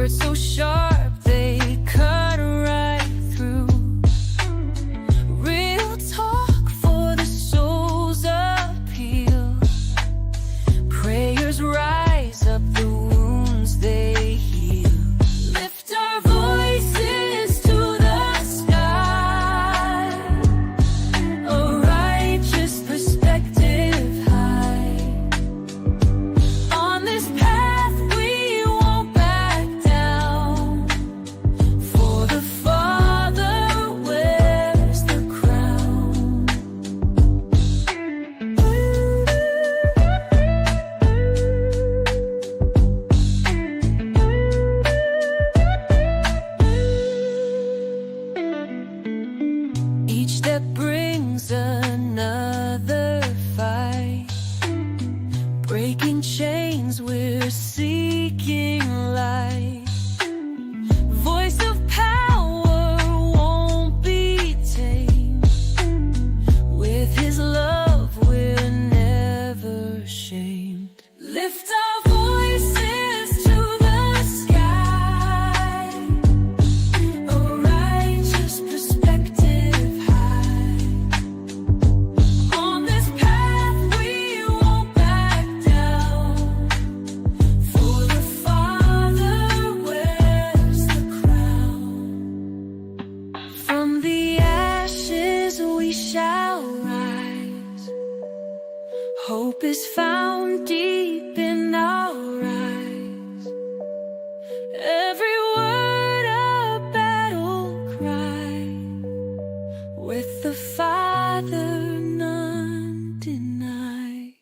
Words so sharp, they cut right through. Real talk for the soul's appeal. Prayers rise up the wounds they heal. Lift our voices to the sky. A righteous perspective high. On this path we won't back down. For the Father wears the crown. Each step brings another fight. Breaking chains, we're seeking light. Voice of power won't be tamed. With His love, we're never shamed. Lift our voices to the sky. A righteous perspective high. On this path we won't back down. For the Father wears the crown. From the ashes we shall rise. Hope is found deep in our eyes. Every word a battle cry. With the Father none deny.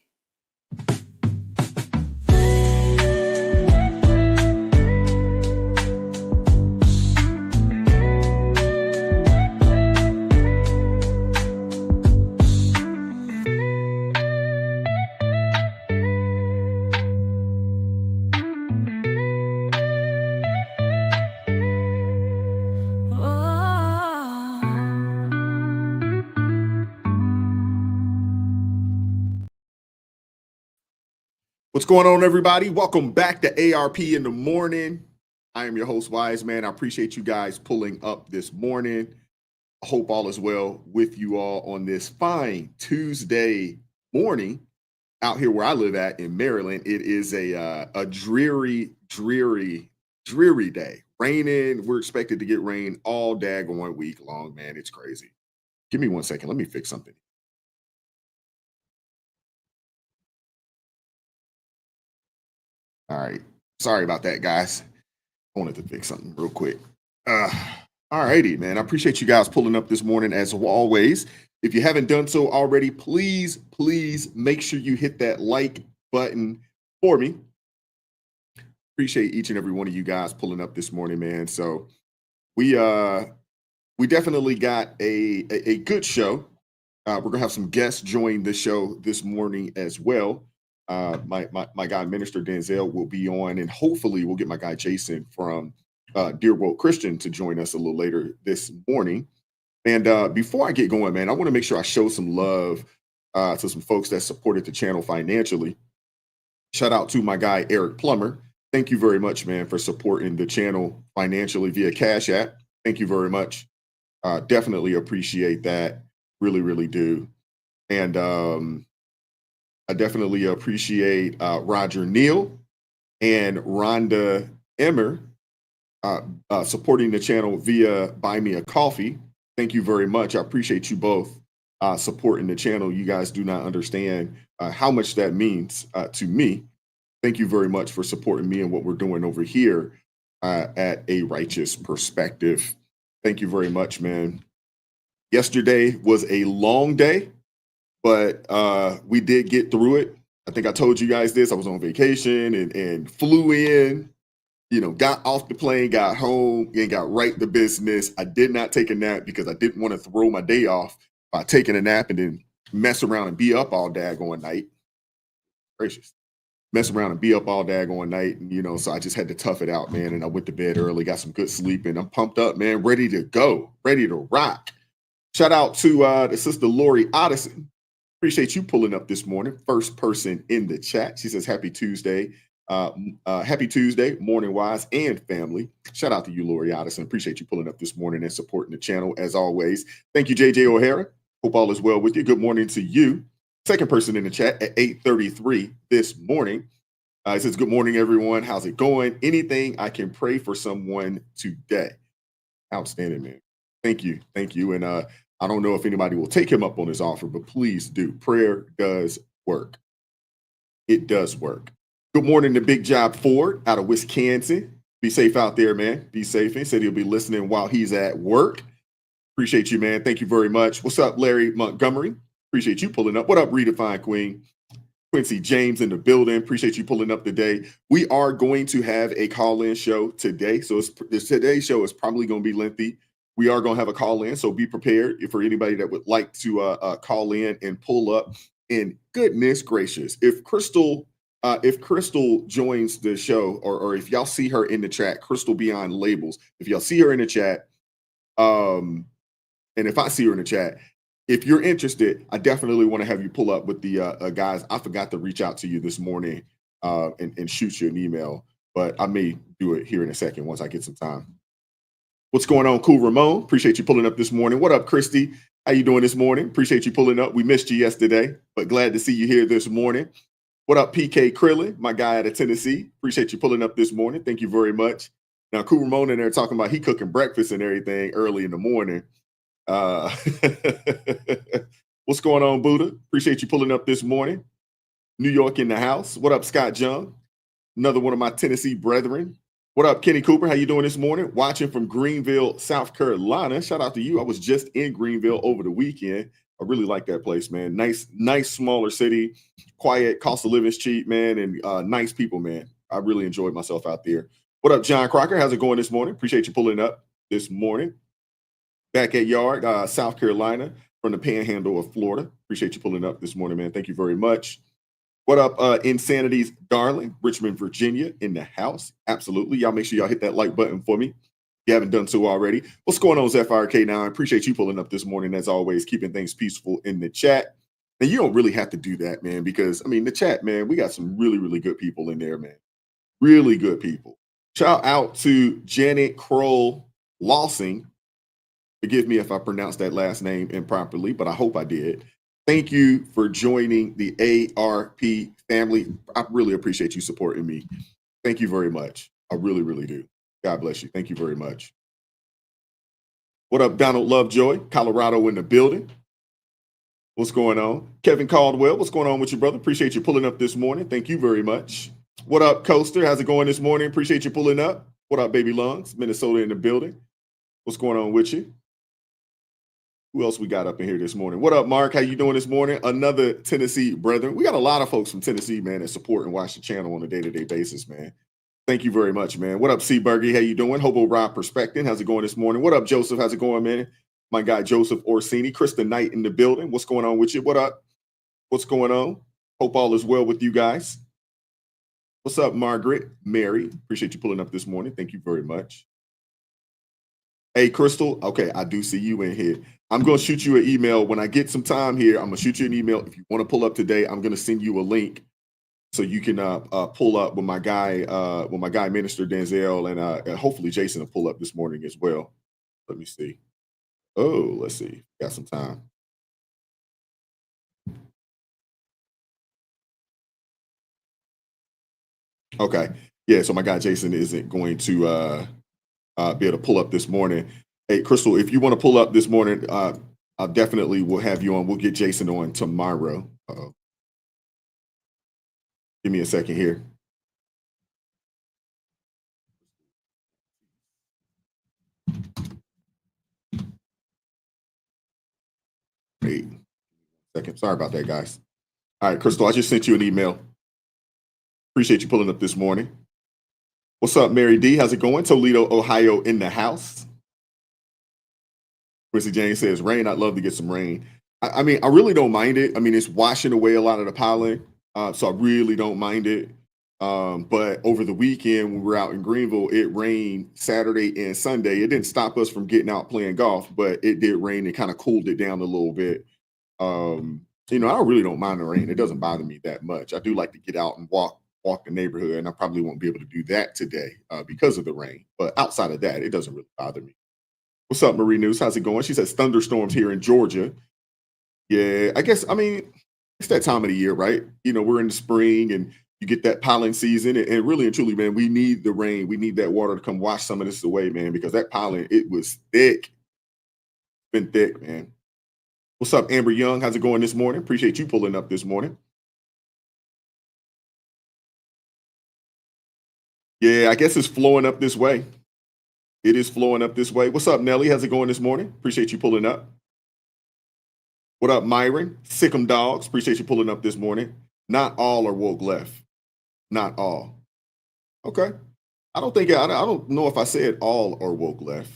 What's going on, everybody? Welcome back to ARP in the morning. I am your host, Wise Man. I appreciate you guys pulling up this morning. I hope all is well with you all on this fine Tuesday morning out here where I live at in Maryland. It is a dreary day. Raining. We're expected to get rain all daggone week long, man. It's crazy. Give me 1 second. Let me fix something. All right. Sorry about that, guys. I wanted to fix something real quick. All righty, man. I appreciate you guys pulling up this morning as always. If you haven't done so already, please make sure you hit that like button for me. Appreciate each and every one of you guys pulling up this morning, man. So we definitely got a good show. We're gonna have some guests join the show this morning as well. My guy Minister Denzel will be on, and hopefully we'll get my guy Jason from Dear World Christian to join us a little later this morning. And before I get going, man, I want to make sure I show some love to some folks that supported the channel financially. Shout out to my guy Eric Plummer. Thank you very much, man, for supporting the channel financially via CashApp. Thank you very much. Definitely appreciate that. Really do. And I definitely appreciate Roger Neal and Rhonda Emmer supporting the channel via Buy Me a Coffee. Thank you very much. I appreciate you both supporting the channel. You guys do not understand how much that means to me. Thank you very much for supporting me and what we're doing over here at A Righteous Perspective. Thank you very much, man. Yesterday was a long day, but we did get through it. I think I told you guys this. I was on vacation and flew in, got off the plane, got home, and got right to business. I did not take a nap because I didn't want to throw my day off by taking a nap and then mess around and be up all daggone night. Gracious. Mess around and be up all daggone night. And, so I just had to tough it out, man. And I went to bed early, got some good sleep, and I'm pumped up, man, ready to go, ready to rock. Shout out to the sister Lori Odyson. Appreciate you pulling up this morning. First person in the chat. She says, happy Tuesday. Happy Tuesday, morning wise and family. Shout out to you, Lori Addison. Appreciate you pulling up this morning and supporting the channel as always. Thank you, JJ O'Hara. Hope all is well with you. Good morning to you. Second person in the chat at 8:33 this morning. It says, good morning, everyone. How's it going? Anything I can pray for someone today? Outstanding, man. Thank you. Thank you. And I don't know if anybody will take him up on his offer, but please do. Prayer does work. It does work. Good morning to Big Job Ford out of Wisconsin. Be safe out there, man. Be safe. He said he'll be listening while he's at work. Appreciate you, man. Thank you very much. What's up, Larry Montgomery? Appreciate you pulling up. What up, Redefine Queen? Quincy James in the building. Appreciate you pulling up today. We are going to have a call-in show today. So today's show is probably going to be lengthy. We are going to have a call-in, so be prepared for anybody that would like to call in and pull up. And goodness gracious, if Crystal joins the show, or if y'all see her in the chat, Crystal Beyond Labels, if y'all see her in the chat, and if I see her in the chat, if you're interested, I definitely want to have you pull up with the guys. I forgot to reach out to you this morning and shoot you an email, but I may do it here in a second once I get some time. What's going on, Cool Ramon? Appreciate you pulling up this morning. What up, Christy? How you doing this morning? Appreciate you pulling up. We missed you yesterday, but glad to see you here this morning. What up, PK Krillin, my guy out of Tennessee? Appreciate you pulling up this morning. Thank you very much. Now, Cool Ramon in there talking about he cooking breakfast and everything early in the morning. What's going on, Buddha? Appreciate you pulling up this morning. New York in the house. What up, Scott Jung? Another one of my Tennessee brethren. What up, Kenny Cooper? How you doing this morning? Watching from Greenville, South Carolina. Shout out to you. I was just in Greenville over the weekend. I really like that place, man. Nice, smaller city, quiet, cost of living is cheap, man, and nice people, man. I really enjoyed myself out there. What up, John Crocker? How's it going this morning? Appreciate you pulling up this morning. Back at Yard, South Carolina, from the Panhandle of Florida. Appreciate you pulling up this morning, man. Thank you very much. What up, Insanity's darling, Richmond, Virginia, in the house? Absolutely. Y'all make sure y'all hit that like button for me if you haven't done so already. What's going on, ZFRK now? I appreciate you pulling up this morning, as always, keeping things peaceful in the chat. And you don't really have to do that, man, because, I mean, the chat, man, we got some really, really good people in there, man. Really good people. Shout out to Janet Kroll Lossing. Forgive me if I pronounced that last name improperly, but I hope I did. Thank you for joining the ARP family. I really appreciate you supporting me. Thank you very much. I really, really do. God bless you. Thank you very much. What up, Donald Lovejoy, Colorado in the building? What's going on? Kevin Caldwell, what's going on with you, brother? Appreciate you pulling up this morning. Thank you very much. What up, Coaster? How's it going this morning? Appreciate you pulling up. What up, Baby Lungs? Minnesota in the building. What's going on with you? Who else we got up in here this morning? What up, Mark? How you doing this morning? Another Tennessee brethren. We got a lot of folks from Tennessee, man, that support and watch the channel on a day-to-day basis, man. Thank you very much, man. What up, C. Bergie? How you doing? Hobo Rob Perspective. How's it going this morning? What up, Joseph? How's it going, man? My guy, Joseph Orsini. Krista Knight in the building. What's going on with you? What up? What's going on? Hope all is well with you guys. What's up, Margaret? Mary. Appreciate you pulling up this morning. Thank you very much. Hey, Crystal. Okay, I do see you in here. I'm going to shoot you an email. When I get some time here, I'm going to shoot you an email. If you want to pull up today, I'm going to send you a link so you can pull up with my guy, Minister Denzel, and hopefully Jason will pull up this morning as well. Let me see. Oh, let's see. Got some time. Okay. Yeah, so my guy Jason isn't going to be able to pull up this morning. Hey, Crystal, if you want to pull up this morning, I definitely will have you on. We'll get Jason on tomorrow. Give me a second here. Wait a second. Sorry about that, guys. All right, Crystal, I just sent you an email. Appreciate you pulling up this morning. What's up, Mary D? How's it going? Toledo, Ohio in the house. Quincy James says, rain. I'd love to get some rain. I mean, I really don't mind it. I mean, it's washing away a lot of the pollen, so I really don't mind it. But over the weekend, when we were out in Greenville, it rained Saturday and Sunday. It didn't stop us from getting out playing golf, but it did rain and kind of cooled it down a little bit. I really don't mind the rain. It doesn't bother me that much. I do like to get out and walk walk the neighborhood, and I probably won't be able to do that today because of the rain. But outside of that, it doesn't really bother me. What's up, Marie News? How's it going? She says thunderstorms here in Georgia. Yeah, I guess, I mean, it's that time of the year, right? We're in the spring and you get that pollen season. And really and truly, man, we need the rain. We need that water to come wash some of this away, man, because that pollen, it was thick, been thick, man. What's up, Amber Young? How's it going this morning? Appreciate you pulling up this morning. Yeah, I guess it's flowing up this way. It is flowing up this way. What's up, Nelly? How's it going this morning? Appreciate you pulling up. What up, Myron? Sick'em Dogs. Appreciate you pulling up this morning. Not all are woke left. Not all. Okay. I don't know if I said all are woke left.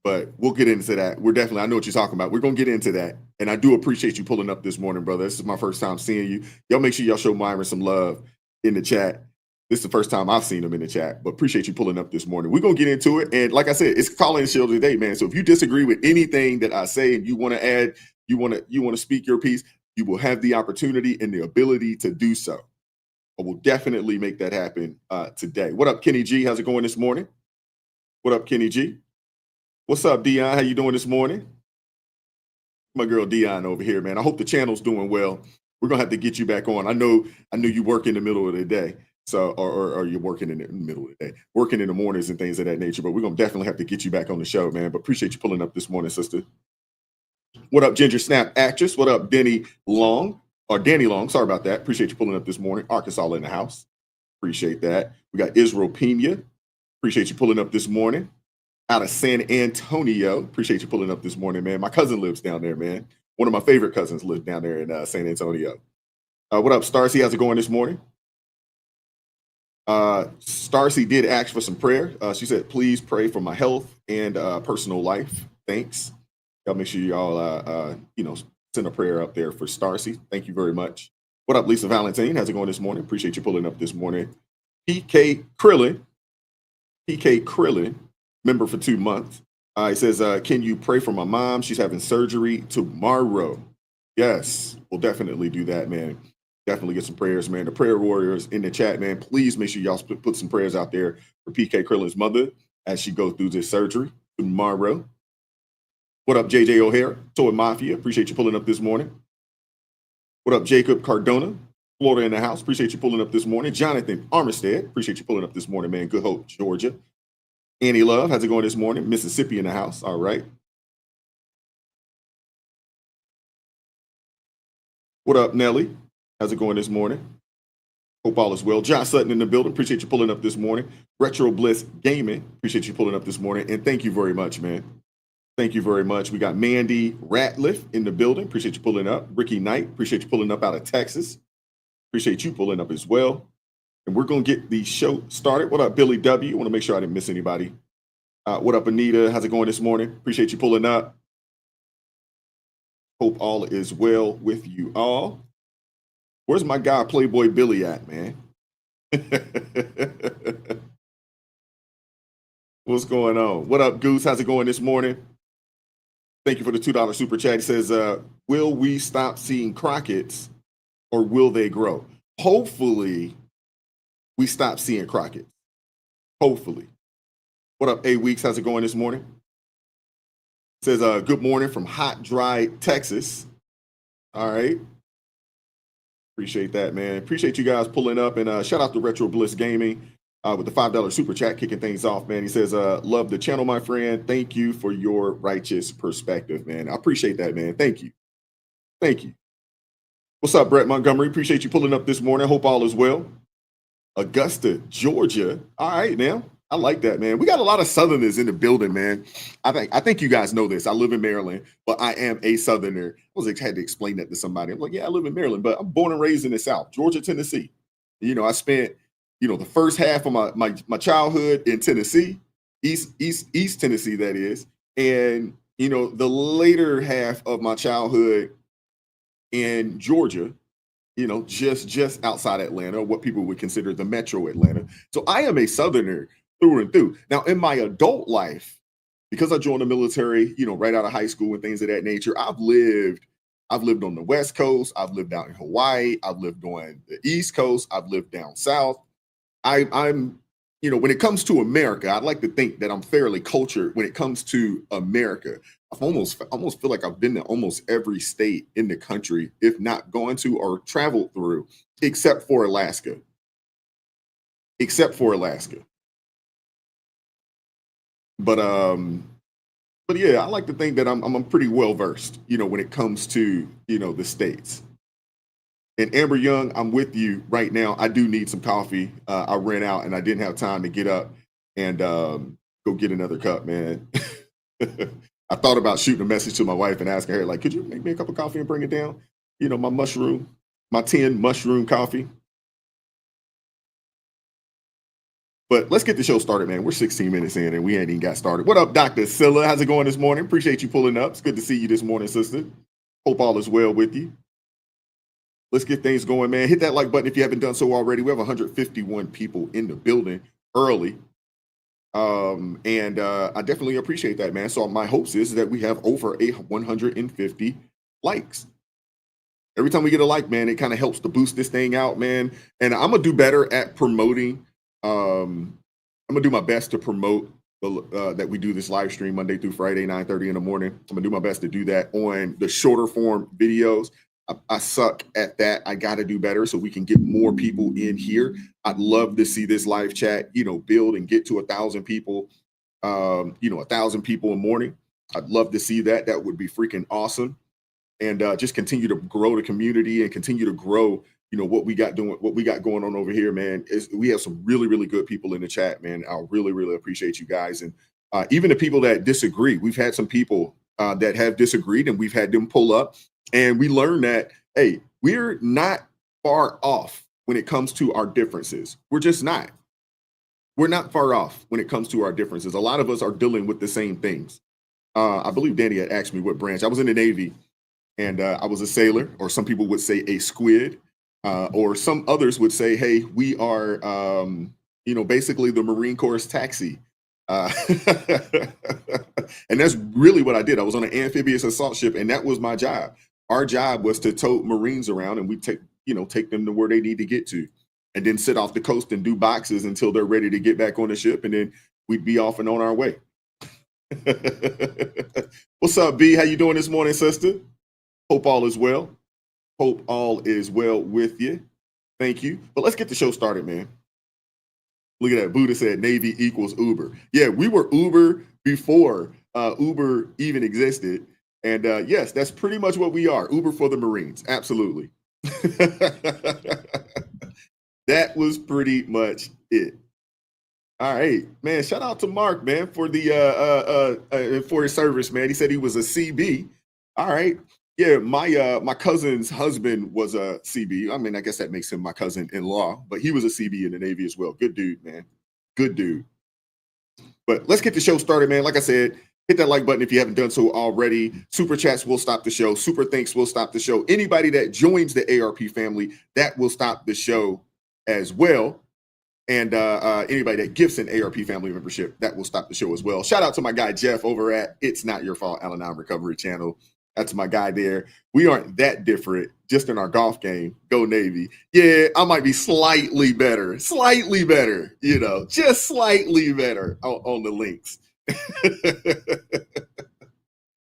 But we'll get into that. I know what you're talking about. We're going to get into that. And I do appreciate you pulling up this morning, brother. This is my first time seeing you. Y'all make sure y'all show Myron some love in the chat. This is the first time I've seen him in the chat, but appreciate you pulling up this morning. We're going to get into it. And like I said, it's calling shield today, man. So if you disagree with anything that I say and you want to add, you want to speak your piece, you will have the opportunity and the ability to do so. I will definitely make that happen today. What up, Kenny G? How's it going this morning? What up, Kenny G? What's up, Dion? How you doing this morning? My girl Dion over here, man. I hope the channel's doing well. We're gonna have to get you back on. I know you work in the middle of the day, so or you're working in the middle of the day, working in the mornings and things of that nature. But we're gonna definitely have to get you back on the show, man. But appreciate you pulling up this morning, sister. What up, Ginger Snap actress? What up, Danny Long? Sorry about that. Appreciate you pulling up this morning. Arkansas in the house. Appreciate that. We got Israel Pena. Appreciate you pulling up this morning. Out of San Antonio. Appreciate you pulling up this morning, man. My cousin lives down there, man. One of my favorite cousins lives down there in San Antonio. What up, Starcy? How's it going this morning? Starcy did ask for some prayer. She said, please pray for my health and personal life. Thanks. Y'all make sure y'all, send a prayer up there for Starcy. Thank you very much. What up, Lisa Valentine? How's it going this morning? Appreciate you pulling up this morning. PK Krillin, member for 2 months. He says, can you pray for my mom? She's having surgery tomorrow. Yes, we'll definitely do that, man. Definitely get some prayers, man. The prayer warriors in the chat, man. Please make sure y'all put some prayers out there for PK Krillin's mother as she goes through this surgery tomorrow. What up, JJ O'Hara? Toy Mafia. Appreciate you pulling up this morning. What up, Jacob Cardona? Florida in the house. Appreciate you pulling up this morning. Jonathan Armistead. Appreciate you pulling up this morning, man. Good Hope, Georgia. Annie Love, how's it going this morning? Mississippi in the house. All right. What up, Nelly? How's it going this morning? Hope all is well. John Sutton in the building. Appreciate you pulling up this morning. Retro Bliss Gaming. Appreciate you pulling up this morning. And thank you very much, man. Thank you very much. We got Mandy Ratliff in the building. Appreciate you pulling up. Ricky Knight. Appreciate you pulling up out of Texas. Appreciate you pulling up as well. And we're going to get the show started. What up, Billy W? I want to make sure I didn't miss anybody. What up, Anita? How's it going this morning? Appreciate you pulling up. Hope all is well with you all. Where's my guy, Playboy Billy, at, man? What's going on? What up, Goose? How's it going this morning? Thank you for the $2 super chat. He says, will we stop seeing Crockett's or will they grow? Hopefully, we stop seeing Crockett. Hopefully. What up, A Weeks? How's it going this morning? Says, good morning from hot, dry Texas. All right. Appreciate that, man. Appreciate you guys pulling up. And shout out to Retro Bliss Gaming with the $5 super chat kicking things off, man. He says, love the channel, my friend. Thank you for your righteous perspective, man. I appreciate that, man. Thank you. Thank you. What's up, Brett Montgomery? Appreciate you pulling up this morning. Hope all is well. Augusta, Georgia. All right, now. I like that, man. We got a lot of Southerners in the building, man. I think you guys know this. I live in Maryland, but I am a Southerner. Had to explain that to somebody. I'm like, yeah, I live in Maryland, but I'm born and raised in the South, Georgia, Tennessee. I spent, the first half of my childhood in Tennessee, East Tennessee, that is. And, the later half of my childhood in Georgia, just outside Atlanta, what people would consider the metro Atlanta. So I am a Southerner through and through. Now, in my adult life, because I joined the military, right out of high school and things of that nature, I've lived I've lived on the West Coast. I've lived out in Hawaii. I've lived on the East Coast. I've lived down south. I'm, when it comes to America, I'd like to think that I'm fairly cultured when it comes to America. I've almost feel like I've been to almost every state in the country, if not gone to or traveled through, except for Alaska. Except for Alaska. But yeah, I like to think that I'm pretty well versed, when it comes to, the states. And Amber Young, I'm with you right now. I do need some coffee. I ran out and I didn't have time to get up and go get another cup, man. I thought about shooting a message to my wife and asking her, like, could you make me a cup of coffee and bring it down? My 10 mushroom coffee. But let's get the show started, man. We're 16 minutes in and we ain't even got started. What up, Dr. Scylla? How's it going this morning? Appreciate you pulling up. It's good to see you this morning, sister. Hope all is well with you. Let's get things going, man. Hit that like button if you haven't done so already. We have 151 people in the building early. And I definitely appreciate that, man. So my hopes is that we have over 150 likes. Every time we get a like, man, it kind of helps to boost this thing out, man. And I'm gonna do better at promoting. I'm gonna do my best to promote that we do this live stream Monday through Friday, 9:30 in the morning. I'm gonna do my best to do that on the shorter form videos. I suck at that. I got to do better so we can get more people in here. I'd love to see this live chat, build and get to 1,000 people, 1,000 people a morning. I'd love to see that. That would be freaking awesome. And just continue to grow the community and continue to grow, what we got going on over here, man. We have some really, really good people in the chat, man. I really, really appreciate you guys. And even the people that disagree, we've had some people that have disagreed and we've had them pull up. And we learned that, hey, we're not far off when it comes to our differences. We're just not. We're not far off when it comes to our differences. A lot of us are dealing with the same things. I believe Danny had asked me what branch. I was in the Navy and I was a sailor, or some people would say a squid, or some others would say, hey, we are, basically the Marine Corps taxi. And that's really what I did. I was on an amphibious assault ship and that was my job. Our job was to tow Marines around and we take them to where they need to get to and then sit off the coast and do boxes until they're ready to get back on the ship. And then we'd be off and on our way. What's up, B? How you doing this morning, sister? Hope all is well. Hope all is well with you. Thank you. But let's get the show started, man. Look at that. Buddha said Navy equals Uber. Yeah, we were Uber before Uber even existed. And yes, that's pretty much what we are. Uber for the Marines. Absolutely. That was pretty much it. All right, man. Shout out to Mark, man, for the for his service, man. He said he was a CB. All right. Yeah, my cousin's husband was a CB. I mean, I guess that makes him my cousin-in-law, but he was a CB in the Navy as well. Good dude, man. Good dude. But let's get the show started, man. Like I said, hit that like button if you haven't done so already. Super chats will stop the show. Super thanks will stop the show. Anybody that joins the ARP family, that will stop the show as well. And anybody that gifts an ARP family membership, that will stop the show as well. Shout out to my guy Jeff over at It's Not Your Fault Al-Anon Recovery Channel. That's my guy there. We aren't that different, just in our golf game. Go Navy. Yeah, I might be slightly better, just slightly better on the links.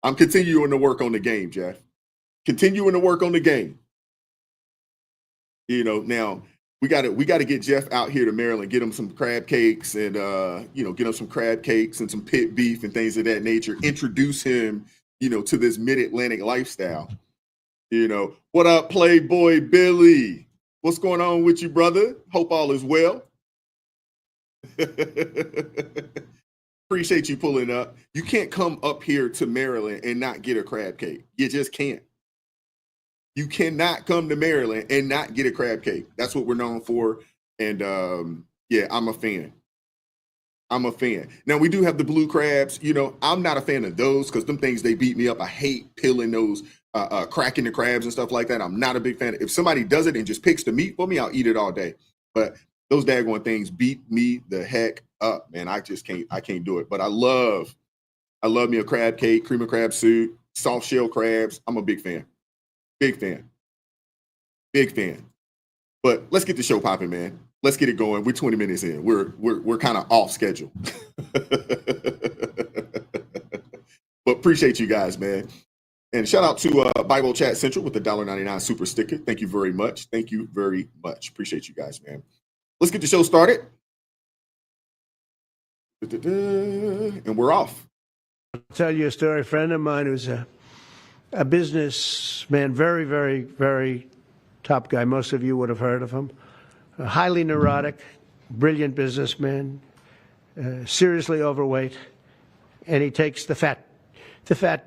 I'm continuing to work on the game, Jeff. Continuing to work on the game. Now we got to get Jeff out here to Maryland, get him some crab cakes and get him some crab cakes and some pit beef and things of that nature. Introduce him, to this mid-Atlantic lifestyle. What up, Playboy Billy? What's going on with you, brother? Hope all is well. Appreciate you pulling up. You can't come up here to Maryland and not get a crab cake. You just can't. You cannot come to Maryland and not get a crab cake. That's what we're known for. And yeah, I'm a fan. Now, we do have the blue crabs. I'm not a fan of those because them things, they beat me up. I hate peeling those, cracking the crabs and stuff like that. I'm not a big fan. If somebody does it and just picks the meat for me, I'll eat it all day. But those daggone things beat me the heck up, man. I can't do it. But I love me a crab cake, cream of crab soup, soft shell crabs. I'm a big fan. Big fan. Big fan. But let's get the show popping, man. Let's get it going. We're 20 minutes in. We're kind of off schedule. But appreciate you guys, man. And shout out to Bible Chat Central with the $1.99 super sticker. Thank you very much. Thank you very much. Appreciate you guys, man. Let's get the show started. And we're off. I'll tell you a story. A friend of mine who's a businessman, very, very, very top guy. Most of you would have heard of him. Highly neurotic, brilliant businessman, seriously overweight, and he takes the fat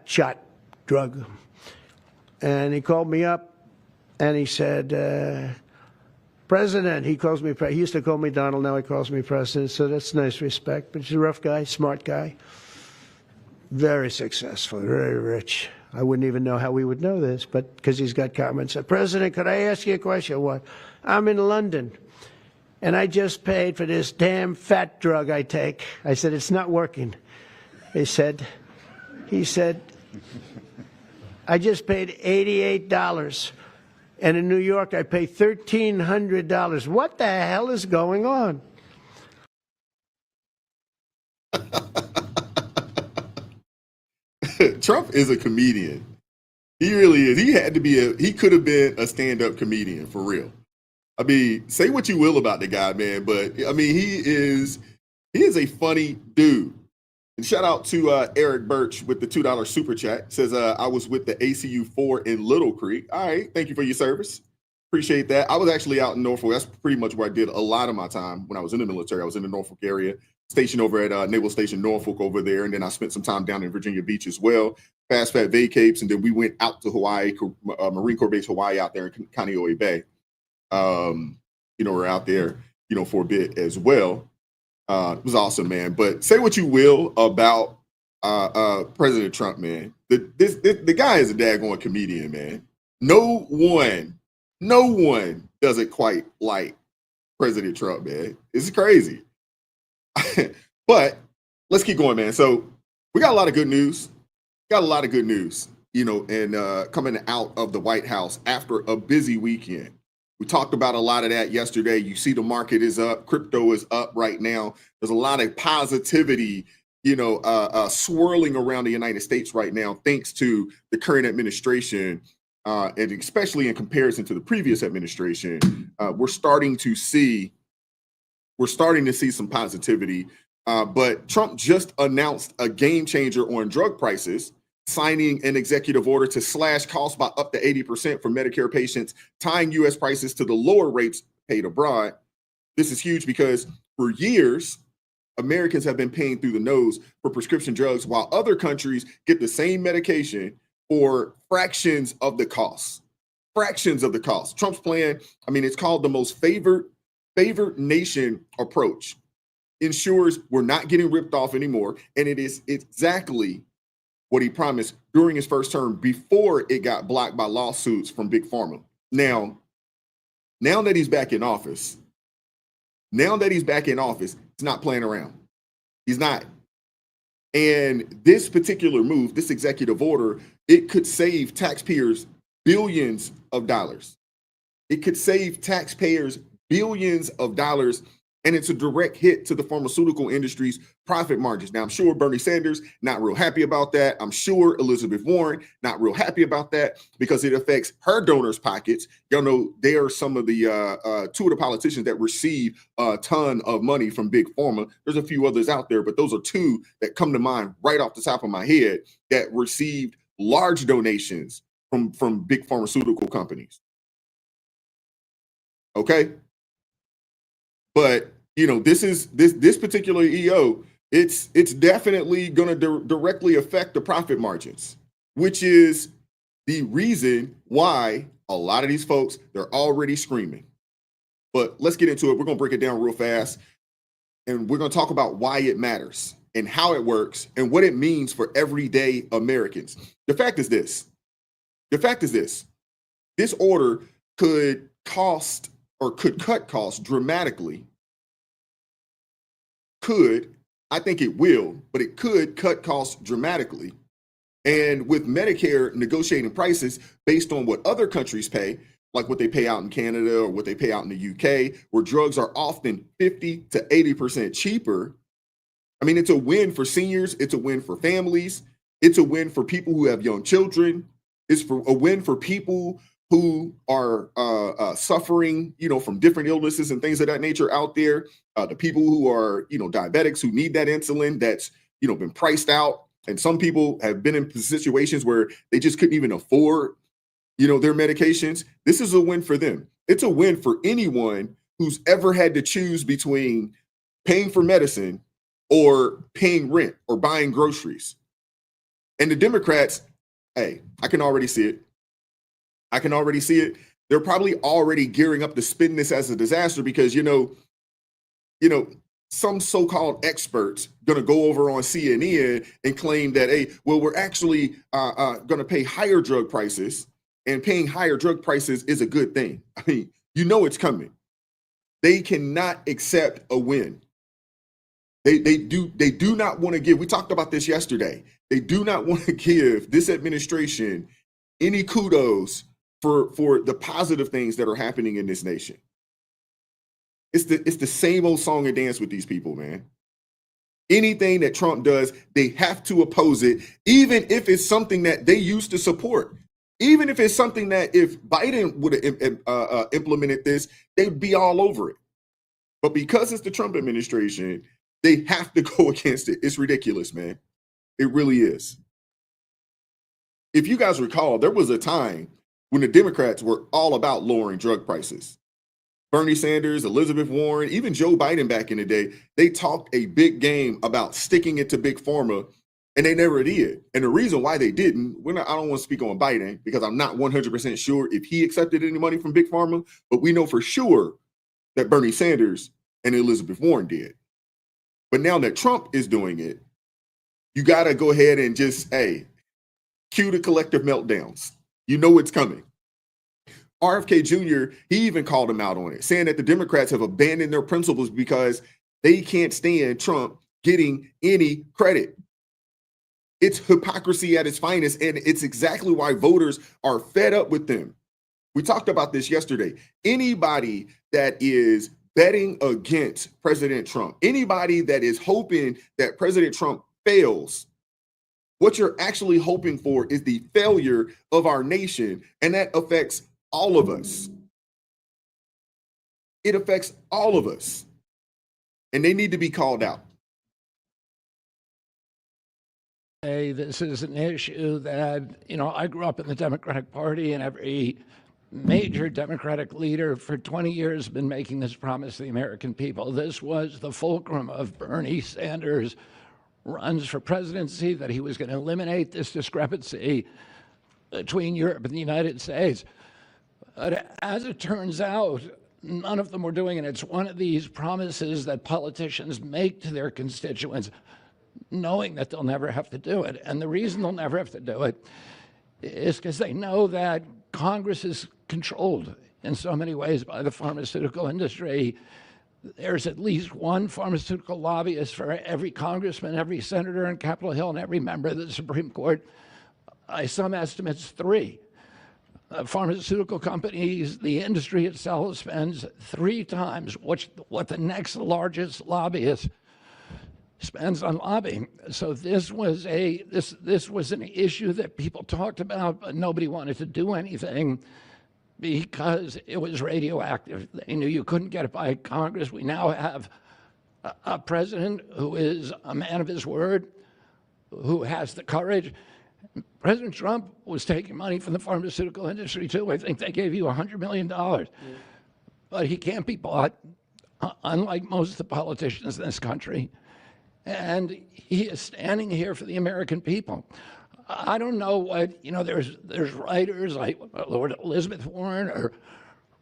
shot drug. And he called me up and he said, President, he calls me, he used to call me Donald, now he calls me President, so that's nice respect. But he's a rough guy, smart guy, very successful, very rich. I wouldn't even know how we would know this, but because he's got comments. President, could I ask you a question? What? I'm in London, and I just paid for this damn fat drug I take. I said, it's not working. He said, I just paid $88. And in New York, I pay $1,300. What the hell is going on? Trump is a comedian. He really is. He could have been a stand-up comedian for real. I mean, say what you will about the guy, man, but I mean, he is a funny dude. And shout out to Eric Birch with the $2 super chat. Says, I was with the ACU 4 in Little Creek. All right. Thank you for your service. Appreciate that. I was actually out in Norfolk. That's pretty much where I did a lot of my time when I was in the military. I was in the Norfolk area, stationed over at Naval Station Norfolk over there. And then I spent some time down in Virginia Beach as well. Fast Fat vacates. And then we went out to Hawaii, Marine Corps Base Hawaii out there in Kaneohe Bay. We're out there, for a bit as well. It was awesome, man. But say what you will about President Trump, man. The guy is a daggone comedian, man. No one does it quite like President Trump, man. It's crazy. But let's keep going, man. So we got a lot of good news. And coming out of the White House after a busy weekend. We talked about a lot of that yesterday. You see the market is up. Crypto is up right now. There's a lot of positivity, swirling around the United States right now, thanks to the current administration, and especially in comparison to the previous administration. We're starting to see some positivity. But Trump just announced a game changer on drug prices, signing an executive order to slash costs by up to 80% for Medicare patients, tying U.S. prices to the lower rates paid abroad. This is huge because for years, Americans have been paying through the nose for prescription drugs while other countries get the same medication for fractions of the cost. Trump's plan, it's called the most favored nation approach, ensures we're not getting ripped off anymore. And it is exactly what he promised during his first term before it got blocked by lawsuits from Big Pharma. Now that he's back in office, he's not playing around. He's not. And this particular move, this executive order, it could save taxpayers billions of dollars. It could save taxpayers billions of dollars. And it's a direct hit to the pharmaceutical industry's profit margins. Now, I'm sure Bernie Sanders not real happy about that. I'm sure Elizabeth Warren not real happy about that because it affects her donors' pockets. They are some of the two of the politicians that receive a ton of money from Big Pharma. There's a few others out there, but those are two that come to mind right off the top of my head that received large donations from big pharmaceutical companies. Okay. But this particular EO, it's definitely going to directly affect the profit margins, which is the reason why a lot of these folks, they're already screaming. But let's get into it. We're going to break it down real fast, and we're going to talk about why it matters and how it works and what it means for everyday Americans. The fact is this. This order could cut costs dramatically. I think it will, but it could cut costs dramatically And with Medicare negotiating prices based on what other countries pay, like what they pay out in Canada or what they pay out in the UK, where drugs are often 50 to 80% cheaper. I mean, it's a win for seniors. It's a win for families. It's a win for people who have young children. It's a win for people who are suffering, from different illnesses and things of that nature out there. The people who are, diabetics who need that insulin that's, been priced out. And some people have been in situations where they just couldn't even afford, their medications. This is a win for them. It's a win for anyone who's ever had to choose between paying for medicine or paying rent or buying groceries. And the Democrats, hey, I can already see it. They're probably already gearing up to spin this as a disaster because, some so-called experts going to go over on CNN and claim that, hey, well, we're actually going to pay higher drug prices, and paying higher drug prices is a good thing. I mean, it's coming. They cannot accept a win. They do not want to give. We talked about this yesterday. They do not want to give this administration any kudos for the positive things that are happening in this nation. It's the same old song and dance with these people, man. Anything that Trump does, they have to oppose it, even if it's something that they used to support. Even if it's something that if Biden would have implemented this, they'd be all over it. But because it's the Trump administration, they have to go against it. It's ridiculous, man. It really is. If you guys recall, there was a time when the Democrats were all about lowering drug prices. Bernie Sanders, Elizabeth Warren, even Joe Biden back in the day, they talked a big game about sticking it to Big Pharma, and they never did. And the reason why they didn't, I don't want to speak on Biden because I'm not 100% sure if he accepted any money from Big Pharma, but we know for sure that Bernie Sanders and Elizabeth Warren did. But now that Trump is doing it, you got to go ahead and just, cue the collective meltdowns. It's coming. RFK Jr., he even called him out on it, saying that the Democrats have abandoned their principles because they can't stand Trump getting any credit. It's hypocrisy at its finest, and it's exactly why voters are fed up with them. We talked about this yesterday. Anybody that is betting against President Trump, anybody that is hoping that President Trump fails, what you're actually hoping for is the failure of our nation, and that affects all of us. It affects all of us, and they need to be called out. This is an issue that, I grew up in the Democratic Party, and every major Democratic leader for 20 years has been making this promise to the American people. This was the fulcrum of Bernie Sanders' runs for presidency, that he was going to eliminate this discrepancy between Europe and the United States. But as it turns out, none of them were doing it. It's one of these promises that politicians make to their constituents, knowing that they'll never have to do it. And the reason they'll never have to do it is because they know that Congress is controlled in so many ways by the pharmaceutical industry. There's at least one pharmaceutical lobbyist for every congressman, every senator on Capitol Hill, and every member of the Supreme Court. By some estimates, 3. Pharmaceutical companies, the industry itself spends 3 times what the next largest lobbyist spends on lobbying. So this was an issue that people talked about, but nobody wanted to do anything because it was radioactive. They knew you couldn't get it by Congress. We now have a president who is a man of his word, who has the courage. President Trump was taking money from the pharmaceutical industry too. I think they gave you $100 million. But he can't be bought, unlike most of the politicians in this country. And he is standing here for the American people. I don't know what, there's writers like Lord Elizabeth Warren or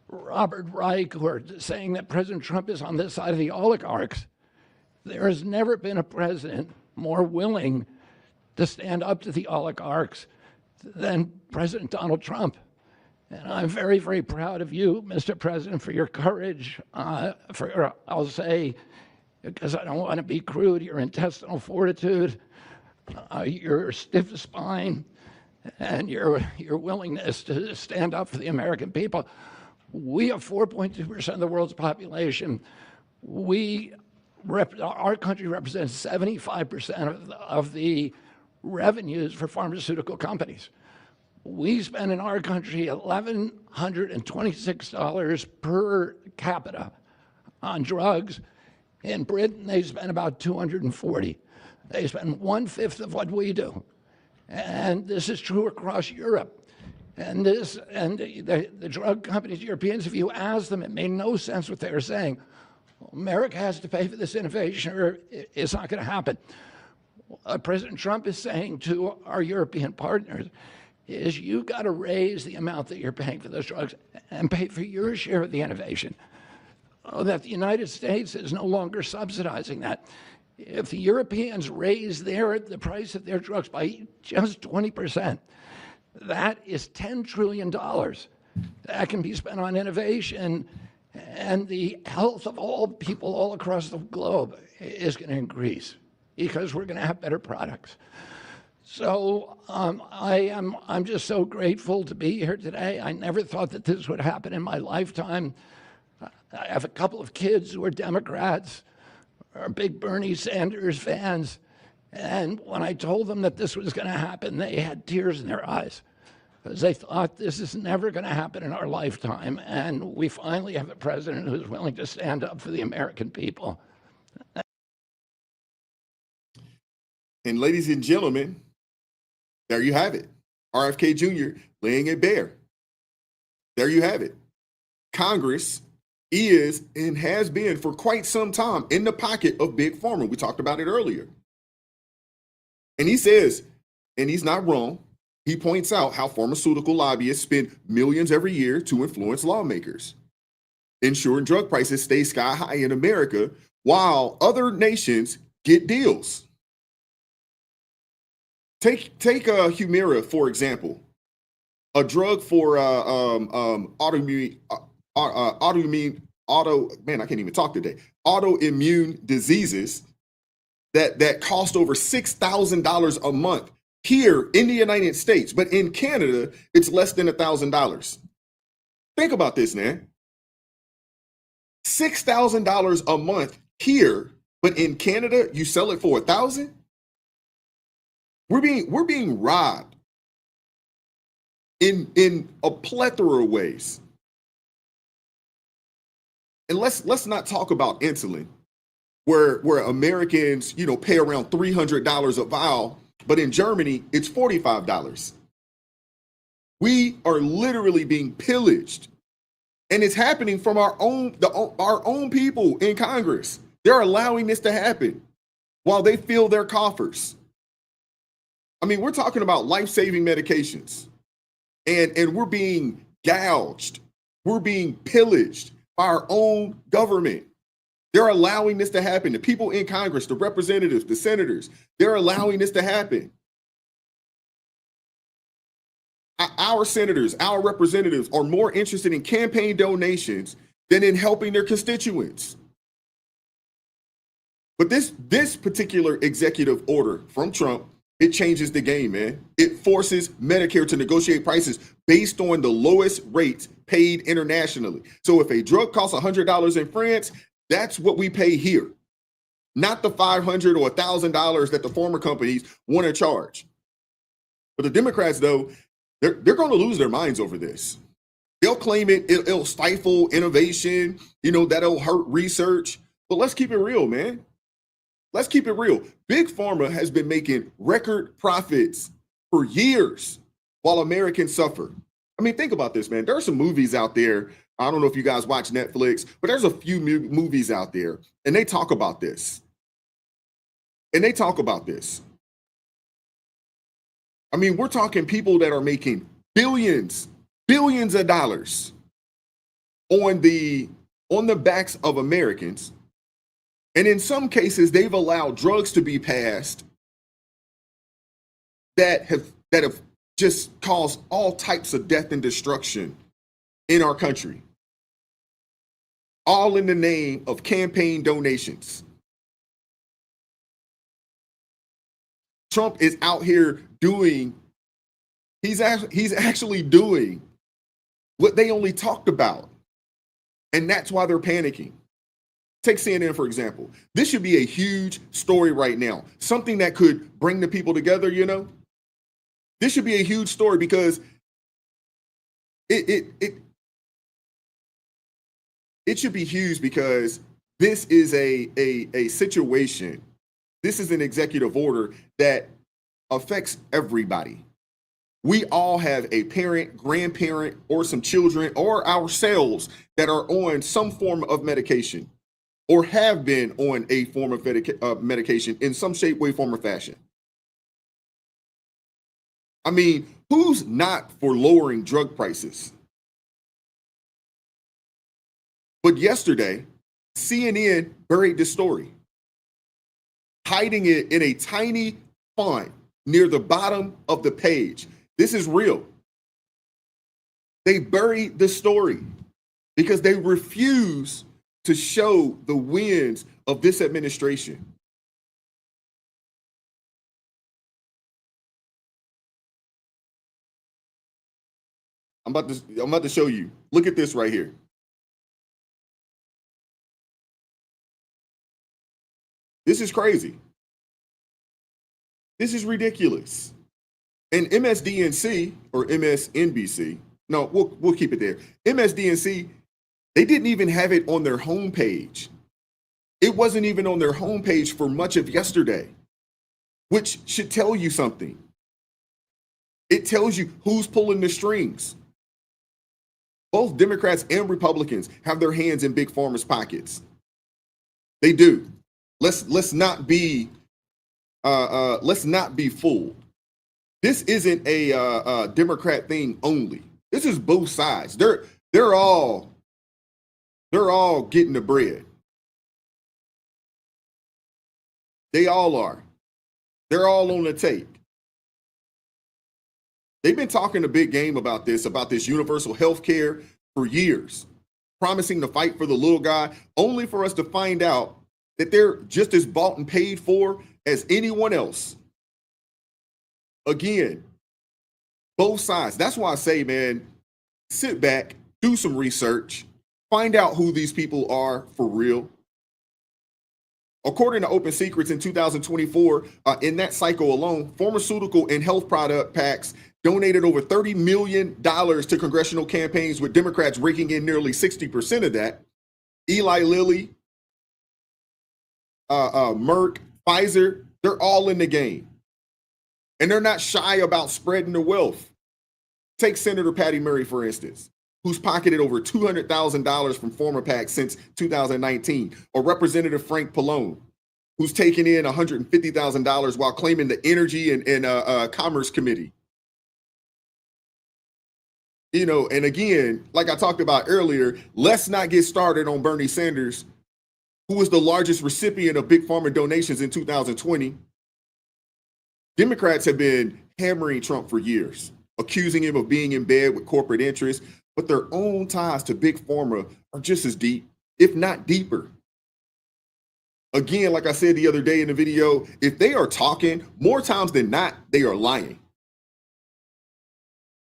Robert Reich who are saying that President Trump is on this side of the oligarchs. There has never been a president more willing to stand up to the oligarchs than President Donald Trump. And I'm very, very proud of you, Mr. President, for your courage, I'll say, because I don't want to be crude, your intestinal fortitude, your stiff spine and your willingness to stand up for the American people. We have 4.2% of the world's population. Our country represents 75% of the revenues for pharmaceutical companies. We spend in our country $1,126 per capita on drugs. In Britain, they spend about $240. They spend 1/5 of what we do. And this is true across Europe. And the drug companies, Europeans, if you ask them, it made no sense what they were saying. America has to pay for this innovation or it's not going to happen. What President Trump is saying to our European partners is you got to raise the amount that you're paying for those drugs and pay for your share of the innovation. That the United States is no longer subsidizing that. If the Europeans raise the price of their drugs by just 20%, that is $10 trillion that can be spent on innovation, and the health of all people all across the globe is going to increase because we're going to have better products. So I'm just so grateful to be here today. I never thought that this would happen in my lifetime. I have a couple of kids who are Democrats, are big Bernie Sanders fans, and when I told them that this was going to happen, they had tears in their eyes because they thought this is never going to happen in our lifetime, and we finally have a president who's willing to stand up for the American people. And ladies and gentlemen, there you have it. RFK Jr. laying it bare. There you have it. Congress is and has been for quite some time in the pocket of Big Pharma. We talked about it earlier. And he says, and he's not wrong, he points out how pharmaceutical lobbyists spend millions every year to influence lawmakers, ensuring drug prices stay sky high in America while other nations get deals. Take Humira, for example, a drug for autoimmune diseases that cost over $6,000 a month here in the United States, but in Canada, it's less than $1,000. Think about this, man. $6,000 a month here, but in Canada, you sell it for $1,000? We're being robbed in a plethora of ways. And let's not talk about insulin, where Americans, pay around $300 a vial, but in Germany it's $45. We are literally being pillaged, and it's happening from our own people in Congress. They're allowing this to happen while they fill their coffers. I mean, we're talking about life-saving medications, and we're being gouged. We're being pillaged by our own government. They're allowing this to happen. The people in Congress, the representatives, the senators, they're allowing this to happen. Our senators, our representatives are more interested in campaign donations than in helping their constituents. But this particular executive order from Trump, it changes the game, man. It forces Medicare to negotiate prices based on the lowest rates paid internationally. So if a drug costs $100 in France, that's what we pay here, not the $500 or $1,000 that the pharma companies want to charge. But the Democrats, though, they're going to lose their minds over this. They'll claim it'll stifle innovation, that'll hurt research. But let's keep it real, man. Let's keep it real. Big Pharma has been making record profits for years while Americans suffer. I mean, think about this, man. There are some movies out there. I don't know if you guys watch Netflix, but there's a few movies out there, and they talk about this. I mean, we're talking people that are making billions of dollars on the backs of Americans. And in some cases, they've allowed drugs to be passed that have just caused all types of death and destruction in our country, all in the name of campaign donations. Trump is out here doing, he's actually doing what they only talked about. And that's why they're panicking. Take CNN, for example. This should be a huge story right now. Something that could bring the people together, you know? This should be a huge story because it should be huge because this is a situation. This is an executive order that affects everybody. We all have a parent, grandparent, or some children, or ourselves that are on some form of medication or have been on a form of medication in some shape, way, form, or fashion. I mean, who's not for lowering drug prices? But yesterday, CNN buried this story, hiding it in a tiny font near the bottom of the page. This is real. They buried the story because they refuse to show the wins of this administration. I'm about to show you. Look at this right here. This is crazy. This is ridiculous. And MSDNC or MSNBC, no, we'll keep it there. MSDNC, they didn't even have it on their homepage. It wasn't even on their homepage for much of yesterday, which should tell you something. It tells you who's pulling the strings. Both Democrats and Republicans have their hands in Big Pharma's pockets. They do. Let's not be fooled. This isn't a Democrat thing only. This is both sides. They're all getting the bread. They all are. They're all on the tape. They've been talking a big game about this universal health care for years, promising to fight for the little guy, only for us to find out that they're just as bought and paid for as anyone else. Again, both sides. That's why I say, man, sit back, do some research, find out who these people are for real. According to Open Secrets in 2024, in that cycle alone, pharmaceutical and health product PACs donated over $30 million to congressional campaigns, with Democrats raking in nearly 60% of that. Eli Lilly, Merck, Pfizer, they're all in the game. And they're not shy about spreading the wealth. Take Senator Patty Murray, for instance, who's pocketed over $200,000 from former PACs since 2019, or Representative Frank Pallone, who's taken in $150,000 while claiming the Energy and Commerce Committee. You know, and again, like I talked about earlier, let's not get started on Bernie Sanders, who was the largest recipient of Big Pharma donations in 2020. Democrats have been hammering Trump for years, accusing him of being in bed with corporate interests, but their own ties to Big Pharma are just as deep, if not deeper. Again, like I said the other day in the video, if they are talking, more times than not, they are lying.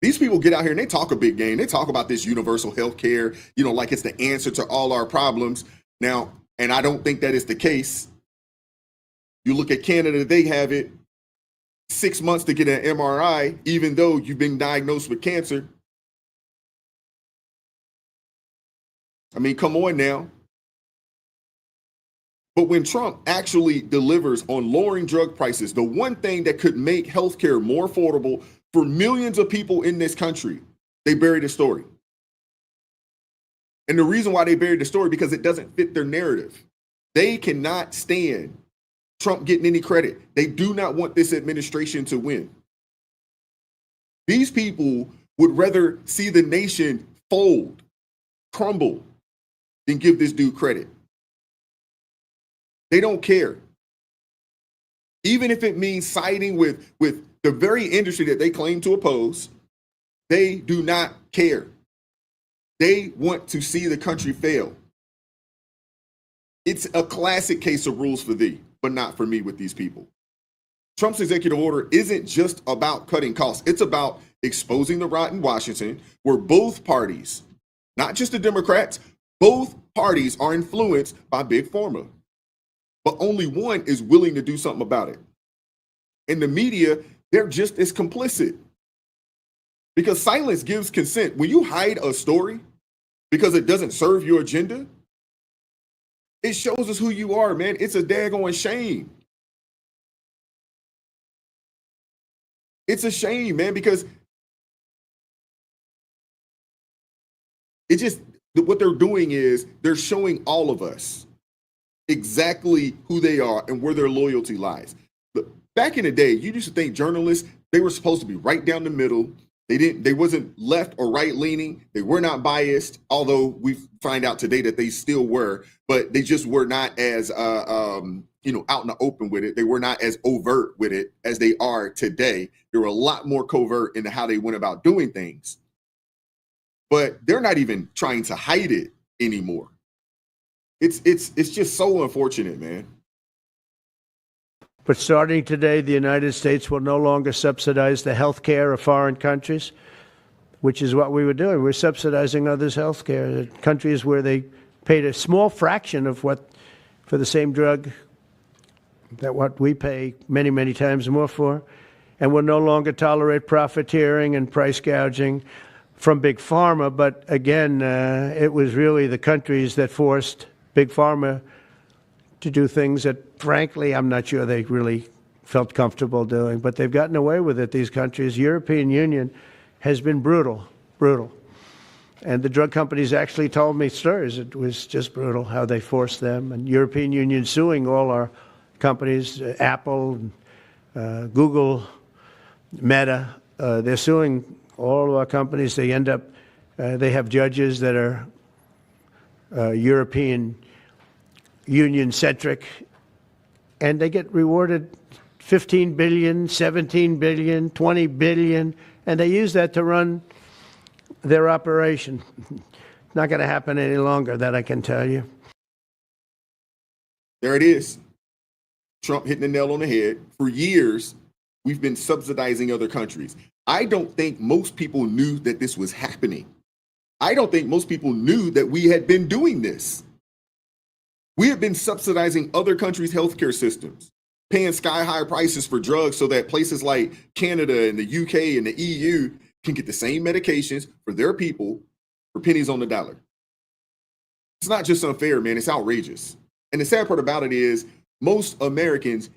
These people get out here and they talk a big game. They talk about this universal health care, you know, like it's the answer to all our problems. Now, and I don't think that is the case. You look at Canada, they have it 6 months to get an MRI, even though you've been diagnosed with cancer. I mean, come on now. But when Trump actually delivers on lowering drug prices, the one thing that could make healthcare more affordable for millions of people in this country, they bury the story. And the reason why they bury the story, because it doesn't fit their narrative. They cannot stand Trump getting any credit. They do not want this administration to win. These people would rather see the nation fold, crumble, than give this dude credit. They don't care. Even if it means siding with the very industry that they claim to oppose, they do not care. They want to see the country fail. It's a classic case of rules for thee, but not for me with these people. Trump's executive order isn't just about cutting costs. It's about exposing the rot in Washington, where both parties, not just the Democrats, both parties are influenced by Big Pharma. But only one is willing to do something about it. In the media, they're just as complicit. Because silence gives consent. When you hide a story because it doesn't serve your agenda, it shows us who you are, man. It's a daggone shame. It's a shame, man, because it just, what they're doing is they're showing all of us exactly who they are and where their loyalty lies. But back in the day, you used to think journalists, they were supposed to be right down the middle. They wasn't left or right leaning. They were not biased, although we find out today that they still were, but they just were not as out in the open with it. They were not as overt with it as they are today. They were a lot more covert in how they went about doing things. But they're not even trying to hide it anymore. It's just so unfortunate, man. But starting today, the United States will no longer subsidize the health care of foreign countries, which is what we were doing. We're subsidizing others' health care. Countries where they paid a small fraction of what, for the same drug, that what we pay many, many times more for. And we'll no longer tolerate profiteering and price gouging from Big Pharma. But again, it was really the countries that forced Big Pharma to do things that, frankly, I'm not sure they really felt comfortable doing, but they've gotten away with it, these countries. European Union has been brutal. And the drug companies actually told me stories. It was just brutal how they forced them. And European Union suing all our companies, Apple, Google, Meta. They're suing all of our companies. They end up, they have judges that are European Union-centric, and they get rewarded $15 billion, $17 billion, $20 billion, and they use that to run their operation. Not going to happen any longer, that I can tell you. There it is. Trump hitting the nail on the head. For years, we've been subsidizing other countries. I don't think most people knew that this was happening. I don't think most people knew that we had been doing this. We have been subsidizing other countries' healthcare systems, paying sky-high prices for drugs so that places like Canada and the UK and the EU can get the same medications for their people for pennies on the dollar. It's not just unfair, man. It's outrageous. And the sad part about it is most Americans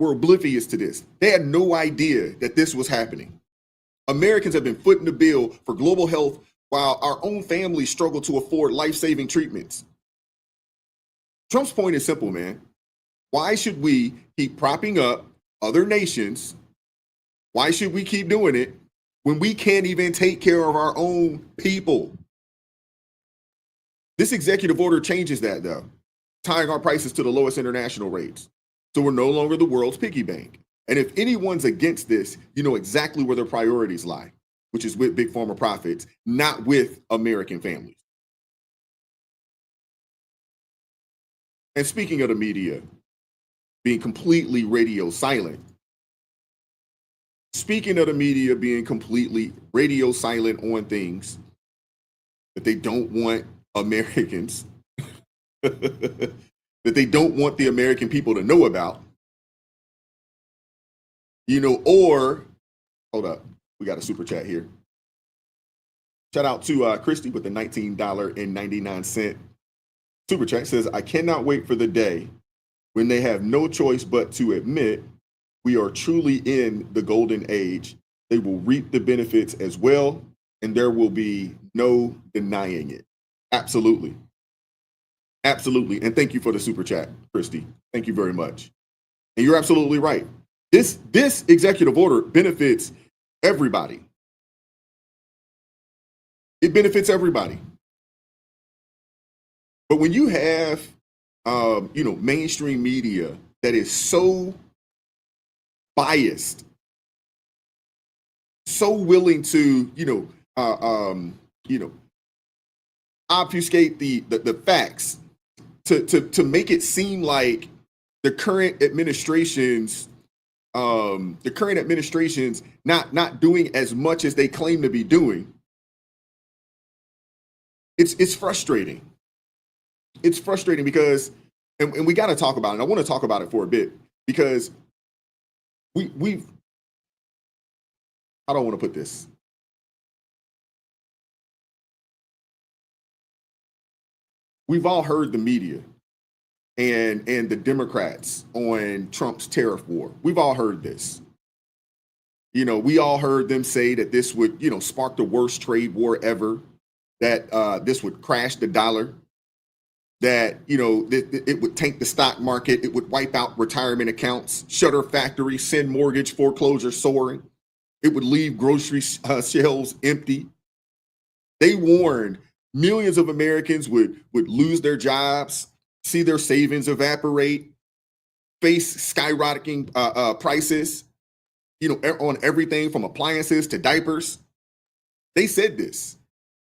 were oblivious to this. They had no idea that this was happening. Americans have been footing the bill for global health while our own families struggle to afford life-saving treatments. Trump's point is simple, man. Why should we keep propping up other nations? Why should we keep doing it when we can't even take care of our own people? This executive order changes that, though, tying our prices to the lowest international rates. So we're no longer the world's piggy bank. And if anyone's against this, you know exactly where their priorities lie, which is with Big Pharma profits, not with American families. And speaking of the media being completely radio silent, speaking of the media being completely radio silent on things that they don't want Americans, that they don't want the American people to know about, or, hold up, we got a super chat here. Shout out to Christy with the $19.99 super chat. Says, I cannot wait for the day when they have no choice but to admit we are truly in the golden age. They will reap the benefits as well, and there will be no denying it. Absolutely. Absolutely. And thank you for the super chat, Christy. Thank you very much. And you're absolutely right. This executive order benefits everybody. It benefits everybody. But when you have, mainstream media that is so biased, so willing to, obfuscate the facts to make it seem like the current administration's the current administration's not doing as much as they claim to be doing, it's frustrating. It's frustrating because, and we got to talk about it. And I want to talk about it for a bit because we've, how do I want to put this? We've all heard the media and the Democrats on Trump's tariff war. We've all heard this. You know, we all heard them say that this would, you know, spark the worst trade war ever, that this would crash the dollar, that, you know, it would tank the stock market, it would wipe out retirement accounts, shutter factories, send mortgage foreclosures soaring, it would leave grocery shelves empty. They warned millions of Americans would lose their jobs, see their savings evaporate, face skyrocketing prices, you know, on everything from appliances to diapers. They said this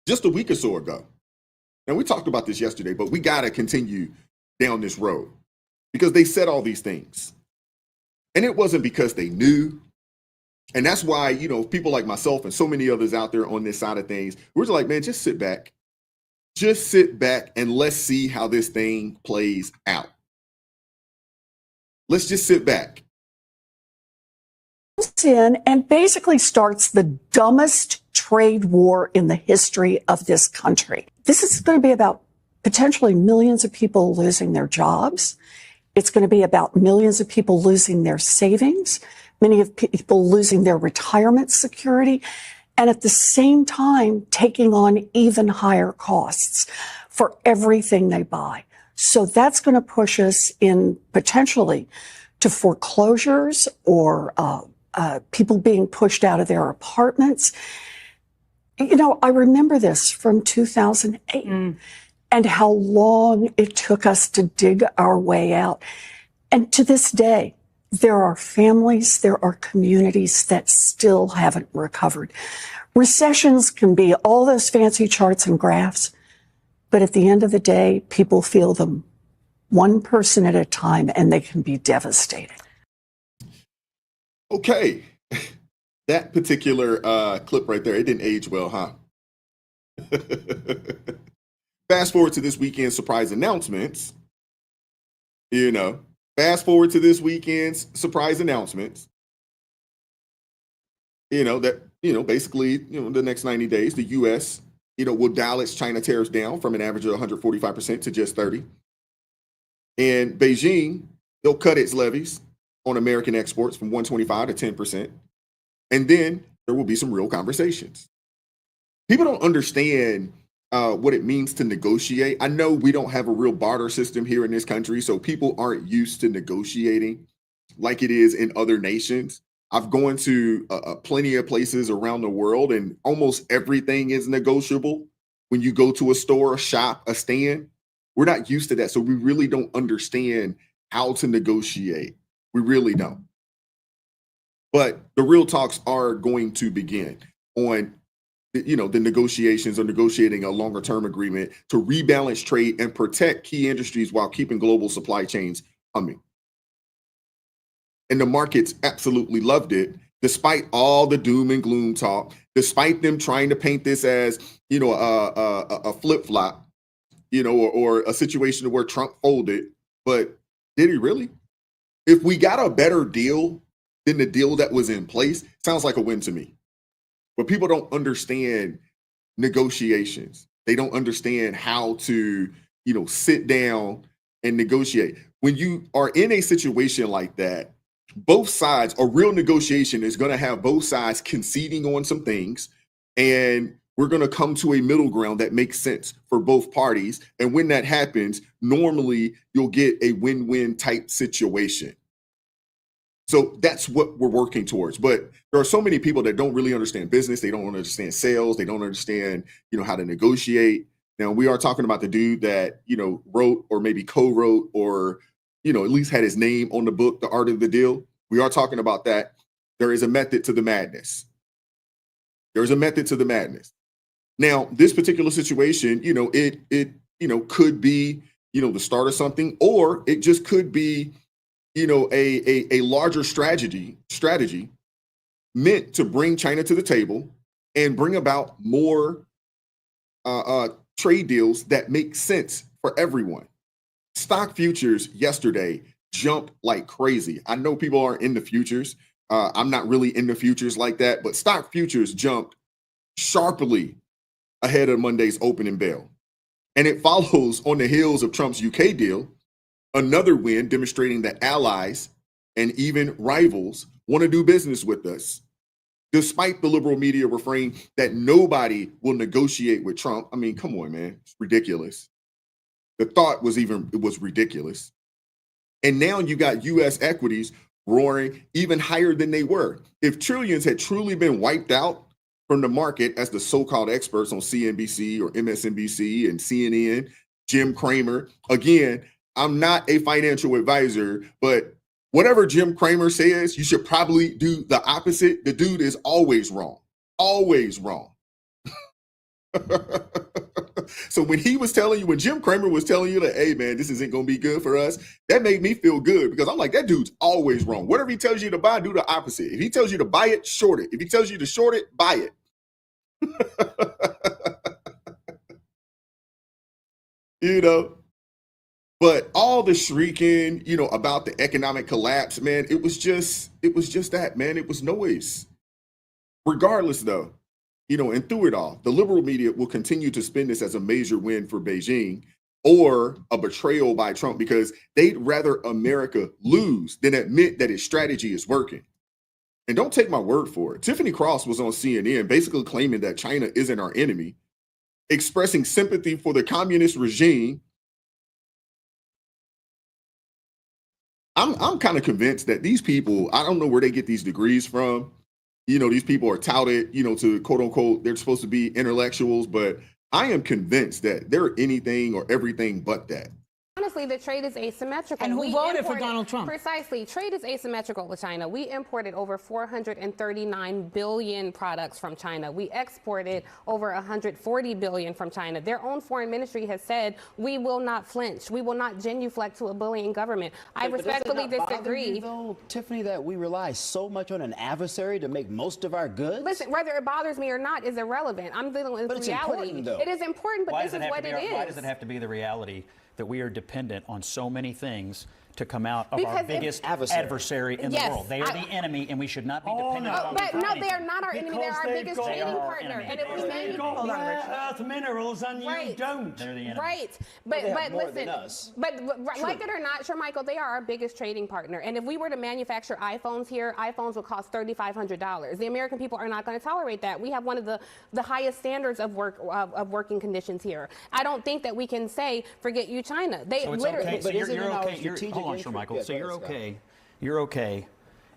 just a week or so ago. And we talked about this yesterday, but we got to continue down this road because they said all these things. And it wasn't because they knew. And that's why, you know, people like myself and so many others out there on this side of things, we're just like, man, just sit back. Just sit back and let's see how this thing plays out. Let's just sit back. In and basically starts the dumbest trade war in the history of this country. This is going to be about potentially millions of people losing their jobs. It's going to be about millions of people losing their savings, many of people losing their retirement security, and at the same time taking on even higher costs for everything they buy. So that's going to push us in potentially to foreclosures or people being pushed out of their apartments. You know, I remember this from 2008 and how long it took us to dig our way out. And to this day, there are families, there are communities that still haven't recovered. Recessions can be all those fancy charts and graphs, but at the end of the day, people feel them one person at a time, and they can be devastating. Okay. That particular clip right there, it didn't age well, huh? Fast forward to this weekend's surprise announcements. You know, fast forward to this weekend's surprise announcements. You know, that, you know, basically, you know, the next 90 days, the U.S., you know, will dial its China tariffs down from an average of 145% to just 30%. And Beijing, they'll cut its levies on American exports from 125 to 10%. And then there will be some real conversations. People don't understand what it means to negotiate. I know we don't have a real barter system here in this country, so people aren't used to negotiating like it is in other nations. I've gone to plenty of places around the world, and almost everything is negotiable. When you go to a store, a shop, a stand, we're not used to that. So we really don't understand how to negotiate. We really don't. But the real talks are going to begin on, you know, the negotiations or negotiating a longer term agreement to rebalance trade and protect key industries while keeping global supply chains humming. And the markets absolutely loved it, despite all the doom and gloom talk, despite them trying to paint this as, you know, a flip flop, you know, or a situation where Trump folded. But did he really? If we got a better deal than the deal that was in place, sounds like a win to me. But people don't understand negotiations. They don't understand how to, you know, sit down and negotiate. When you are in a situation like that, both sides, a real negotiation is going to have both sides conceding on some things, and we're going to come to a middle ground that makes sense for both parties. And when that happens, normally you'll get a win-win type situation. So that's what we're working towards. But there are so many people that don't really understand business. They don't understand sales. They don't understand, you know, how to negotiate. Now, we are talking about the dude that, you know, wrote or maybe co-wrote or, you know, at least had his name on the book, The Art of the Deal. We are talking about that. There is a method to the madness. There's a method to the madness. Now, this particular situation, you know, it you know, could be, you know, the start of something, or it just could be a larger strategy meant to bring China to the table and bring about more trade deals that make sense for everyone. Stock futures yesterday jumped like crazy. I know people aren't in the futures. I'm not really in the futures like that, but stock futures jumped sharply ahead of Monday's opening bell. And it follows on the heels of Trump's UK deal, another win demonstrating that allies and even rivals want to do business with us. Despite the liberal media refrain that nobody will negotiate with Trump. I mean, come on, man. It's ridiculous. The thought was ridiculous. And now you got US equities roaring even higher than they were. If trillions had truly been wiped out from the market, as the so-called experts on CNBC or MSNBC and CNN, Jim Cramer, again, I'm not a financial advisor, but whatever Jim Cramer says, you should probably do the opposite. The dude is always wrong. Always wrong. So when Jim Cramer was telling you that, hey man, this isn't going to be good for us, that made me feel good because I'm like, that dude's always wrong. Whatever he tells you to buy, do the opposite. If he tells you to buy it, short it. If he tells you to short it, buy it. But all the shrieking, about the economic collapse, man, it was just that, man. It was noise. Regardless, though, and through it all, the liberal media will continue to spin this as a major win for Beijing or a betrayal by Trump because they'd rather America lose than admit that its strategy is working. And don't take my word for it. Tiffany Cross was on CNN basically claiming that China isn't our enemy, expressing sympathy for the communist regime. I'm kind of convinced that these people, I don't know where they get these degrees from. These people are touted, to quote unquote, they're supposed to be intellectuals, but I am convinced that they're anything or everything but that. Honestly, the trade is asymmetrical. And who voted for Donald Trump? Precisely. Trade is asymmetrical with China. We imported over 439 billion products from China. We exported over 140 billion from China. Their own foreign ministry has said, we will not flinch. We will not genuflect to a bullying government. I respectfully disagree. You, though, Tiffany, that we rely so much on an adversary to make most of our goods? Listen, whether it bothers me or not is irrelevant. I'm dealing with reality. Important, though. It is important, but this is what it is. Why does it have to be the reality that we are dependent on so many things to come out of our biggest adversary in the world? They are the enemy, and we should not be dependent on them. But no, they are not our enemy. They're our biggest trading partner. And if we they've got earth minerals and you don't. They're the enemy. Right. But listen, but like it or not, sure, Michael, they are our biggest trading partner. And if we were to manufacture iPhones here, iPhones would cost $3,500. The American people are not going to tolerate that. We have one of the highest standards of working conditions here. I don't think that we can say, forget you, China. They so it's literally. Okay. So you're okay. Hold on, sure, Michael. Yeah, so you're okay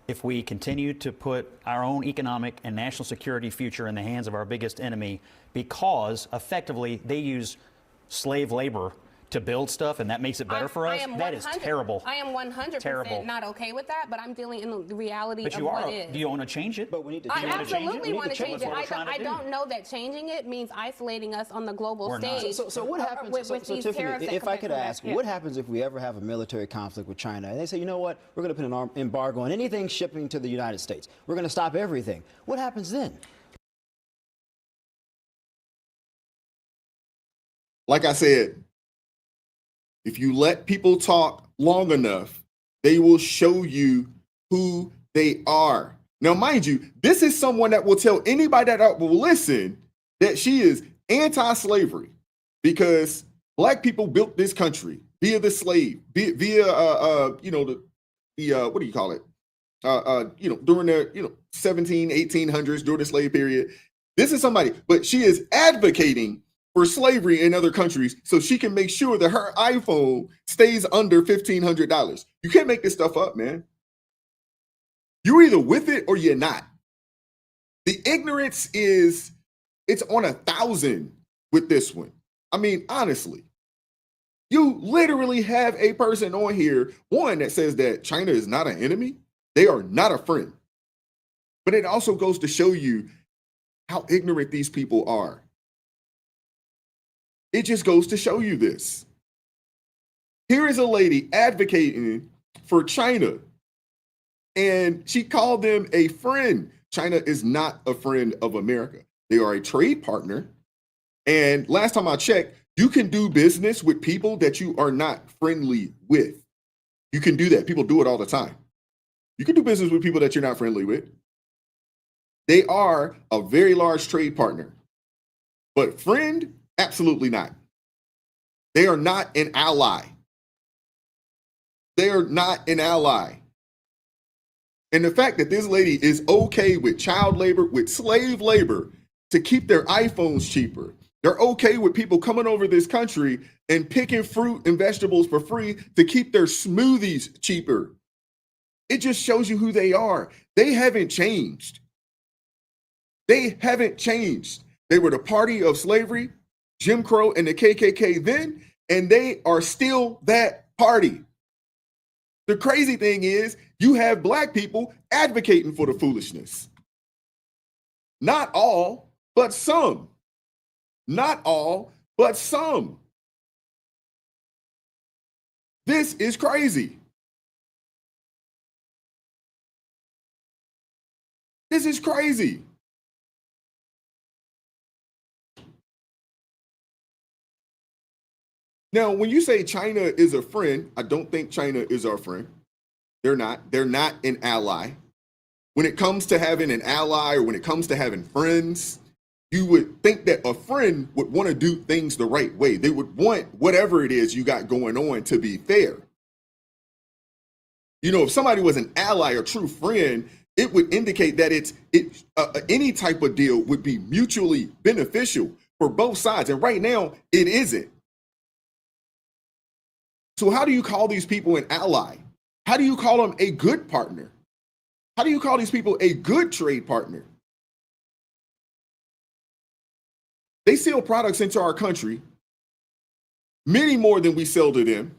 if we continue to put our own economic and national security future in the hands of our biggest enemy because effectively they use slave labor to build stuff, and that makes it better for us? That is terrible. I am 100% not okay with that, but I'm dealing in the reality of what is. Do you want to change it? But we need to I absolutely want to change it. I don't know that changing it means isolating us on the global stage. So what happens, with these Tiffany, if I could ask, what happens if we ever have a military conflict with China? And they say, you know what, we're going to put an embargo on anything shipping to the United States. We're going to stop everything. What happens then? Like I said, if you let people talk long enough, they will show you who they are. Now, mind you, this is someone that will tell anybody that will listen that she is anti-slavery because Black people built this country via the slave, via what do you call it? During the 1800s, during the slave period. This is somebody, but she is advocating for slavery in other countries so she can make sure that her iPhone stays under $1,500. You can't make this stuff up, man. You're either with it or you're not. The ignorance it's on 1,000 with this one. I mean, honestly, you literally have a person on here, one that says that China is not an enemy. They are not a friend. But it also goes to show you how ignorant these people are. It just goes to show you this. Here is a lady advocating for China. And she called them a friend. China is not a friend of America. They are a trade partner. And last time I checked, you can do business with people that you are not friendly with. You can do that. People do it all the time. You can do business with people that you're not friendly with. They are a very large trade partner. But friend, absolutely not. They are not an ally. They are not an ally. And the fact that this lady is okay with child labor, with slave labor, to keep their iPhones cheaper. They're okay with people coming over this country and picking fruit and vegetables for free to keep their smoothies cheaper. It just shows you who they are. They haven't changed. They haven't changed. They were the party of slavery, Jim Crow, and the KKK then, and they are still that party. The crazy thing is, you have black people advocating for the foolishness. Not all, but some. Not all, but some. This is crazy. This is crazy. Now, when you say China is a friend, I don't think China is our friend. They're not. They're not an ally. When it comes to having an ally or when it comes to having friends, you would think that a friend would want to do things the right way. They would want whatever it is you got going on to be fair. You know, if somebody was an ally or true friend, it would indicate that any type of deal would be mutually beneficial for both sides. And right now, it isn't. So how do you call these people an ally? How do you call them a good partner? How do you call these people a good trade partner? They sell products into our country, many more than we sell to them.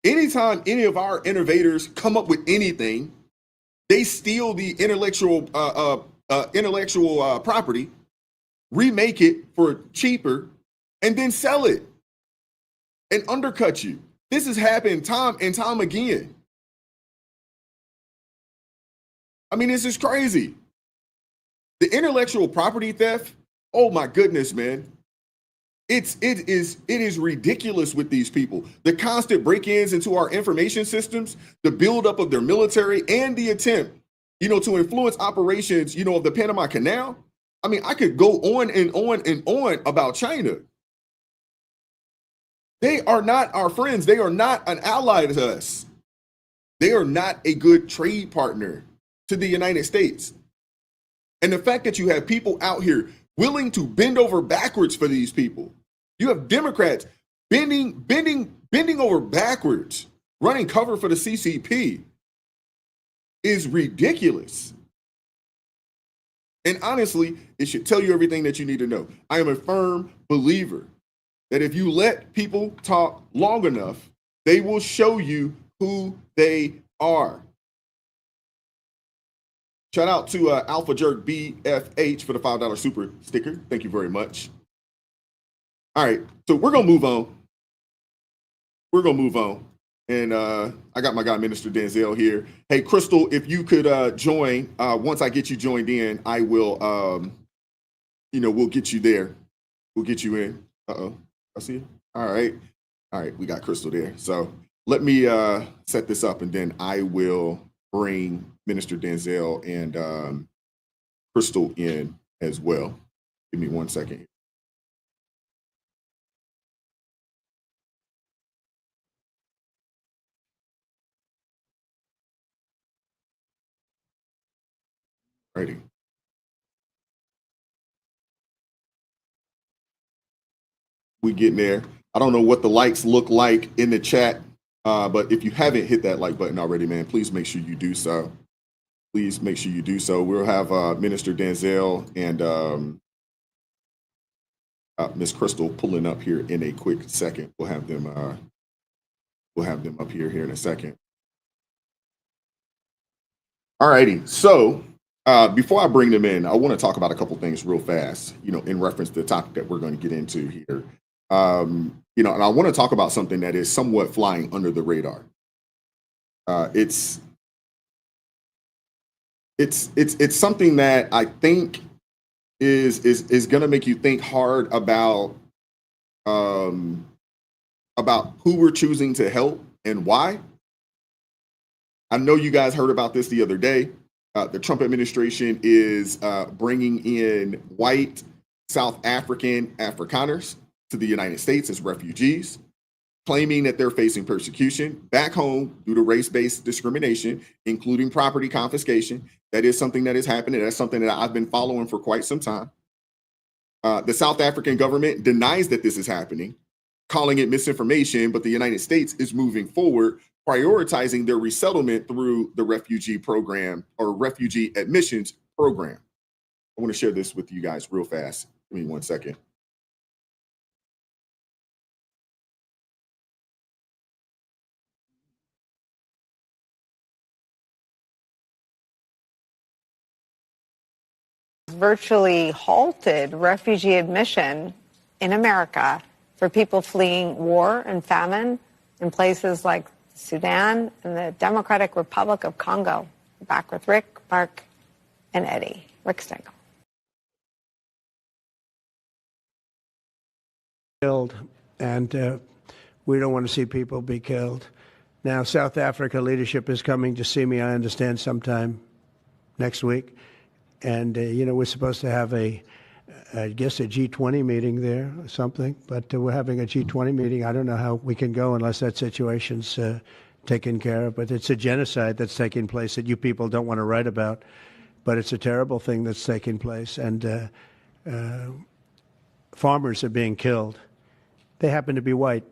Anytime any of our innovators come up with anything, they steal the intellectual property, remake it for cheaper, and then sell it and undercut you. This has happened time and time again. I mean, this is crazy. The intellectual property theft, oh my goodness, man. It is ridiculous with these people. The constant break-ins into our information systems, the buildup of their military, and the attempt, to influence operations, of the Panama Canal. I mean, I could go on and on and on about China. They are not our friends. They are not an ally to us. They are not a good trade partner to the United States. And the fact that you have people out here willing to bend over backwards for these people. You have Democrats bending over backwards, running cover for the CCP is ridiculous. And honestly, it should tell you everything that you need to know. I am a firm believer that if you let people talk long enough, they will show you who they are. Shout out to Alpha Jerk BFH for the $5 super sticker. Thank you very much. All right, so we're going to move on. And I got my guy, Minister Denzel, here. Hey, Crystal, if you could join, once I get you joined in, I will, we'll get you there. We'll get you in. Uh-oh, I see you. All right, we got Crystal there. So let me set this up, and then I will bring Minister Denzel and Crystal in as well. Give me 1 second. Righty. We getting there. I don't know what the likes look like in the chat, but if you haven't hit that like button already, man, please make sure you do so. Please make sure you do so. We'll have Minister Denzel and Miss Crystal pulling up here in a quick second. We'll have them up here in a second. All righty. So before I bring them in, I want to talk about a couple things real fast, in reference to the topic that we're going to get into here. And I want to talk about something that is somewhat flying under the radar. It's something that I think is going to make you think hard about who we're choosing to help and why. I know you guys heard about this the other day. The Trump administration is bringing in white South African Afrikaners to the United States as refugees, claiming that they're facing persecution back home due to race-based discrimination, including property confiscation. That is something that is happening. That's something that I've been following for quite some time. The South African government denies that this is happening, calling it misinformation, but the United States is moving forward, prioritizing their resettlement through the refugee program or refugee admissions program. I want to share this with you guys real fast. Give me 1 second. Virtually halted refugee admission in America for people fleeing war and famine in places like Sudan and the Democratic Republic of Congo. Back with Rick, Mark, and Eddie. Rick Stengel. Killed, and we don't want to see people be killed. Now, South Africa leadership is coming to see me, I understand, sometime next week. And, we're supposed to have I guess, a G20 meeting there or something. But we're having a G20 meeting. I don't know how we can go unless that situation's taken care of. But it's a genocide that's taking place that you people don't want to write about. But it's a terrible thing that's taking place. And farmers are being killed. They happen to be white.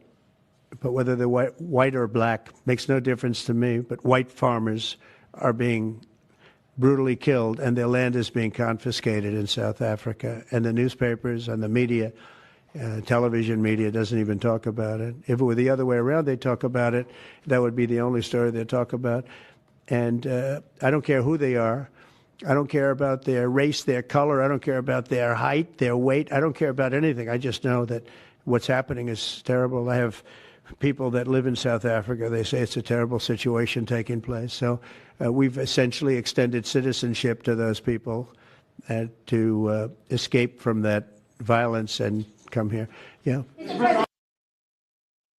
But whether they're white or black makes no difference to me. But white farmers are being brutally killed, and their land is being confiscated in South Africa. And the newspapers and the media, television media, doesn't even talk about it. If it were the other way around, they'd talk about it. That would be the only story they'd talk about. And I don't care who they are. I don't care about their race, their color. I don't care about their height, their weight. I don't care about anything. I just know that what's happening is terrible. I have people that live in South Africa. They say it's a terrible situation taking place. So we've essentially extended citizenship to those people to escape from that violence and come here. Yeah.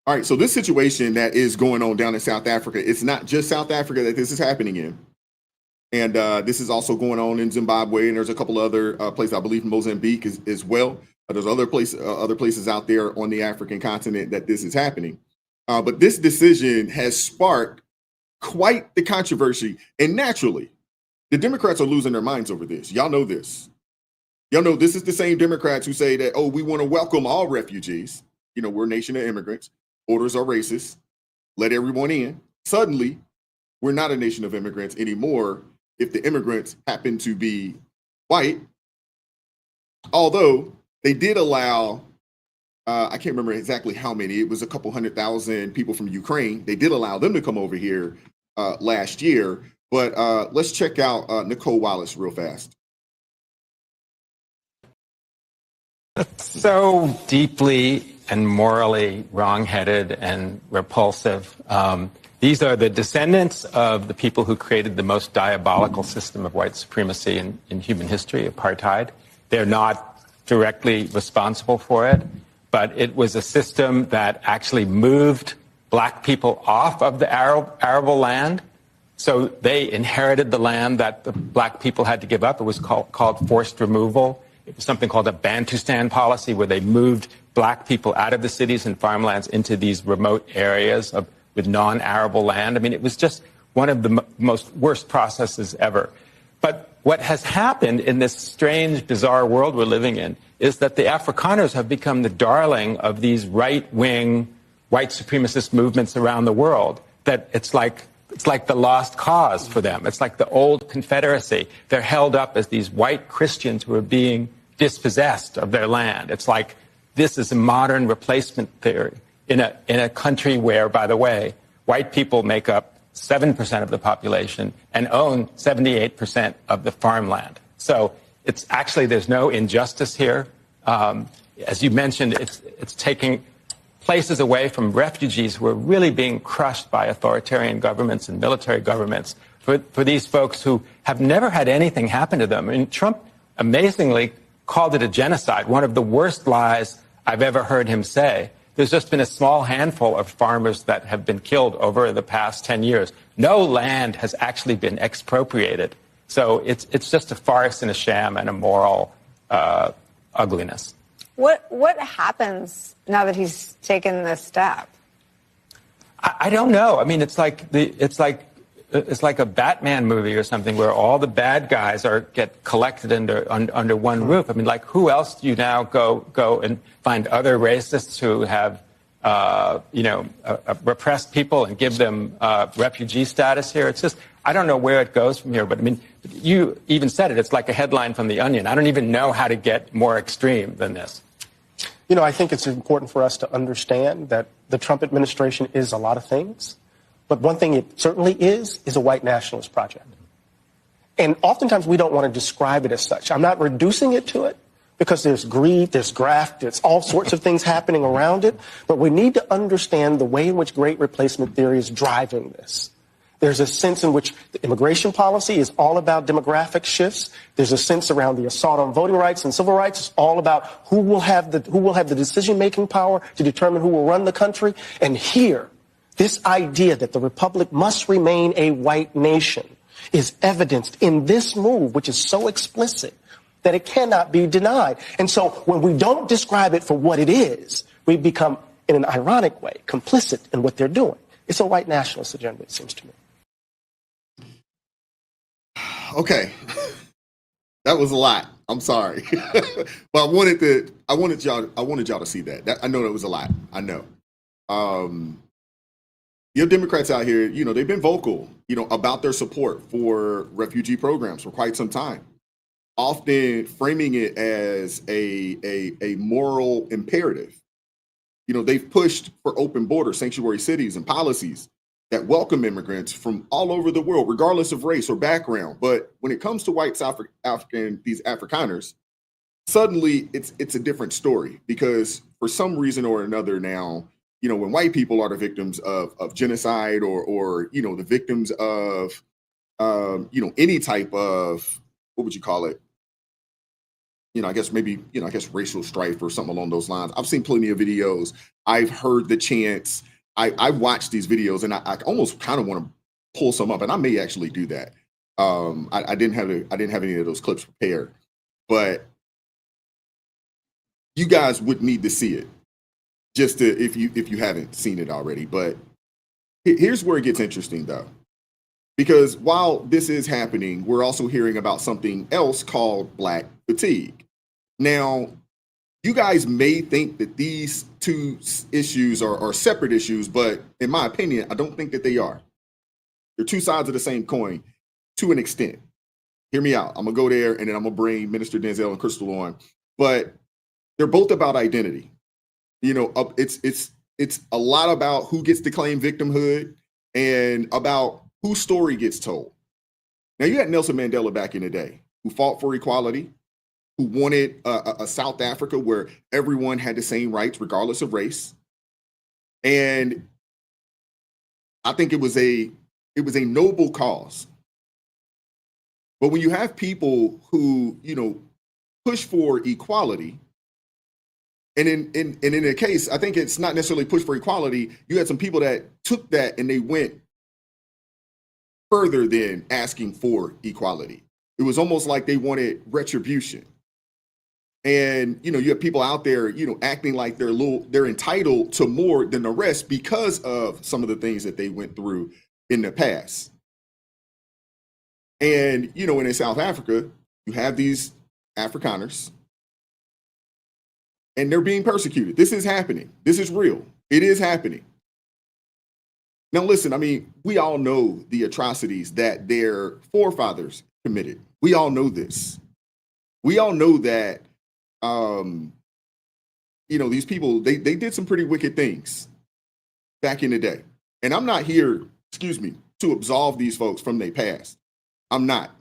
All right. So this situation that is going on down in South Africa, it's not just South Africa that this is happening in. And this is also going on in Zimbabwe, and there's a couple other places, I believe Mozambique as well. There's other places out there on the African continent that this is happening. But this decision has sparked quite the controversy. And naturally, the Democrats are losing their minds over this. Y'all know this. Y'all know this is the same Democrats who say that, oh, we want to welcome all refugees. We're a nation of immigrants. Borders are racist. Let everyone in. Suddenly, we're not a nation of immigrants anymore if the immigrants happen to be white. Although they did allow, I can't remember exactly how many, it was a couple 100,000 people from Ukraine. They did allow them to come over here last year. But let's check out Nicole Wallace real fast. So deeply and morally wrongheaded and repulsive. These are the descendants of the people who created the most diabolical system of white supremacy in human history, apartheid. They're not directly responsible for it, but it was a system that actually moved black people off of the arable land. So they inherited the land that the black people had to give up. It was called forced removal. It was something called a Bantustan policy, where they moved black people out of the cities and farmlands into these remote areas with non-arable land. I mean, it was just one of the most worst processes ever. But what has happened in this strange, bizarre world we're living in is that the Afrikaners have become the darling of these right-wing, white supremacist movements around the world. That it's like the lost cause for them. It's like the old Confederacy. They're held up as these white Christians who are being dispossessed of their land. It's like this is a modern replacement theory in a country where, by the way, white people make up 7% of the population and own 78% of the farmland. So it's actually, there's no injustice here. As you mentioned, it's taking places away from refugees who are really being crushed by authoritarian governments and military governments, for these folks who have never had anything happen to them. And Trump amazingly called it a genocide, one of the worst lies I've ever heard him say. There's just been a small handful of farmers that have been killed over the past 10 years. No land has actually been expropriated. So it's just a farce and a sham and a moral ugliness. What happens now that he's taken this step? I don't know. I mean, it's like a Batman movie or something where all the bad guys get collected under one roof. I mean, like, who else do you now go and find other racists who have repressed people and give them refugee status here? It's just, I don't know where it goes from here. But I mean, you even said it. It's like a headline from The Onion. I don't even know how to get more extreme than this. You know, I think it's important for us to understand that the Trump administration is a lot of things. But one thing it certainly is a white nationalist project. And oftentimes we don't want to describe it as such. I'm not reducing it to it because there's greed, there's graft, there's all sorts of things happening around it. But we need to understand the way in which great replacement theory is driving this. There's a sense in which the immigration policy is all about demographic shifts. There's a sense around the assault on voting rights and civil rights. It's all about who will have the decision-making power to determine who will run the country. And here, this idea that the republic must remain a white nation is evidenced in this move, which is so explicit that it cannot be denied. And so when we don't describe it for what it is, we become, in an ironic way, complicit in what they're doing. It's a white nationalist agenda, it seems to me. Okay. That was a lot. I'm sorry. But I wanted y'all to see that. I know that was a lot. I know. Your Democrats out here, they've been vocal, about their support for refugee programs for quite some time, often framing it as a moral imperative. They've pushed for open borders, sanctuary cities, and policies that welcome immigrants from all over the world, regardless of race or background. But when it comes to white South African, these Afrikaners, suddenly it's a different story, because for some reason or another now, when white people are the victims of genocide or the victims of, any type of, what would you call it? I guess maybe, racial strife or something along those lines. I've seen plenty of videos. I've heard the chants. I watched these videos, and I almost kind of want to pull some up, and I may actually do that. I didn't have any of those clips prepared, but you guys would need to see it, just to, if you haven't seen it already. But here's where it gets interesting, though, because while this is happening, we're also hearing about something else called Black fatigue. Now, you guys may think that these two issues are separate issues, but in my opinion, I don't think that they are. They're two sides of the same coin to an extent. Hear me out. I'm going to go there, and then I'm going to bring Minister Denzel and Crystal on. But they're both about identity. It's a lot about who gets to claim victimhood and about whose story gets told. Now, you had Nelson Mandela back in the day, who fought for equality, who wanted a South Africa where everyone had the same rights regardless of race. And I think it was a noble cause. But when you have people who, push for equality, and in a case, I think it's not necessarily push for equality, you had some people that took that and they went further than asking for equality. It was almost like they wanted retribution. And, you have people out there, acting like they're entitled to more than the rest because of some of the things that they went through in the past. And, in South Africa, you have these Afrikaners, and they're being persecuted. This is happening. This is real. It is happening. Now, listen, we all know the atrocities that their forefathers committed. We all know this. We all know that, these people, they did some pretty wicked things back in the day. And I'm not here, to absolve these folks from their past. I'm not.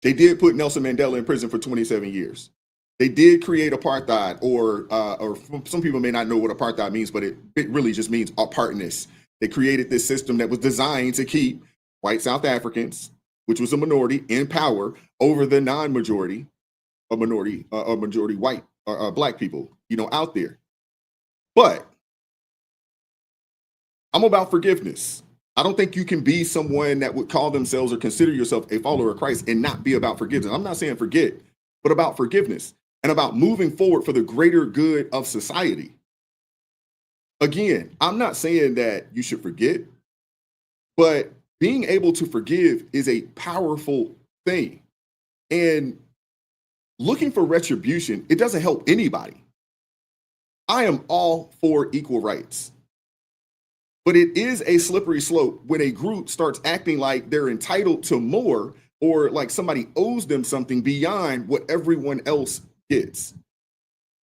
They did put Nelson Mandela in prison for 27 years. They did create apartheid, or some people may not know what apartheid means, but it really just means apartness. They created this system that was designed to keep white South Africans, which was a minority, in power over the non-majority, a majority white black people, out there. But I'm about forgiveness. I don't think you can be someone that would call themselves or consider yourself a follower of Christ and not be about forgiveness. I'm not saying forget, but about forgiveness and about moving forward for the greater good of society. Again, I'm not saying that you should forget, but being able to forgive is a powerful thing. And looking for retribution, it doesn't help anybody. I am all for equal rights. But it is a slippery slope when a group starts acting like they're entitled to more, or like somebody owes them something beyond what everyone else gets.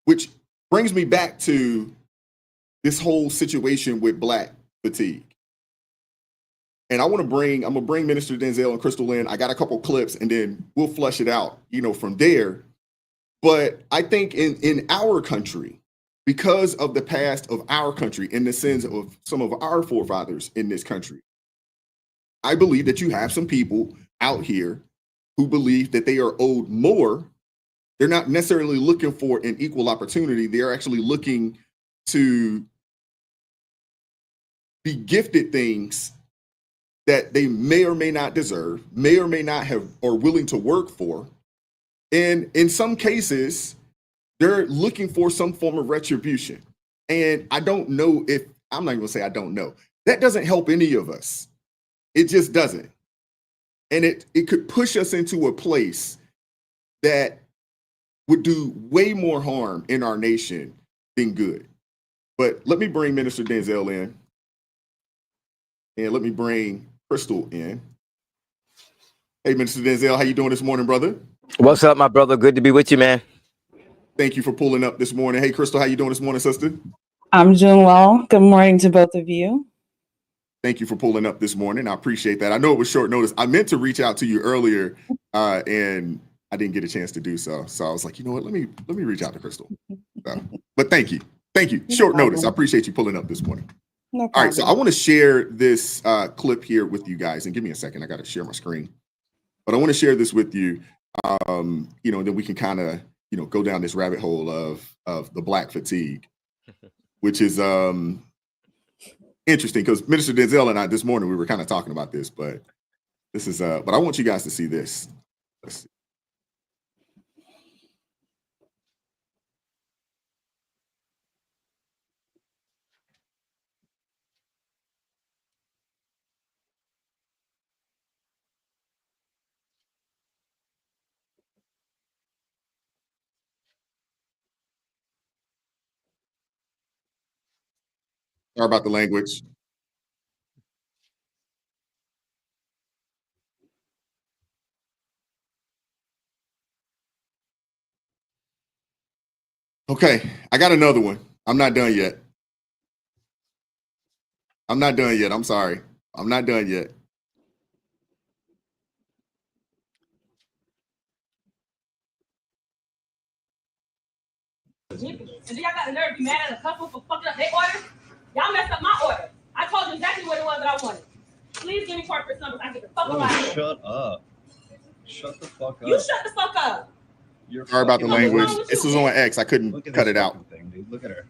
Which brings me back to this whole situation with black fatigue. And I'm gonna bring Minister Denzel and Crystal in. I got a couple clips and then we'll flush it out, from there. But I think in our country, because of the past of our country, in the sins of some of our forefathers in this country, I believe that you have some people out here who believe that they are owed more. They're not necessarily looking for an equal opportunity. They're actually looking to be gifted things that they may or may not deserve, may or may not have, or willing to work for. And in some cases, they're looking for some form of retribution. And I don't know if, I'm not even gonna say I don't know. That doesn't help any of us. It just doesn't. And it could push us into a place that would do way more harm in our nation than good. But let me bring Minister Denzel in. And let me bring Crystal in. Hey, Minister Denzel, how you doing this morning, brother? What's up, my brother? Good to be with you, man. Thank you for pulling up this morning. Hey, Crystal, how you doing this morning, sister? I'm doing well. Good morning to both of you. Thank you for pulling up this morning. I appreciate that. I know it was short notice. I meant to reach out to you earlier, and I didn't get a chance to do so. So I was like, you know what? Let me reach out to Crystal. But thank you. Short notice. I appreciate you pulling up this morning. No problem. All right, so I want to share this clip here with you guys, and give me a second. I got to share my screen, but I want to share this with you. And then we can kind of go down this rabbit hole of the black fatigue, which is interesting because Minister Denzel and I this morning we were kind of talking about this, but this is but I want you guys to see this. Let's see. Sorry about the language. Okay, I got another one. I'm not done yet. I'm sorry. I'm not done yet. And then y'all got the nerve to be mad at a couple for fucking up their order? Y'all messed up my order. I told you exactly what it was that I wanted. Please give me corporate numbers. I get the fuck out of here. Shut up. Shut the fuck up. You shut the fuck up. Sorry about the language. This was on X. I couldn't cut it out. Thing, dude. Look at her.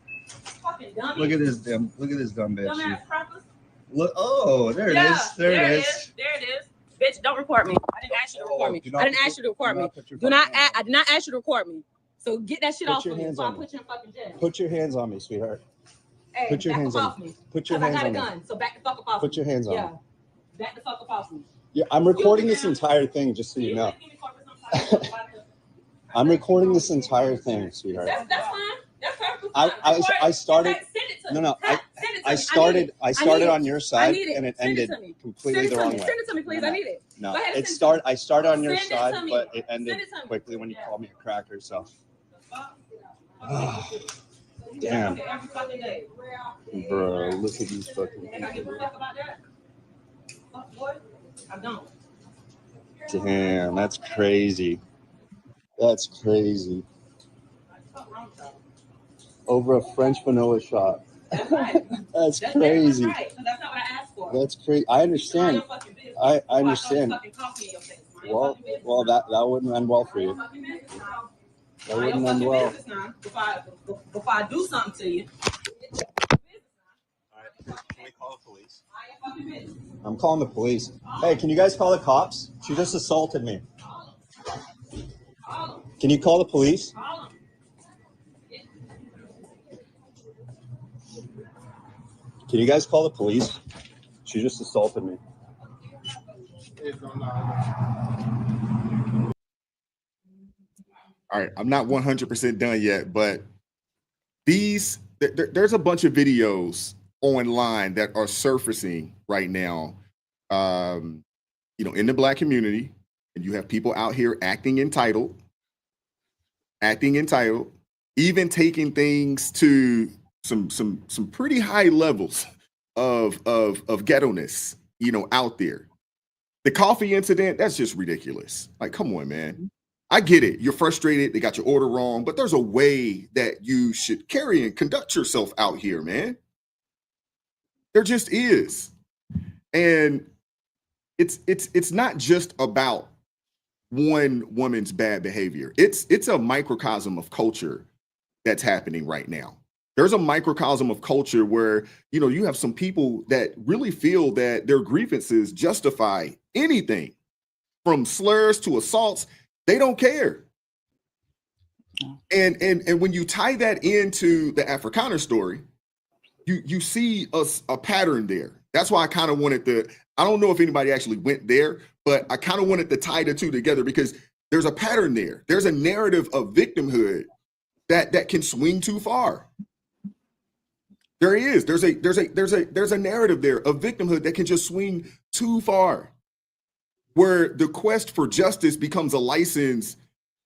Fucking dummy. Look at this dumb bitch. Dumbass crackers. Look. Oh, there it is. There it is. There it is. Bitch, don't report me. I didn't ask you to report me. I didn't ask you to report me. I did not ask you to report me. So get that shit off of me. So I'll put you in fucking jail. Put your hands on me, sweetheart. Hey, put your hands on me. Put your hands on me. I got a gun, so back the fuck up off me. Put your hands on me. Yeah. Back the fuck up off me. Yeah, I'm recording this entire thing, just so you know. I'm recording this entire thing, sweetheart. That's fine. That's perfectly fine. I started. Send it to me. No. I started on your side, and it ended completely the wrong way. Send it to me, please. I need it. No, I started on your side, but it ended quickly when you called me a cracker. So. Damn. Bro, look at these fucking people. I don't. Damn, that's crazy. That's crazy. over a French vanilla shot. That's right. That's That's crazy. right. So that's not what I asked for. That's crazy. I understand. I understand. Well, that wouldn't end well for you. That wouldn't end well. Before I do something to you. Can we call the police? I'm calling the police. Hey, can you guys call the cops? She just assaulted me. Can you call the police? Can you guys call the police? She just assaulted me. All right, I'm not 100% done yet, but there's a bunch of videos online that are surfacing right now, in the Black community, and you have people out here acting entitled, even taking things to some pretty high levels of ghetto-ness, out there. The coffee incident, that's just ridiculous. Like, come on, man. I get it. You're frustrated. They got your order wrong, but there's a way that you should carry and conduct yourself out here, man. There just is. And it's not just about one woman's bad behavior. It's a microcosm of culture that's happening right now. There's a microcosm of culture where, you have some people that really feel that their grievances justify anything from slurs to assaults. They don't care. And when you tie that into the Afrikaner story, you see a pattern there. That's why I kind of wanted to, I don't know if anybody actually went there, but I kind of wanted to tie the two together because there's a pattern there. There's a narrative of victimhood that can swing too far. There is. There's a narrative there of victimhood that can just swing too far, where the quest for justice becomes a license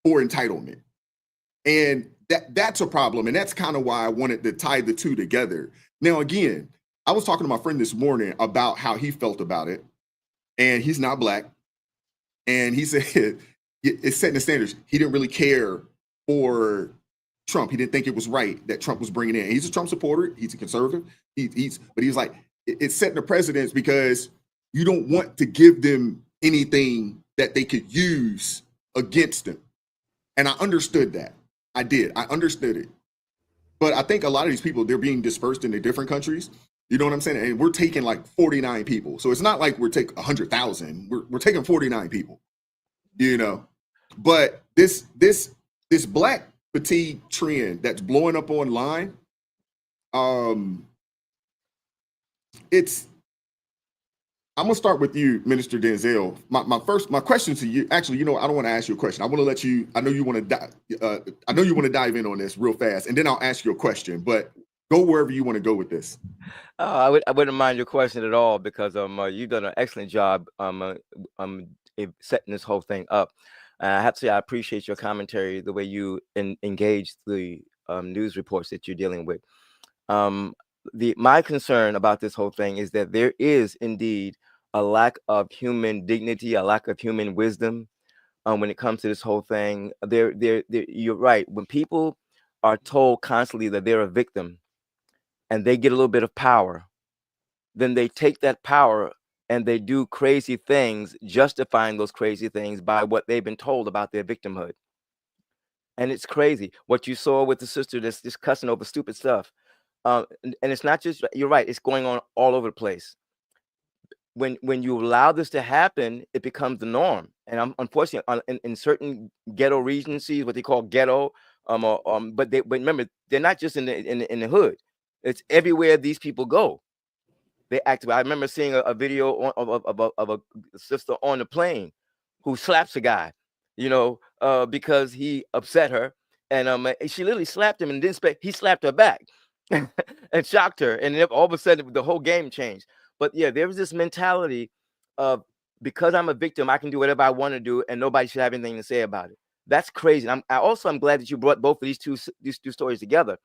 for entitlement. And that's a problem. And that's kind of why I wanted to tie the two together. Now, again, I was talking to my friend this morning about how he felt about it. And he's not Black. And he said it's setting the standards. He didn't really care for Trump. He didn't think it was right that Trump was bringing in. He's a Trump supporter. He's a conservative. But he was like, it's setting the precedence because you don't want to give them anything that they could use against them. And I understood that. I did. I understood it. But I think a lot of these people, they're being dispersed into different countries. You know what I'm saying? And we're taking like 49 people. So it's not like we're taking 100,000. We're taking 49 people, But this Black fatigue trend that's blowing up online, I'm gonna start with you, Minister Denzel. My question to you, actually, I don't want to ask you a question. I want to let you. I know you want to dive in on this real fast, and then I'll ask you a question. But go wherever you want to go with this. I wouldn't mind your question at all because you've done an excellent job setting this whole thing up. I have to say I appreciate your commentary, the way you engage the news reports that you're dealing with. My concern about this whole thing is that there is indeed a lack of human dignity, a lack of human wisdom when it comes to this whole thing. You're right. When people are told constantly that they're a victim and they get a little bit of power, then they take that power and they do crazy things, justifying those crazy things by what they've been told about their victimhood. And it's crazy. What you saw with the sister that's just cussing over stupid stuff. And it's not just, you're right, it's going on all over the place. When you allow this to happen, it becomes the norm. And unfortunately, in certain ghetto regions, see what they call ghetto. But remember, they're not just in the hood. It's everywhere these people go. They activate. I remember seeing a video of a sister on the plane who slaps a guy, because he upset her, and she literally slapped him and didn't expect. He slapped her back and shocked her, and then all of a sudden the whole game changed. But yeah, there was this mentality of, because I'm a victim, I can do whatever I want to do, and nobody should have anything to say about it. That's crazy. I'm glad that you brought both of these two stories together,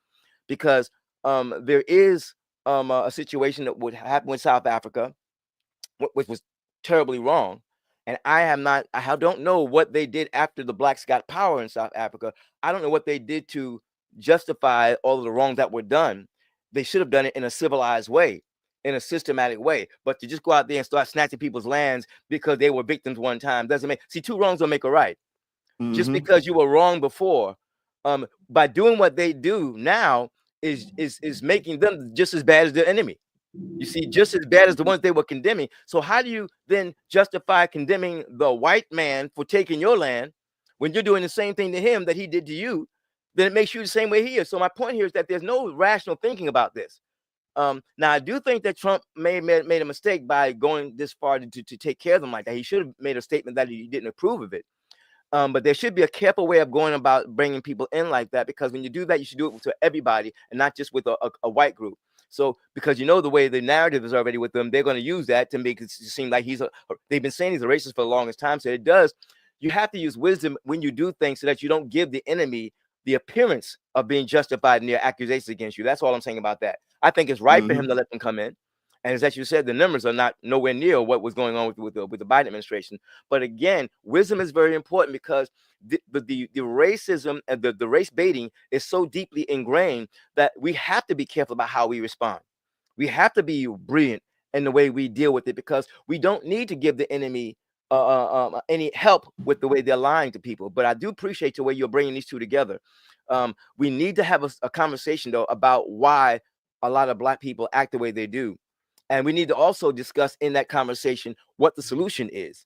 because there is a situation that would happen with South Africa, which was terribly wrong. And I don't know what they did after the Blacks got power in South Africa. I don't know what they did to justify all of the wrongs that were done, they should have done it in a civilized way, in a systematic way. But to just go out there and start snatching people's lands because they were victims one time doesn't make. See, two wrongs don't make a right. Just because you were wrong before, by doing what they do now is making them just as bad as the enemy. You see, just as bad as the ones they were condemning. So how do you then justify condemning the white man for taking your land when you're doing the same thing to him that he did to you? Then it makes you the same way he is. So my point here is that there's no rational thinking about this. Now, I do think that Trump made a mistake by going this far to take care of them like that. He should have made a statement that he didn't approve of it. But there should be a careful way of going about bringing people in like that, because when you do that, you should do it to everybody and not just with a white group. So because the way the narrative is already with them, they're going to use that to make it seem like they've been saying he's a racist for the longest time. So it does. You have to use wisdom when you do things so that you don't give the enemy the appearance of being justified in their accusations against you. That's all I'm saying about that. I think it's right for him to let them come in. And as you said, the numbers are not nowhere near what was going on with the Biden administration. But again, wisdom is very important, because the racism and the race baiting is so deeply ingrained that we have to be careful about how we respond. We have to be brilliant in the way we deal with it, because we don't need to give the enemy any help with the way they're lying to people. But I do appreciate the way you're bringing these two together. We need to have a conversation, though, about why a lot of Black people act the way they do. And we need to also discuss in that conversation what the solution is,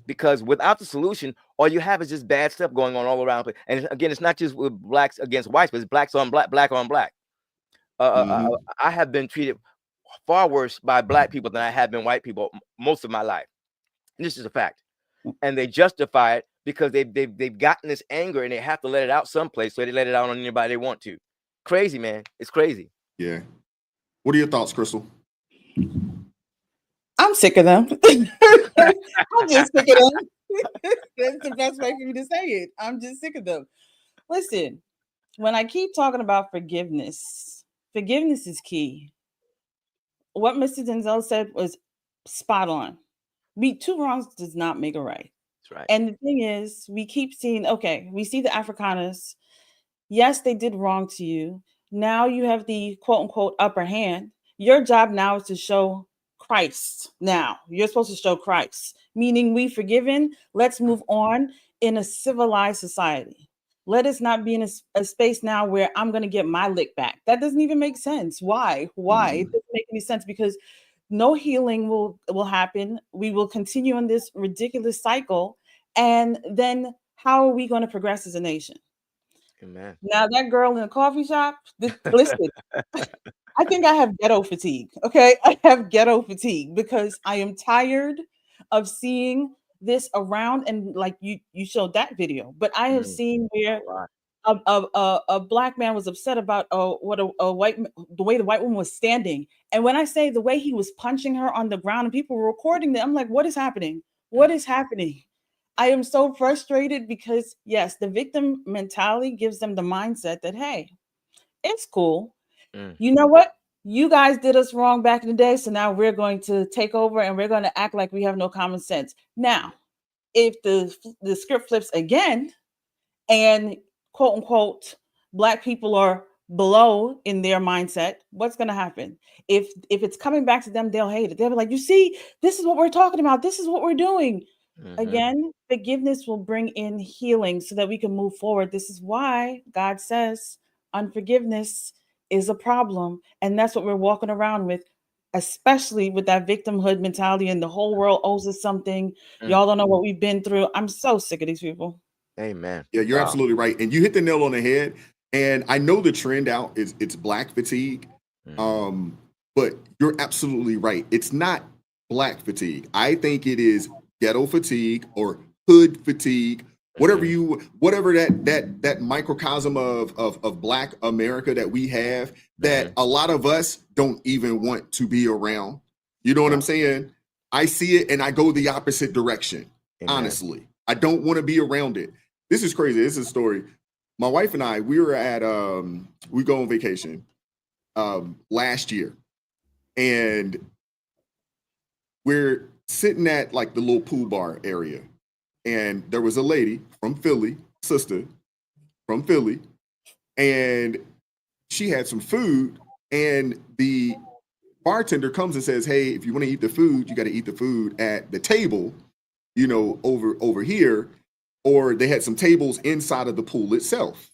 because without the solution, all you have is just bad stuff going on all around. And again, it's not just with blacks against whites, but it's blacks on black, black on black. I have been treated far worse by Black people than I have been white people most of my life. And this is a fact. And they justify it because they've gotten this anger and they have to let it out someplace, so they let it out on anybody they want to. Crazy, man. It's crazy. Yeah. What are your thoughts, Crystal? I'm sick of them. I'm just sick of them. That's the best way for me to say it. I'm just sick of them. Listen, when I keep talking about forgiveness is key. What Mr. Denzel said was spot on. Two wrongs does not make a right. That's right. And the thing is, we keep seeing, we see the Afrikaners. Yes, they did wrong to you. Now you have the quote unquote upper hand. Your job now is to show Christ. Now you're supposed to show Christ, meaning we've forgiven. Let's move on in a civilized society. Let us not be in a space now where I'm going to get my lick back. That doesn't even make sense. Why? It doesn't make any sense, because no healing will happen. We will continue in this ridiculous cycle. And then how are we going to progress as a nation? Amen. Now that girl in the coffee shop, listen, I think I have ghetto fatigue. Okay. I have ghetto fatigue because I am tired of seeing this around. And like you showed that video, but I have seen where a Black man was upset about the way the white woman was standing. And when I say the way he was punching her on the ground and people were recording that, I'm like, what is happening? What is happening? I am so frustrated because yes, the victim mentality gives them the mindset that, hey, it's cool. You know what? You guys did us wrong back in the day. So now we're going to take over and we're going to act like we have no common sense. Now, if the script flips again and quote unquote, Black people are below in their mindset, what's going to happen? If it's coming back to them, they'll hate it. They'll be like, you see, this is what we're talking about. This is what we're doing. Again, forgiveness will bring in healing so that we can move forward. This is why God says unforgiveness is a problem. And that's what we're walking around with, especially with that victimhood mentality and the whole world owes us something. Y'all don't know what we've been through. I'm so sick of these people. Amen. Yeah, you're absolutely right. And you hit the nail on the head. And I know the trend out is it's Black fatigue. But you're absolutely right. It's not Black fatigue. I think it is ghetto fatigue or hood fatigue, whatever that microcosm of Black America that we have, that a lot of us don't even want to be around. You know what I'm saying? I see it and I go the opposite direction. Honestly, I don't want to be around it. This is crazy. This is a story. My wife and I, we were at we go on vacation last year, and we're sitting at like the little pool bar area, and there was a lady from Philly, sister from Philly, and she had some food, and the bartender comes and says, hey, if you want to eat the food, you got to eat the food at the table, over here. Or they had some tables inside of the pool itself,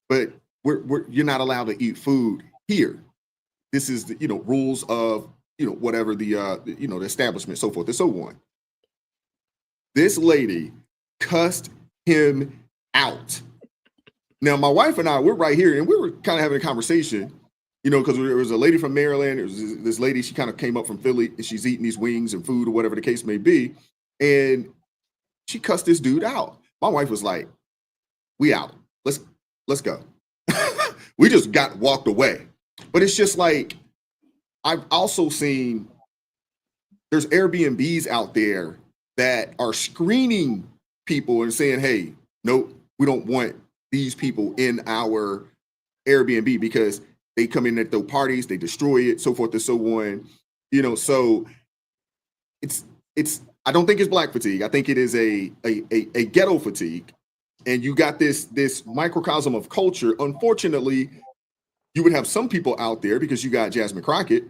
but you're not allowed to eat food here. This is the, rules of, whatever the establishment, so forth and so on. This lady cussed him out. Now, my wife and I, we're right here, and we were kind of having a conversation, because there was a lady from Maryland. There was this lady, she kind of came up from Philly, and she's eating these wings and food or whatever the case may be. And she cussed this dude out. My wife was like, we out. Let's go. We just walked away. But it's just like, I've also seen there's Airbnbs out there that are screening people and saying, hey, nope, we don't want these people in our Airbnb because they come in and throw parties, they destroy it, so forth and so on. So it's I don't think it's black fatigue. I think it is a ghetto fatigue. And you got this microcosm of culture. Unfortunately, you would have some people out there, because you got Jasmine Crockett,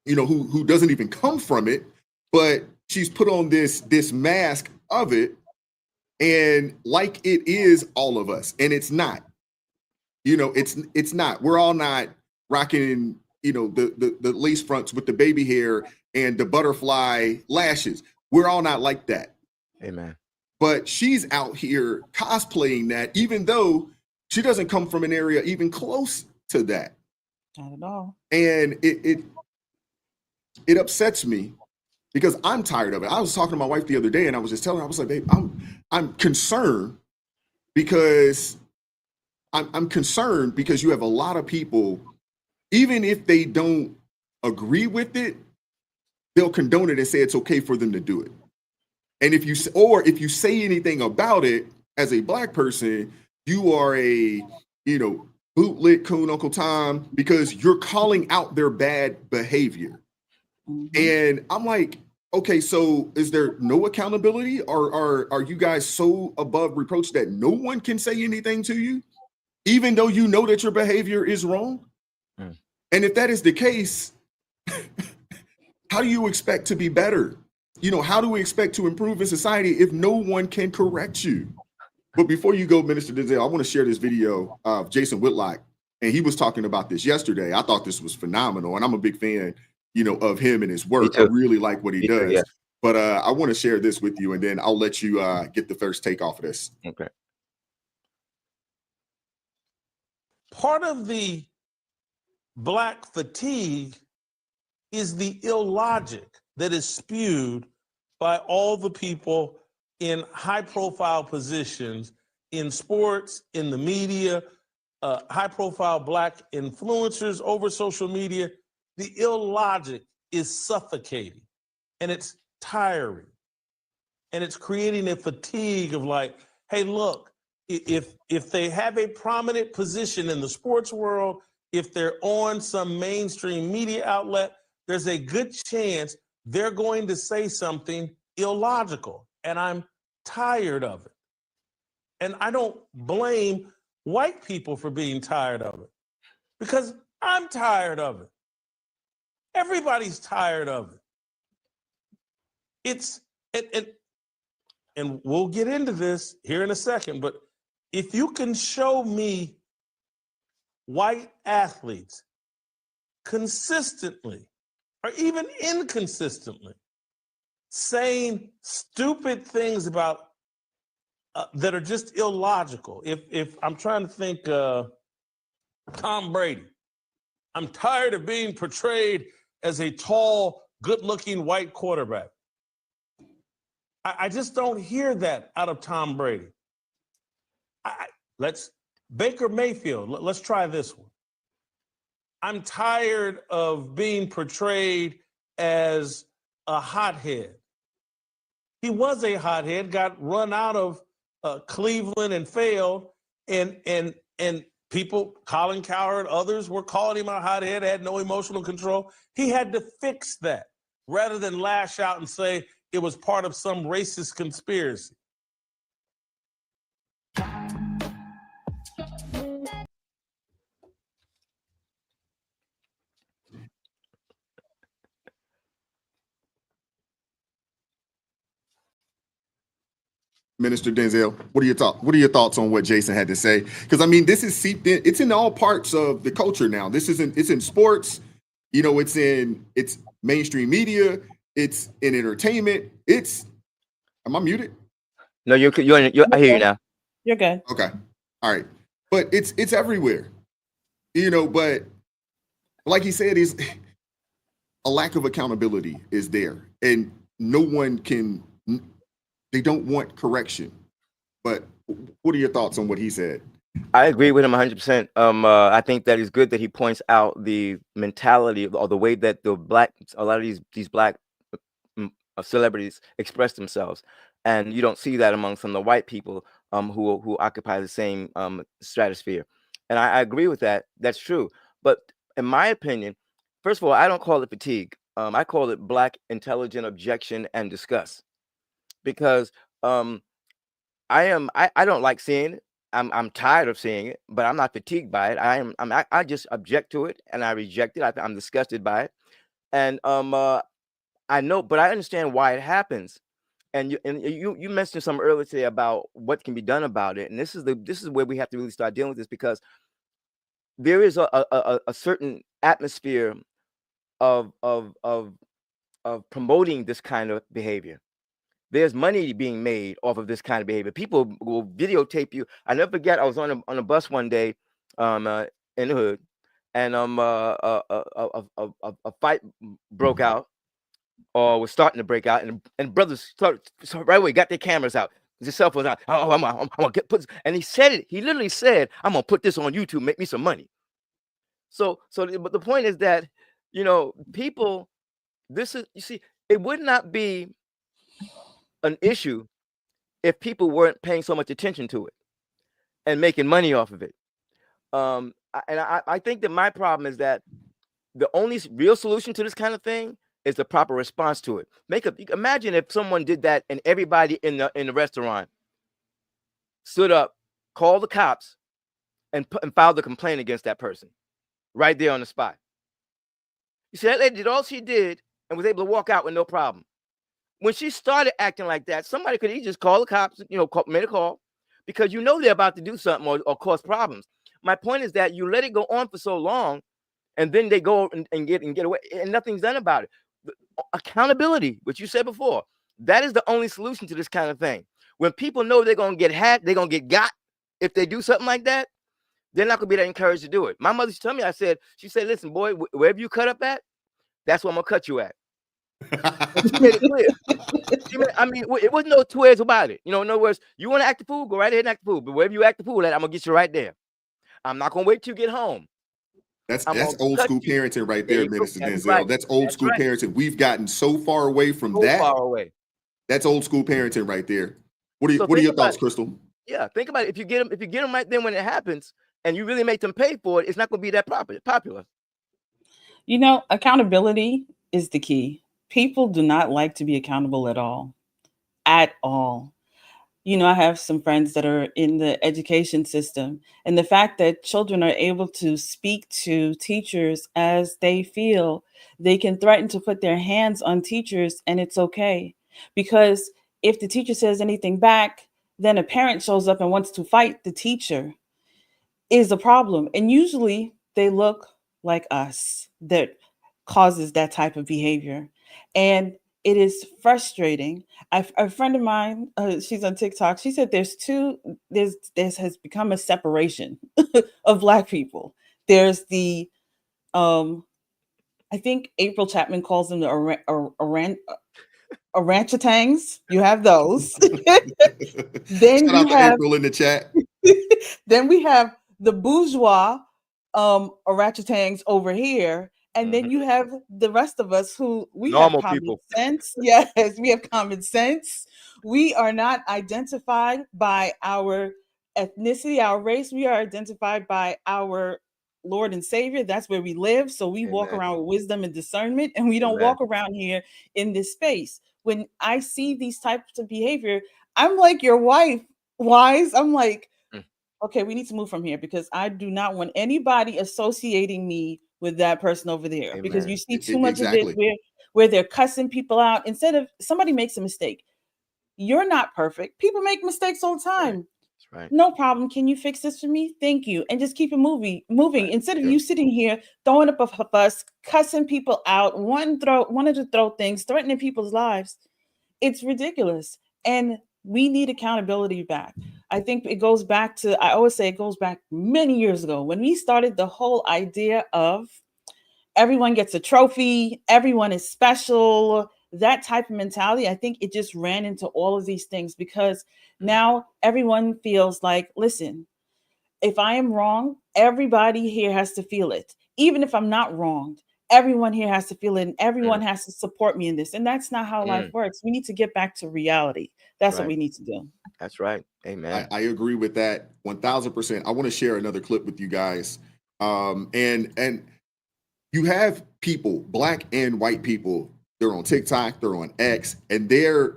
who doesn't even come from it, but she's put on this mask of it, and like it is all of us, and it's not. It's not. We're all not rocking, the lace fronts with the baby hair and the butterfly lashes. We're all not like that. Amen. But she's out here cosplaying that, even though she doesn't come from an area even close to that. Not at all. And it upsets me, because I'm tired of it. I was talking to my wife the other day, and I was just telling her, I was like, babe, I'm concerned because I'm concerned because you have a lot of people, even if they don't agree with it, they'll condone it and say it's okay for them to do it. And if you say anything about it as a black person, you are a, bootlick coon Uncle Tom, because you're calling out their bad behavior. And I'm like, okay, so is there no accountability? Or are you guys so above reproach that no one can say anything to you, even though you know that your behavior is wrong? And if that is the case, how do you expect to be better? How do we expect to improve in society if no one can correct you? But before you go, Minister Denzel, I want to share this video of Jason Whitlock, and he was talking about this yesterday. I thought this was phenomenal, and I'm a big fan, of him and his work. I really like what he does. Yeah. But I want to share this with you, and then I'll let you get the first take off of this. Okay. Part of the black fatigue is the illogic that is spewed by all the people in high-profile positions in sports, in the media, high-profile black influencers over social media. The illogic is suffocating, and it's tiring, and it's creating a fatigue of like, hey, look, if they have a prominent position in the sports world, if they're on some mainstream media outlet, there's a good chance they're going to say something illogical, and I'm tired of it. And I don't blame white people for being tired of it, because I'm tired of it. Everybody's tired of it. And we'll get into this here in a second, but if you can show me white athletes consistently or even inconsistently saying stupid things about that are just illogical. If I'm trying to think, Tom Brady, I'm tired of being portrayed as a tall, good-looking white quarterback. I just don't hear that out of Tom Brady. Baker Mayfield, let's try this one. I'm tired of being portrayed as a hothead. He was a hothead, got run out of Cleveland and failed, and people, Colin Cowherd, others were calling him a hothead, had no emotional control. He had to fix that rather than lash out and say it was part of some racist conspiracy. Minister Denzel, what are your thoughts? What are your thoughts on what Jason had to say? Because I mean, this is seeped in. It's in all parts of the culture now. This isn't. It's in sports. You know, it's mainstream media. It's in entertainment. Am I muted? No, you're I hear you now. You're good. Okay. All right. But it's everywhere. You know, but like he said, is a lack of accountability is there. And no one can, they don't want correction. But what are your thoughts on what he said? I agree with him 100%. I think that it's good that he points out the mentality or the way that a lot of these black celebrities express themselves, and you don't see that among some of the white people who occupy the same stratosphere. And I agree with that. That's true. But in my opinion, first of all, I don't call it fatigue. I call it black intelligent objection and disgust, because I don't like seeing it. I'm tired of seeing it, but I'm not fatigued by it. I just object to it and I reject it. I'm disgusted by it, and I know, but I understand why it happens. And you mentioned some earlier today about what can be done about it, and this is where we have to really start dealing with this, because there is a certain atmosphere of promoting this kind of behavior. There's money being made off of this kind of behavior. People will videotape you. I never forget, I was on a bus one day in the hood, and a fight broke out, or was starting to break out, and brothers started right away, got their cameras out, their cell phones out. Oh, I'm gonna and he said it. He literally said, "I'm gonna put this on YouTube, make me some money." But the point is that, you know, people, you see, it would not be an issue if people weren't paying so much attention to it and making money off of it. I think that my problem is that the only real solution to this kind of thing is the proper response to it. Imagine if someone did that and everybody in the restaurant stood up, called the cops, and filed a complaint against that person right there on the spot. You see, that lady did all she did and was able to walk out with no problem. When she started acting like that, somebody could just call the cops, made a call, because you know they're about to do something or cause problems. My point is that you let it go on for so long, and then they go and get away, and nothing's done about it. Accountability, which you said before, that is the only solution to this kind of thing. When people know they're gonna get hacked, they're gonna get got if they do something like that, they're not gonna be that encouraged to do it. My mother used to tell me, she said, listen, boy, wherever you cut up at, that's where I'm gonna cut you at. She made it clear. I mean, it wasn't no two ways about it. In other words, you want to act the fool, go right ahead and act the fool. But wherever you act the fool at, I'm gonna get you right there. I'm not gonna wait till you get home. That's old school parenting right there, Minister Denzel. Right. That's old school parenting. We've gotten so far away from that. Far away. That's old school parenting right there. What are your thoughts, Crystal? Yeah, think about it. If you get them right then when it happens, and you really make them pay for it, it's not gonna be that popular. Accountability is the key. People do not like to be accountable at all. At all. I have some friends that are in the education system, and the fact that children are able to speak to teachers as they feel, they can threaten to put their hands on teachers, and it's okay. Because if the teacher says anything back, then a parent shows up and wants to fight the teacher, is a problem. And usually they look like us that causes that type of behavior. And it is frustrating. A friend of mine, she's on TikTok. She said there's has become a separation of Black people. There's the, I think April Chapman calls them the orangutans. You have those. Then Shout out to April in the chat. Then we have the bourgeois orangutans over here. And then you have the rest of us who we normal have common people. sense. Yes, we have common sense. We are not identified by our ethnicity, our race. We are identified by our Lord and Savior. That's where we live. So we walk around with wisdom and discernment, and we don't walk around here in this space. When I see these types of behavior, I'm like your wife, Wise. I'm like, okay, we need to move from here, because I do not want anybody associating me with that person over there. Amen. Because you see too much of it where they're cussing people out. Instead of, somebody makes a mistake, You're not perfect. People make mistakes all the time. Right. No problem. Can you fix this for me? Thank you. And just keep it moving. Instead of you sitting here throwing up a fuss, cussing people out, wanting to throw things, threatening people's lives. It's ridiculous. And we need accountability back. I think it goes back to, I always say it goes back many years ago when we started the whole idea of everyone gets a trophy, everyone is special, that type of mentality. I think it just ran into all of these things because now everyone feels like, listen, if I am wrong, everybody here has to feel it. Even if I'm not wronged, everyone here has to feel it and everyone has to support me in this. And that's not how life works. We need to get back to reality. That's what we need to do. That's right. Amen. I agree with that 1000%. I want to share another clip with you guys. And you have people, black and white people, they're on TikTok, they're on X, and they're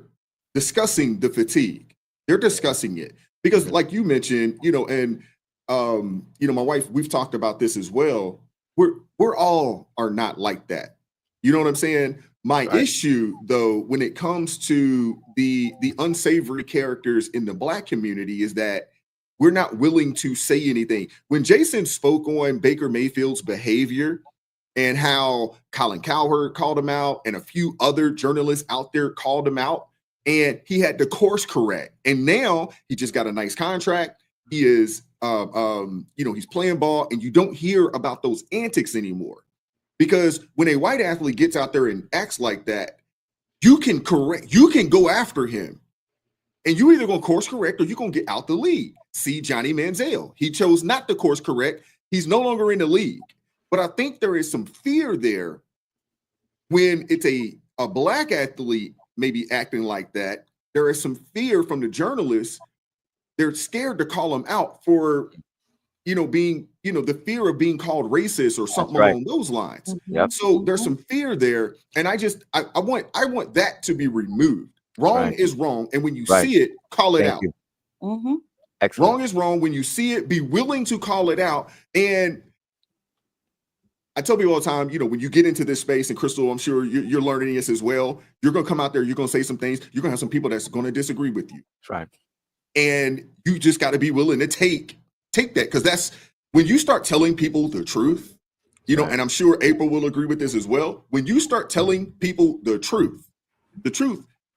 discussing the fatigue. They're discussing it because like you mentioned, and my wife, we've talked about this as well. We're all are not like that. You know what I'm saying? My issue, though, when it comes to the unsavory characters in the black community is that we're not willing to say anything. When Jason spoke on Baker Mayfield's behavior and how Colin Cowherd called him out and a few other journalists out there called him out, and he had to course correct. And now he just got a nice contract. He is, he's playing ball, and you don't hear about those antics anymore. Because when a white athlete gets out there and acts like that, you can go after him. And you either going to course correct or you're going to get out the league. See Johnny Manziel. He chose not to course correct. He's no longer in the league. But I think there is some fear there when it's a black athlete maybe acting like that. There is some fear from the journalists. They're scared to call him out for being, the fear of being called racist or something along those lines. Yep. So there's some fear there. And I want that to be removed. Wrong is wrong. And when you see it, call it out. Excellent. Wrong is wrong. When you see it, be willing to call it out. And I tell people all the time, when you get into this space, and Crystal, I'm sure you're learning this as well. You're going to come out there. You're going to say some things. You're going to have some people that's going to disagree with you. That's right. And you just got to be willing to take that, because that's when you start telling people the truth, and I'm sure April will agree with this as well. When you start telling people the truth,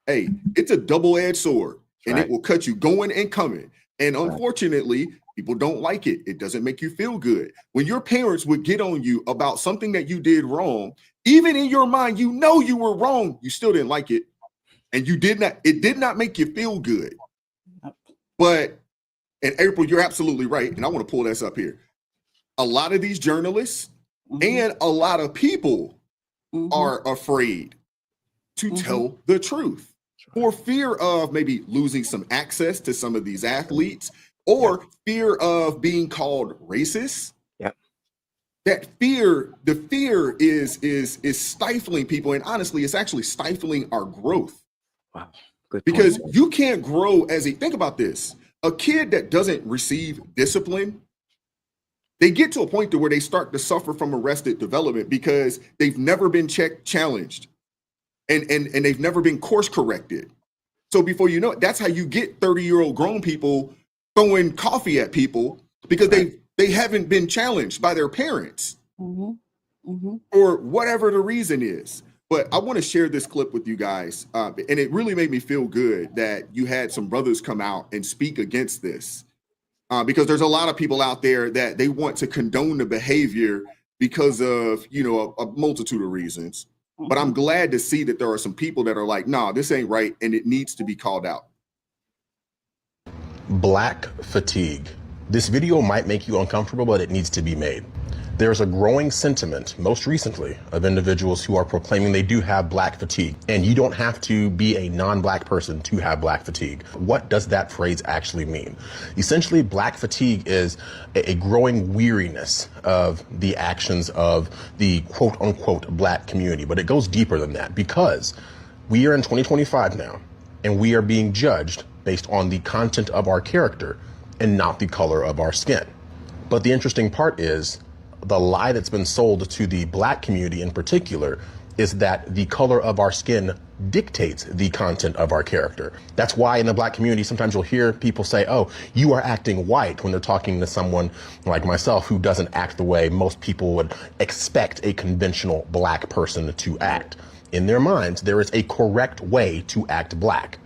hey, it's a double-edged sword, and it will cut you going and coming. And unfortunately, people don't like it. It doesn't make you feel good. When your parents would get on you about something that you did wrong, even in your mind, you were wrong, you still didn't like it. And it did not make you feel good. But, and April, you're absolutely right. And I want to pull this up here. A lot of these journalists and a lot of people are afraid to tell the truth for fear of maybe losing some access to some of these athletes or fear of being called racist. That fear, the fear is stifling people. And honestly, it's actually stifling our growth. Wow. Good point. Because you can't grow think about this. A kid that doesn't receive discipline, they get to a point to where they start to suffer from arrested development because they've never been challenged and they've never been course corrected. So before you know it, that's how you get 30-year-old grown people throwing coffee at people because they haven't been challenged by their parents or whatever the reason is. But I want to share this clip with you guys. And it really made me feel good that you had some brothers come out and speak against this. Because there's a lot of people out there that they want to condone the behavior because of, a multitude of reasons. But I'm glad to see that there are some people that are like, nah, this ain't right. And it needs to be called out. Black fatigue. This video might make you uncomfortable, but it needs to be made. There's a growing sentiment, most recently, of individuals who are proclaiming they do have black fatigue. And you don't have to be a non-black person to have black fatigue. What does that phrase actually mean? Essentially, black fatigue is a growing weariness of the actions of the quote-unquote black community. But it goes deeper than that because we are in 2025 now, and we are being judged based on the content of our character and not the color of our skin. But the interesting part is, the lie that's been sold to the black community in particular is that the color of our skin dictates the content of our character. That's why in the black community, sometimes you'll hear people say, oh, you are acting white, when they're talking to someone like myself who doesn't act the way most people would expect a conventional black person to act. In their minds, there is a correct way to act black.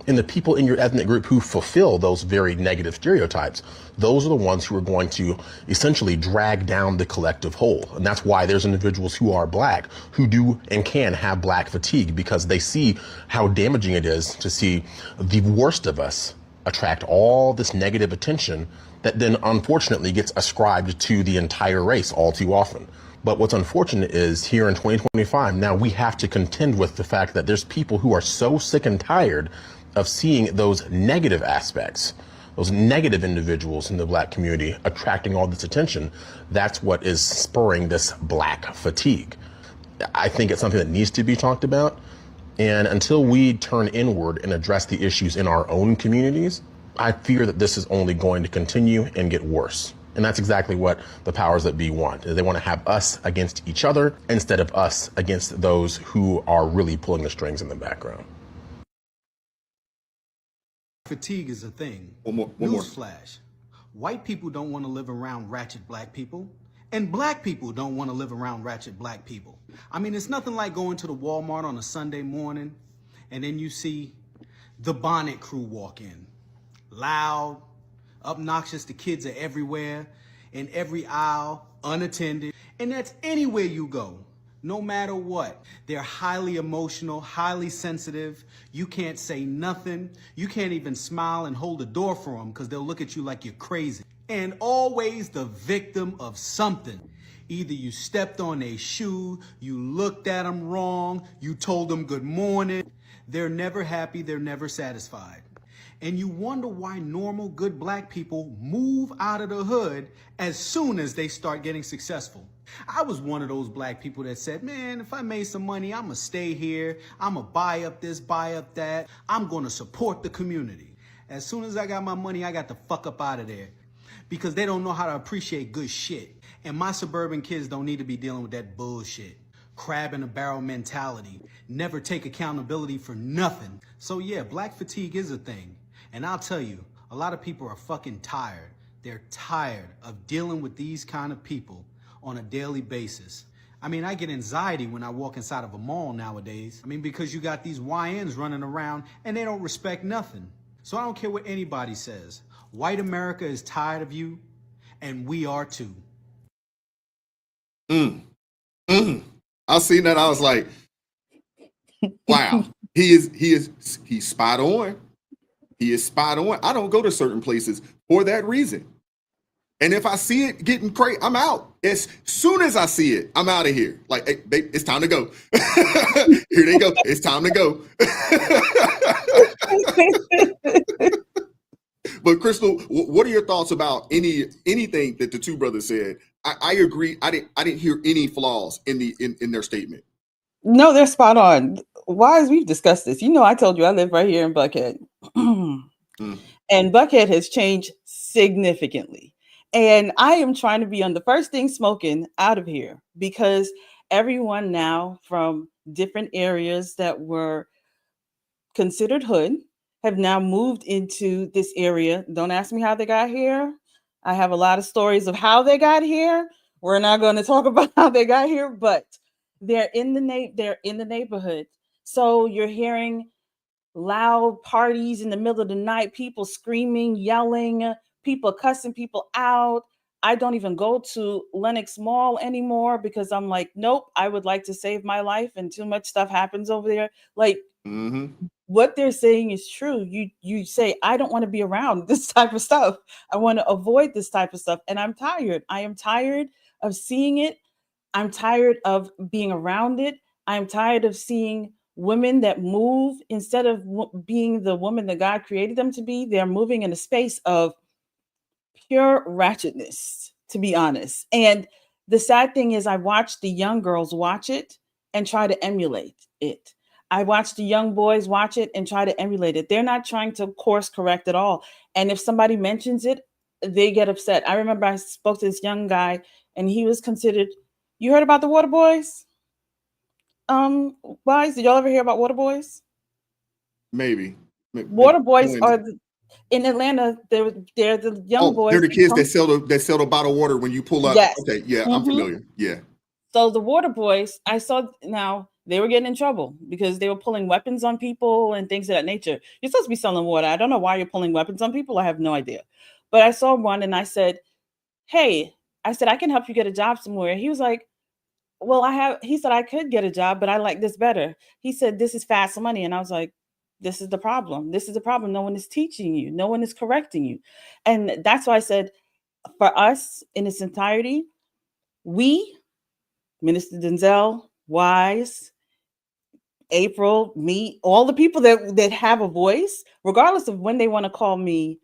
And the people in your ethnic group who fulfill those very negative stereotypes, those are the ones who are going to essentially drag down the collective whole. And that's why there's individuals who are black who do and can have black fatigue, because they see how damaging it is to see the worst of us attract all this negative attention that then unfortunately gets ascribed to the entire race all too often. But what's unfortunate is here in 2025, now we have to contend with the fact that there's people who are so sick and tired of seeing those negative aspects, those negative individuals in the black community attracting all this attention. That's what is spurring this black fatigue. I think it's something that needs to be talked about. And until we turn inward and address the issues in our own communities, I fear that this is only going to continue and get worse. And that's exactly what the powers that be want. They want to have us against each other instead of us against those who are really pulling the strings in the background. Fatigue is a thing. One more. Newsflash. White people don't want to live around ratchet black people, and black people don't want to live around ratchet black people. I mean, it's nothing like going to the Walmart on a Sunday morning, and then you see the bonnet crew walk in. Loud, obnoxious, the kids are everywhere, in every aisle, unattended, and that's anywhere you go. No matter what, they're highly emotional, highly sensitive. You can't say nothing. You can't even smile and hold the door for them because they'll look at you like you're crazy. And always the victim of something. Either you stepped on a shoe, you looked at them wrong, you told them good morning. They're never happy, they're never satisfied. And you wonder why normal, good black people move out of the hood as soon as they start getting successful. I was one of those black people that said, man, if I made some money, I'm gonna stay here. I'm gonna buy up this, buy up that. I'm gonna support the community. As soon as I got my money, I got the fuck up out of there because they don't know how to appreciate good shit. And my suburban kids don't need to be dealing with that bullshit. Crab in a barrel mentality. Never take accountability for nothing. So yeah, black fatigue is a thing. And I'll tell you, a lot of people are fucking tired. They're tired of dealing with these kind of people on a daily basis. I mean, I get anxiety when I walk inside of a mall nowadays. I mean, because you got these YNs running around and they don't respect nothing. So I don't care what anybody says. White America is tired of you, and we are too. I seen that. I was like, wow, he's spot on. He is spot on. I don't go to certain places for that reason. And if I see it getting crazy, I'm out. As soon as I see it, I'm out of here. Like, hey, babe, it's time to go. Here they go. It's time to go. But Crystal, what are your thoughts about anything that the two brothers said? I agree. I didn't hear any flaws in their statement. No, they're spot on. Why, as we've discussed this, you know, I told you I live right here in Buckhead. And Buckhead has changed significantly. And I am trying to be on the first thing smoking out of here because everyone now from different areas that were considered hood have now moved into this area. Don't ask me how they got here. I have a lot of stories of how they got here. We're not going to talk about how they got here, but they're in the neighborhood. So you're hearing loud parties in the middle of the night, people screaming, yelling, people cussing people out. I don't even go to Lenox Mall anymore because I'm like, nope, I would like to save my life and too much stuff happens over there. Like what they're saying is true. You say, I don't want to be around this type of stuff. I want to avoid this type of stuff. And I'm tired. I am tired of seeing it. I'm tired of being around it. I'm tired of seeing women that move instead of being the woman that God created them to be. They're moving in a space of pure ratchetness, to be honest. And the sad thing is I watch the young girls watch it and try to emulate it. I watch the young boys watch it and try to emulate it. They're not trying to course correct at all. And if somebody mentions it, they get upset. I remember I spoke to this young guy and he was considered, you heard about the Water Boys? Wise, did y'all ever hear about water boys? Maybe. Water boys are in Atlanta. They're the young boys. They're the kids that sell the bottled water when you pull up. Yes. Okay, yeah, I'm familiar. Yeah. So the water boys, I saw now they were getting in trouble because they were pulling weapons on people and things of that nature. You're supposed to be selling water. I don't know why you're pulling weapons on people. I have no idea. But I saw one and I said, hey, I said, I can help you get a job somewhere. He was like, well, he said, I could get a job, but I like this better. He said, this is fast money. And I was like, this is the problem. This is the problem. No one is teaching you. No one is correcting you. And that's why I said, for us in its entirety, we, Minister Denzel, Wise, April, me, all the people that have a voice, regardless of when they want to call me,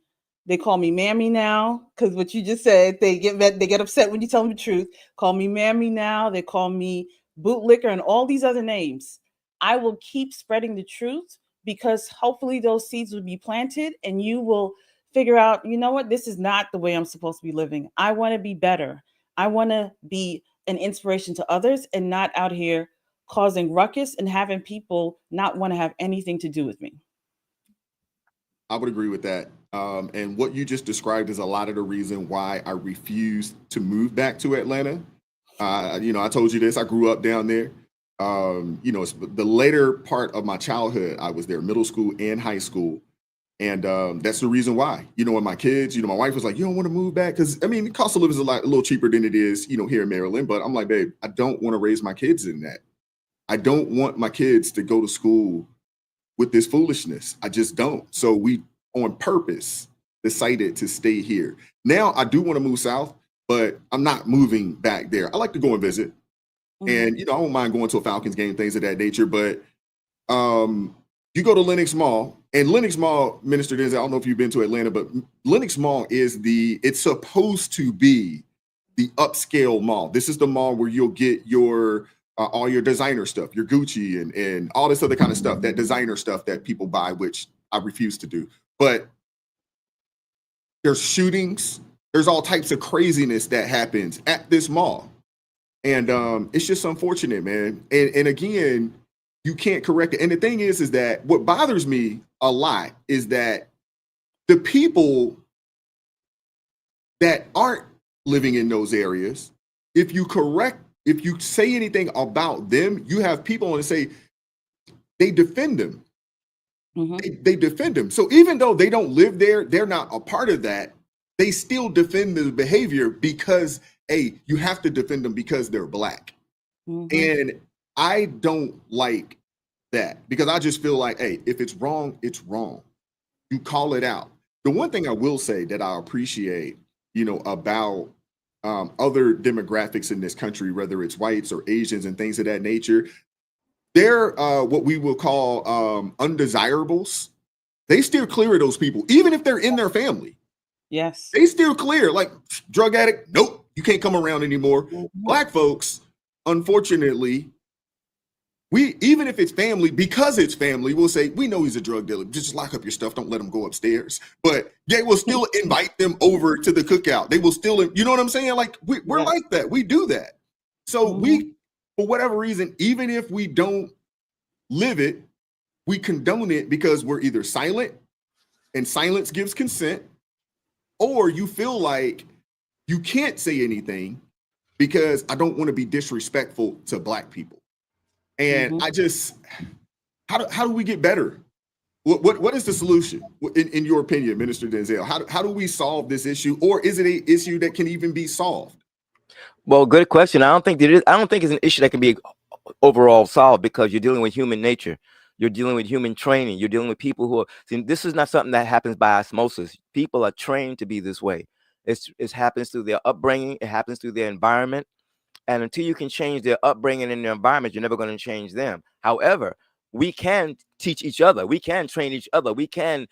they call me Mammy now, because what you just said, they get upset when you tell them the truth. Call me Mammy now. They call me bootlicker and all these other names. I will keep spreading the truth because hopefully those seeds will be planted and you will figure out, you know what, this is not the way I'm supposed to be living. I want to be better. I want to be an inspiration to others and not out here causing ruckus and having people not want to have anything to do with me. I would agree with that. And what you just described is a lot of the reason why I refused to move back to Atlanta. I told you this, I grew up down there. It's the later part of my childhood, I was there, middle school and high school. And that's the reason why, and my kids, my wife was like, you don't want to move back? Because, the cost of living is a little cheaper than it is, here in Maryland. But I'm like, babe, I don't want to raise my kids in that. I don't want my kids to go to school with this foolishness. I just don't. So we, on purpose, decided to stay here. Now I do want to move south, but I'm not moving back there. I like to go and visit. And, I don't mind going to a Falcons game, things of that nature. But you go to Lenox Mall, and Lenox Mall, Minister Denzel, I don't know if you've been to Atlanta, but Lenox Mall is it's supposed to be the upscale mall. This is the mall where you'll get your all your designer stuff, your Gucci and all this other kind of stuff, that designer stuff that people buy, which I refuse to do. But there's shootings, there's all types of craziness that happens at this mall. And it's just unfortunate, man. And again, you can't correct it. And the thing is that what bothers me a lot is that the people that aren't living in those areas, if you say anything about them, you have people and say they defend them. They defend them. So even though they don't live there, they're not a part of that. They still defend the behavior because, hey, you have to defend them because they're Black. And I don't like that because I just feel like, hey, if it's wrong, it's wrong. You call it out. The one thing I will say that I appreciate, about other demographics in this country, whether it's whites or Asians and things of that nature, they're what we will call undesirables. They steer clear of those people, even if they're in their family. Yes. They steer clear, like drug addict. Nope, you can't come around anymore. Black folks, unfortunately, even if it's family, because it's family, we'll say, we know he's a drug dealer. Just lock up your stuff. Don't let him go upstairs. But they will still invite them over to the cookout. They will still, you know what I'm saying? Like, we're like that. We do that. So we, for whatever reason, even if we don't live it, we condone it because we're either silent and silence gives consent, or you feel like you can't say anything because I don't want to be disrespectful to Black people. And I just, how do we get better? What is the solution in your opinion, Minister Denzel? How do we solve this issue, or is it an issue that can even be solved? Well, good question. I don't think it's an issue that can be overall solved because you're dealing with human nature. You're dealing with human training. You're dealing with people who are. See, this is not something that happens by osmosis. People are trained to be this way. It happens through their upbringing. It happens through their environment. And until you can change their upbringing and their environment, you're never going to change them. However, we can teach each other. We can train each other. We can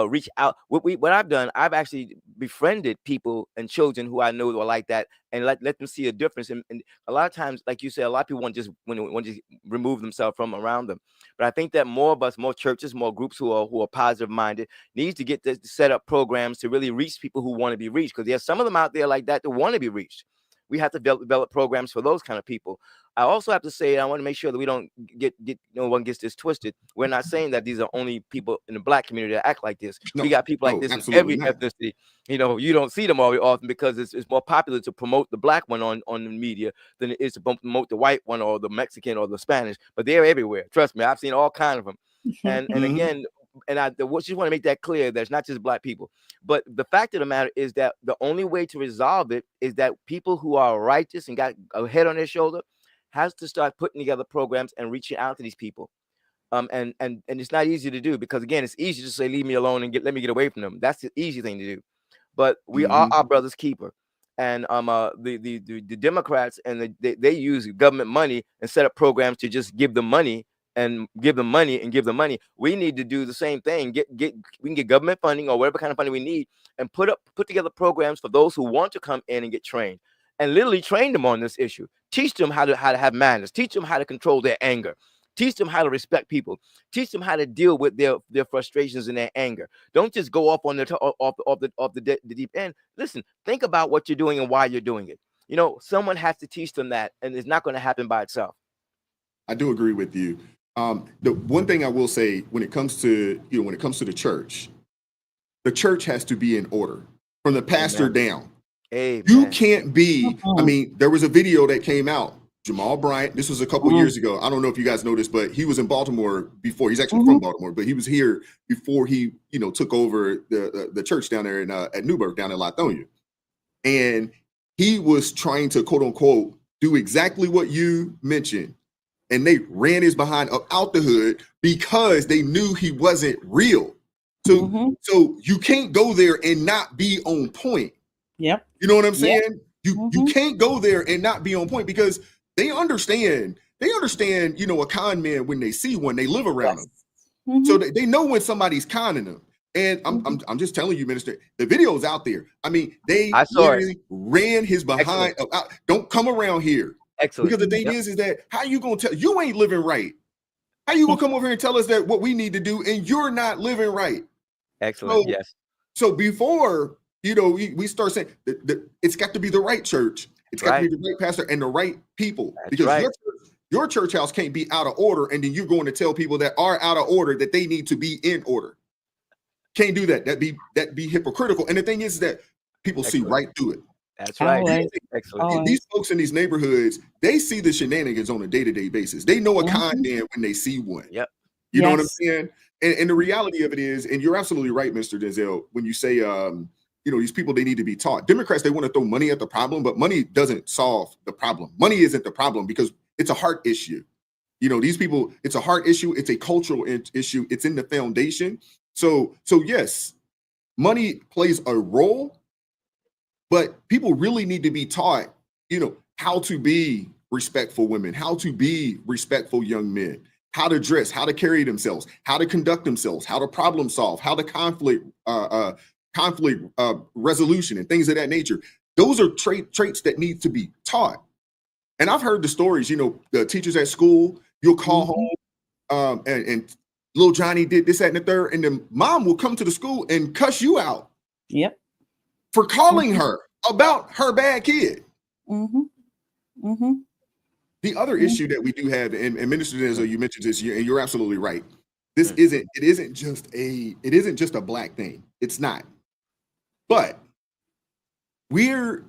reach out. What I've done, I've actually befriended people and children who I know are like that, and let them see a difference. And a lot of times, like you said, a lot of people want to remove themselves from around them. But I think that more of us, more churches, more groups who are positive minded, needs to set up programs to really reach people who want to be reached. Because there's some of them out there like that want to be reached. We have to develop programs for those kind of people. I also have to say, I want to make sure that we don't get no one gets this twisted. We're not saying that these are only people in the Black community that act like this. No, we got people like this in every ethnicity. You know, you don't see them very often because it's more popular to promote the Black one on the media than it is to promote the white one or the Mexican or the Spanish. But they're everywhere. Trust me, I've seen all kinds of them. And again, and I just want to make that clear. That it's not just Black people. But the fact of the matter is that the only way to resolve it is that people who are righteous and got a head on their shoulder has to start putting together programs and reaching out to these people. And it's not easy to do because again, it's easy to say leave me alone and let me get away from them. That's the easy thing to do. But we are our brother's keeper. And the Democrats and they use government money and set up programs to just give them money and give them money and give them money. We need to do the same thing. We can get government funding or whatever kind of funding we need and put together programs for those who want to come in and get trained and literally train them on this issue. Teach them how to have manners. Teach them how to control their anger. Teach them how to respect people. Teach them how to deal with their frustrations and their anger. Don't just go off on the deep end. Listen, think about what you're doing and why you're doing it. You know, someone has to teach them that, and it's not going to happen by itself. I do agree with you. The one thing I will say when it comes to the church has to be in order from the pastor down. Amen. You can't be. I mean, there was a video that came out. Jamal Bryant. This was a couple years ago. I don't know if you guys noticed, but he was in Baltimore before. He's actually from Baltimore, but he was here before he, took over the church down there at Newburgh, down in Lithonia, and he was trying to quote unquote do exactly what you mentioned. And they ran his behind up out the hood because they knew he wasn't real. So, so you can't go there and not be on point. Yep. You know what I'm saying? You can't go there and not be on point because they understand, a con man when they see one, they live around them. So they know when somebody's conning them. And I'm just telling you, Minister, the video's out there. I mean, they literally ran his behind. Don't come around here. Excellent. Because the thing is that how you gonna tell you ain't living right? How you gonna come over here and tell us that what we need to do and you're not living right? Excellent. So, yes. So before we start saying it's got to be the right church, it's got to be the right pastor and the right people. That's because your church house can't be out of order, and then you're going to tell people that are out of order that they need to be in order. Can't do that. That'd be hypocritical. And the thing is that people see right through it. That's right. Excellent. These folks in these neighborhoods, they see the shenanigans on a day-to-day basis. They know a con man when they see one. Yep. You know what I'm saying? And the reality of it is, and you're absolutely right, Mr. Denzel, when you say, these people, they need to be taught. Democrats, they want to throw money at the problem, but money doesn't solve the problem. Money isn't the problem because it's a heart issue. These people, it's a heart issue. It's a cultural issue. It's in the foundation. So yes, money plays a role. But people really need to be taught, how to be respectful women, how to be respectful young men, how to dress, how to carry themselves, how to conduct themselves, how to problem solve, how to conflict resolution and things of that nature. Those are traits that need to be taught. And I've heard the stories, the teachers at school, you'll call home and little Johnny did this, that, and the third, and then mom will come to the school and cuss you out. Yep. For calling her about her bad kid. The other issue that we do have, and Minister Denzel, you mentioned this, and you're absolutely right. This isn't just a Black thing. It's not. But we're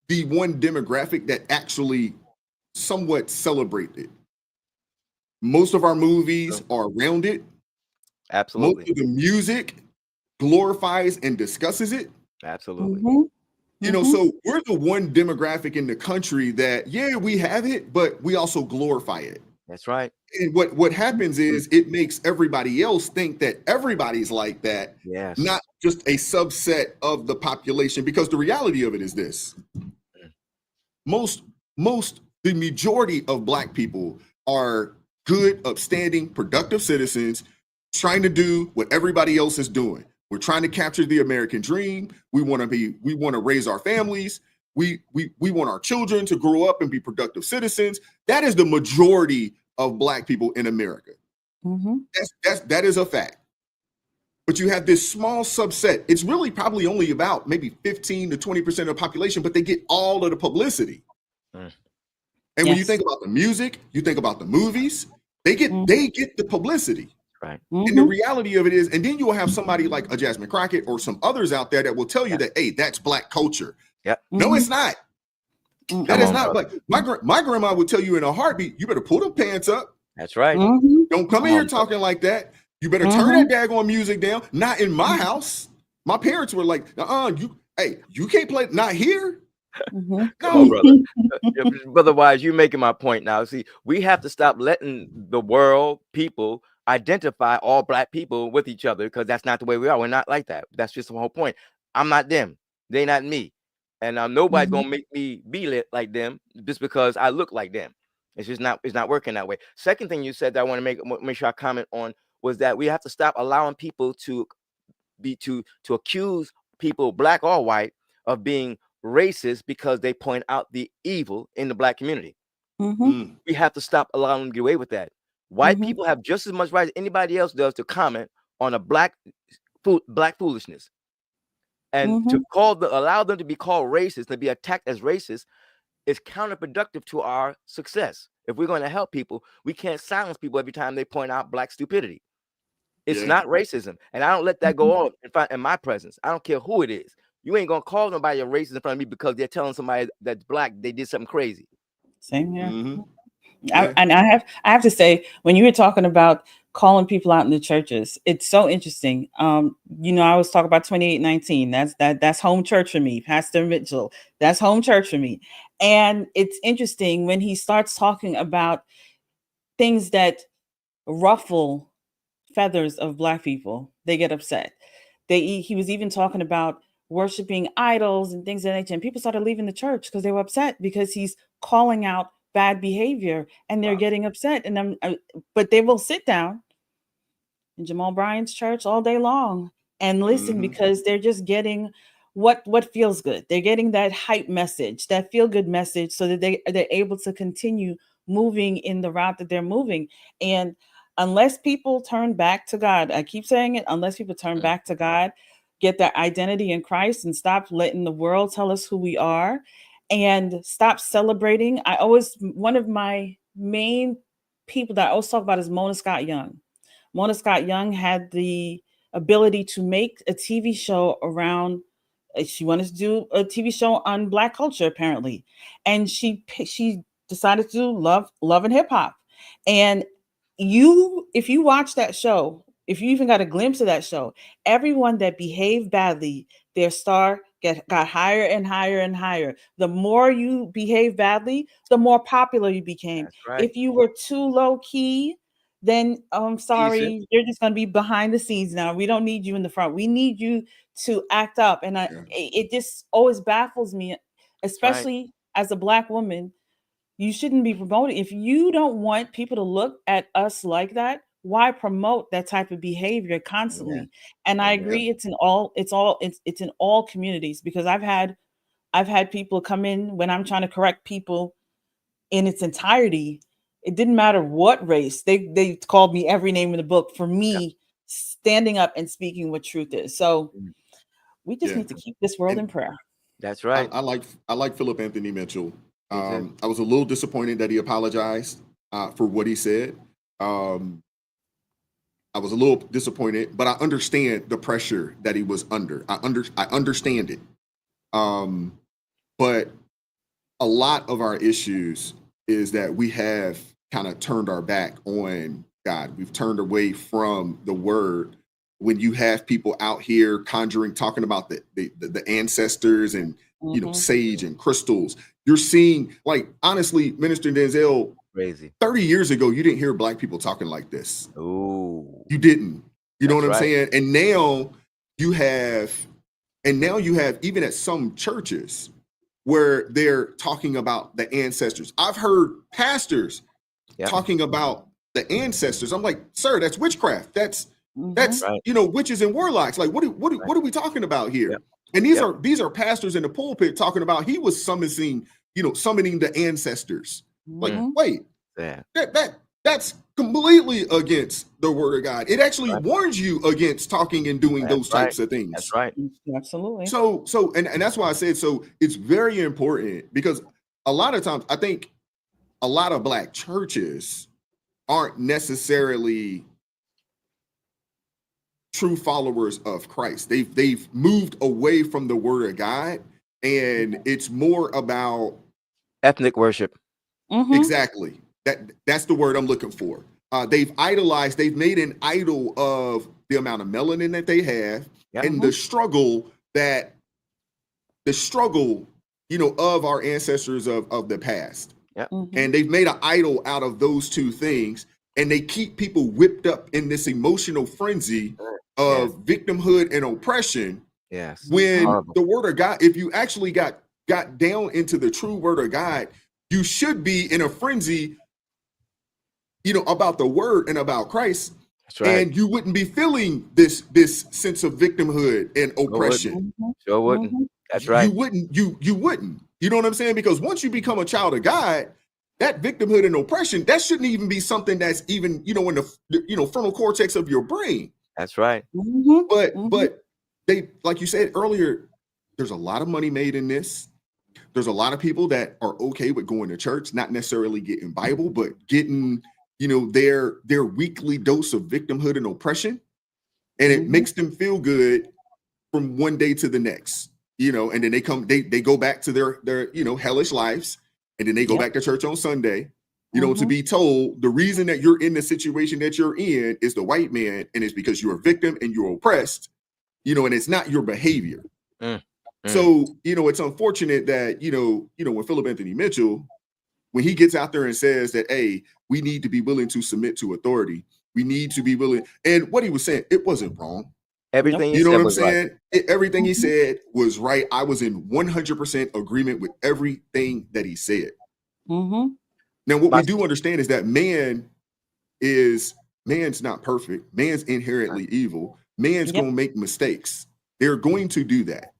the one demographic that actually somewhat celebrate it. Most of our movies are around it. Absolutely. Most of the music glorifies and discusses it. Absolutely. So we're the one demographic in the country that, we have it, but we also glorify it. That's right. And what happens is it makes everybody else think that everybody's like that, not just a subset of the population. Because the reality of it is this: the majority of Black people are good, upstanding, productive citizens trying to do what everybody else is doing. We're trying to capture the American dream. We want to raise our families. We want our children to grow up and be productive citizens. That is the majority of Black people in America. That is a fact. but you have this small subset. It's really probably only about maybe 15 to 20% of the population, but they get all of the publicity. And when you think about the music, you think about the movies, they get the publicity. Right. And the reality of it is, and then you will have somebody like a Jasmine Crockett or some others out there that will tell you that, hey, that's Black culture. Yep. No, it's not. That is not Black. My grandma would tell you in a heartbeat, you better pull them pants up. That's right. Don't come in here talking like that. You better turn that daggone music down. Not in my house. My parents were like, you can't play, not here. Come on, brother. Brother Wise, you're making my point now. See, we have to stop letting the world, people, identify all Black people with each other, because that's not the way we are. We're not like that. That's just the whole point. I'm not them. They not me. And nobody's gonna make me be lit like them just because I look like them. It's just not. It's not working that way. Second thing you said that I want to make sure I comment on was that we have to stop allowing people to accuse people, Black or white, of being racist because they point out the evil in the Black community. We have to stop allowing them to get away with that. White people have just as much right as anybody else does to comment on a Black foolishness. And to allow them to be called racist, to be attacked as racist, is counterproductive to our success. If we're going to help people, we can't silence people every time they point out Black stupidity. It's not racism. And I don't let that go on in my presence. I don't care who it is. You ain't going to call nobody a racist in front of me because they're telling somebody that's Black they did something crazy. Same here. I have to say, when you were talking about calling people out in the churches, it's so interesting. I was talking about 2819. That's home church for me. Pastor Mitchell, that's home church for me. And it's interesting when he starts talking about things that ruffle feathers of Black people, they get upset. He was even talking about worshiping idols and things of that nature. And people started leaving the church because they were upset because he's calling out bad behavior and they're getting upset. And but they will sit down in Jamal Bryant's church all day long and listen because they're just getting what feels good. They're getting that hype message, that feel good message, so that they're able to continue moving in the route that they're moving. And unless people turn back to God, I keep saying it, unless people turn back to God, get their identity in Christ and stop letting the world tell us who we are and stop celebrating. One of my main people that I always talk about is Mona Scott Young. Mona Scott Young had the ability to make a TV show around, she wanted to do a TV show on Black culture, apparently. And she decided to do love and hip hop. And if you watch that show, if you even got a glimpse of that show, everyone that behaved badly, their star got higher and higher and higher. The more you behave badly, the more popular you became. That's right. If you were too low key, then I'm sorry, you're just going to be behind the scenes now. We don't need you in the front. We need you to act up. And it just always baffles me, especially as a Black woman. You shouldn't be promoting. If you don't want people to look at us like that, why promote that type of behavior constantly? And I agree, it's in all communities, because I've had people come in when I'm trying to correct people in its entirety. It didn't matter what race. They called me every name in the book for me standing up and speaking what truth is. So we just need to keep this world in prayer. That's right. I like Philip Anthony Mitchell. I was a little disappointed that he apologized for what he said. I was a little disappointed, but I understand the pressure that he was under. I understand it. But a lot of our issues is that we have kind of turned our back on God. We've turned away from the word. When you have people out here conjuring, talking about the ancestors and sage and crystals, you're seeing, like, honestly, Minister Denzel, crazy. 30 years ago, you didn't hear Black people talking like this. Oh, you didn't. You know what I'm saying? And now you have even at some churches where they're talking about the ancestors. I've heard pastors talking about the ancestors. I'm like, sir, that's witchcraft. That's witches and warlocks. Like, what are we talking about here? And these are pastors in the pulpit talking about he was summoning the ancestors. Like, wait, that That's completely against the word of God. It actually warns you against talking and doing those types of things. That's right. Absolutely. So and that's why I said, so it's very important, because a lot of times I think a lot of Black churches aren't necessarily true followers of Christ. They've moved away from the word of God, and it's more about ethnic worship. Exactly. That's the word I'm looking for. They've idolized, they've made an idol of the amount of melanin that they have, and the struggle, of our ancestors of the past. And they've made an idol out of those two things, and they keep people whipped up in this emotional frenzy of victimhood and oppression. When the word of God, if you actually got down into the true word of God, you should be in a frenzy, about the word and about Christ. And you wouldn't be feeling this sense of victimhood and oppression. Sure wouldn't. That's right. You wouldn't. You know what I'm saying? Because once you become a child of God, that victimhood and oppression, that shouldn't even be something that's even, in the frontal cortex of your brain. That's right. But they, like you said earlier, there's a lot of money made in this. There's a lot of people that are okay with going to church, not necessarily getting Bible, but getting, their weekly dose of victimhood and oppression. And it makes them feel good from one day to the next, and then they go back to their hellish lives, and then they go back to church on Sunday, to be told the reason that you're in the situation that you're in is the white man, and it's because you're a victim and you're oppressed, and it's not your behavior. So, it's unfortunate that, when Philip Anthony Mitchell, when he gets out there and says that, hey, we need to be willing to submit to authority, we need to be willing, and what he was saying, it wasn't wrong. Everything you know what I'm saying? Everything he said was right. I was in 100% agreement with everything that he said. Now, what we do understand is that man's not perfect. Man's inherently evil. Man's going to make mistakes. They're going to do that.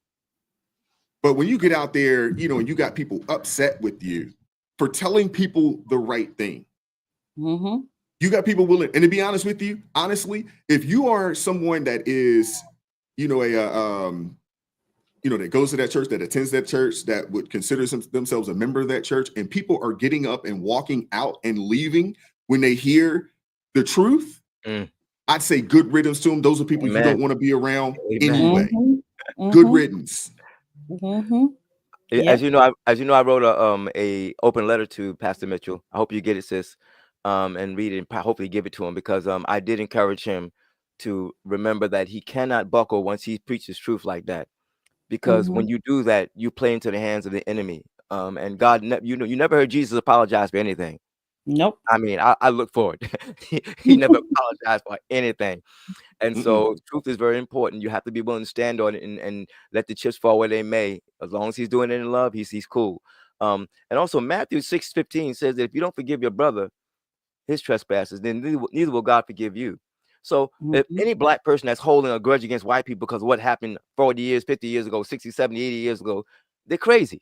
But when you get out there, and you got people upset with you for telling people the right thing, you got people willing. And to be honest with you, honestly, if you are someone that is, that goes to that church, that attends that church, that would consider themselves a member of that church, and people are getting up and walking out and leaving when they hear the truth, I'd say good riddance to them. Those are people you don't want to be around anyway. Good riddance. As you know, I wrote a open letter to Pastor Mitchell. I hope you get it, sis, and read it and hopefully give it to him, because I did encourage him to remember that he cannot buckle once he preaches truth like that, because when you do that, you play into the hands of the enemy. And God, you never heard Jesus apologize for anything. Nope. I mean, I look forward. He never apologized for anything. And so truth is very important. You have to be willing to stand on it and let the chips fall where they may. As long as he's doing it in love, he's cool. And also Matthew 6:15 says that if you don't forgive your brother his trespasses, then neither will God forgive you. So if any Black person that's holding a grudge against white people because of what happened 40 years, 50 years ago, 60, 70, 80 years ago, they're crazy.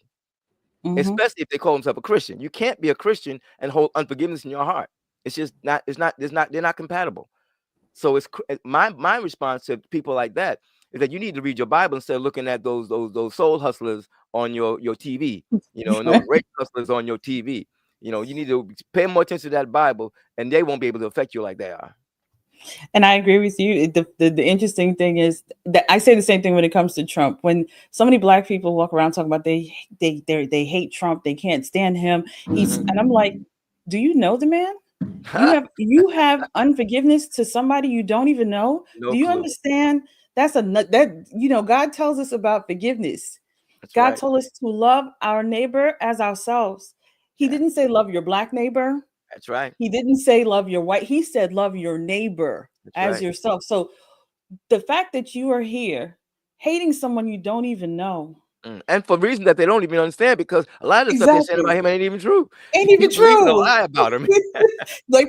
Especially if they call themselves a Christian. You can't be a Christian and hold unforgiveness in your heart. It's just not, they're not compatible. So it's my response to people like that is that you need to read your Bible instead of looking at those soul hustlers on your TV, and those race hustlers on your TV. You need to pay more attention to that Bible, and they won't be able to affect you like they are. And I agree with you. The interesting thing is that I say the same thing when it comes to Trump. When so many Black people walk around talking about they hate Trump, they can't stand him. And I'm like, do you know the man? You have unforgiveness to somebody you don't even know. Do you understand? God tells us about forgiveness. God told us to love our neighbor as ourselves. He didn't say love your Black neighbor. That's right. He didn't say love your white. He said love your neighbor as yourself. So the fact that you are here hating someone you don't even know. And for reasons that they don't even understand, because a lot of the stuff they said about him ain't even true. Ain't even true. A lie about him. Like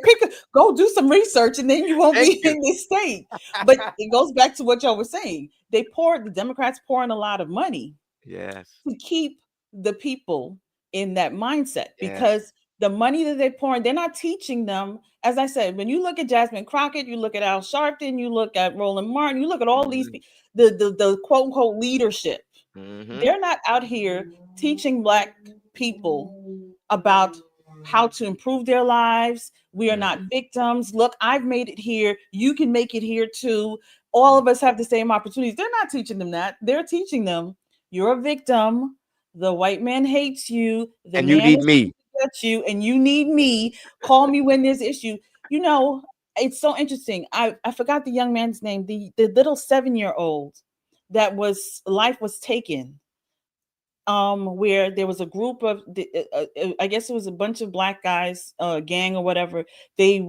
go do some research and then you won't be in this state. But it goes back to what y'all were saying. The Democrats pour in a lot of money. Yes. To keep the people in that mindset, because The money that they're pouring, they're not teaching them. As I said, when you look at Jasmine Crockett, you look at Al Sharpton, you look at Roland Martin, you look at all these the quote unquote leadership. They're not out here teaching Black people about how to improve their lives. We are not victims. Look, I've made it here. You can make it here too. All of us have the same opportunities. They're not teaching them that. They're teaching them you're a victim. The white man hates you. The And you man need is me. at you, and you need me. Call me when there's issue. You know, it's so interesting. I forgot the young man's name. The little 7-year-old that was life was taken. Where there was a group of I guess it was a bunch of Black guys, gang or whatever. They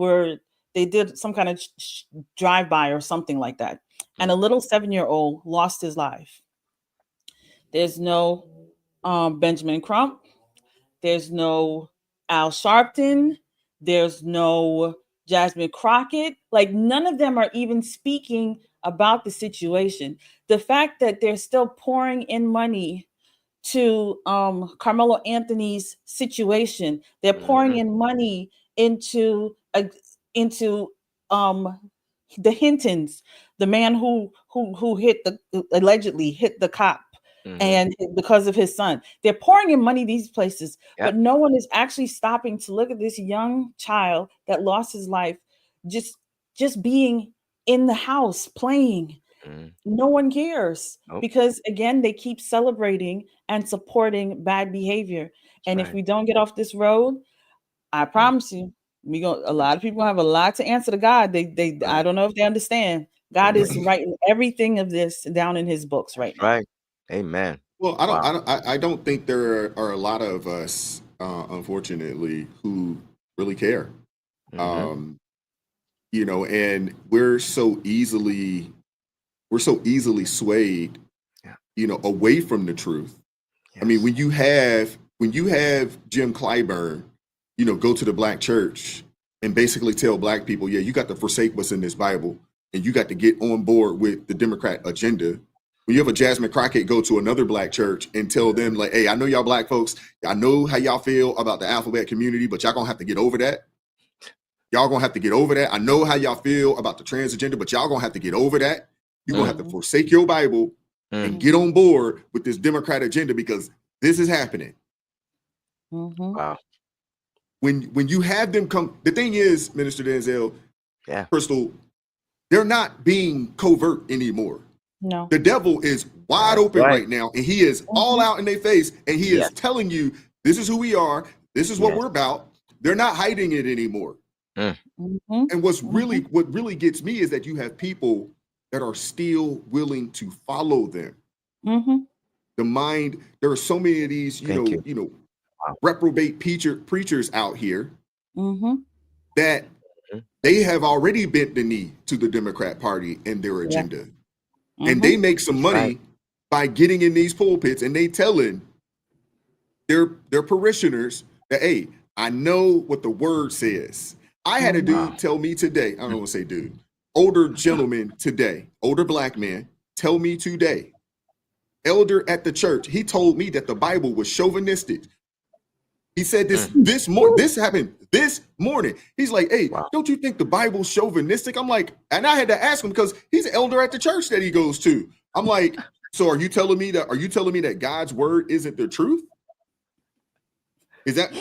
did some kind of drive-by or something like that, and a little 7-year-old lost his life. There's no Benjamin Crump. There's no Al Sharpton. There's no Jasmine Crockett. Like, none of them are even speaking about the situation. The fact that they're still pouring in money to Carmelo Anthony's situation, they're pouring in money into the Hintons, the man who allegedly hit the cop, and because of his son. They're pouring in money these places, but no one is actually stopping to look at this young child that lost his life just being in the house playing. No one cares because, again, they keep celebrating and supporting bad behavior. And if we don't get off this road, I promise you, a lot of people have a lot to answer to God. I don't know if they understand. God is writing everything of this down in his books right now. Right. Amen. Well, I don't think there are a lot of us, unfortunately, who really care. You know, and we're so easily swayed, you know, away from the truth. I mean, when you have Jim Clyburn, you know, go to the Black church and basically tell Black people, yeah, you got to forsake what's in this Bible and you got to get on board with the Democrat agenda. When you have a Jasmine Crockett go to another Black church and tell them, like, hey, I know y'all Black folks, I know how y'all feel about the alphabet community, but y'all gonna have to get over that. Y'all gonna have to get over that. I know how y'all feel about the trans agenda, but y'all gonna have to get over that. You're gonna have to forsake your Bible and get on board with this Democrat agenda because this is happening. Wow. When you have them come, the thing is, Minister Denzel, Crystal, they're not being covert anymore. No. The devil is wide open right now, and he is all out in their face, and he is telling you, this is who we are, this is what we're about. They're not hiding it anymore. And what really gets me is that you have people that are still willing to follow them. The mind, there are so many of these, you know, reprobate preachers out here that they have already bent the knee to the Democrat Party and their agenda. And they make some money by getting in these pulpits and they telling their parishioners that, hey, I know what the word says. I had a dude tell me today, I don't want to say dude, older gentleman today, older Black man, tell me today, elder at the church, he told me that the Bible was chauvinistic. He said this happened this morning. He's like, hey, don't you think the Bible's chauvinistic? I'm like, and I had to ask him because he's an elder at the church that he goes to. I'm like, so are you telling me that God's word isn't the truth? Is that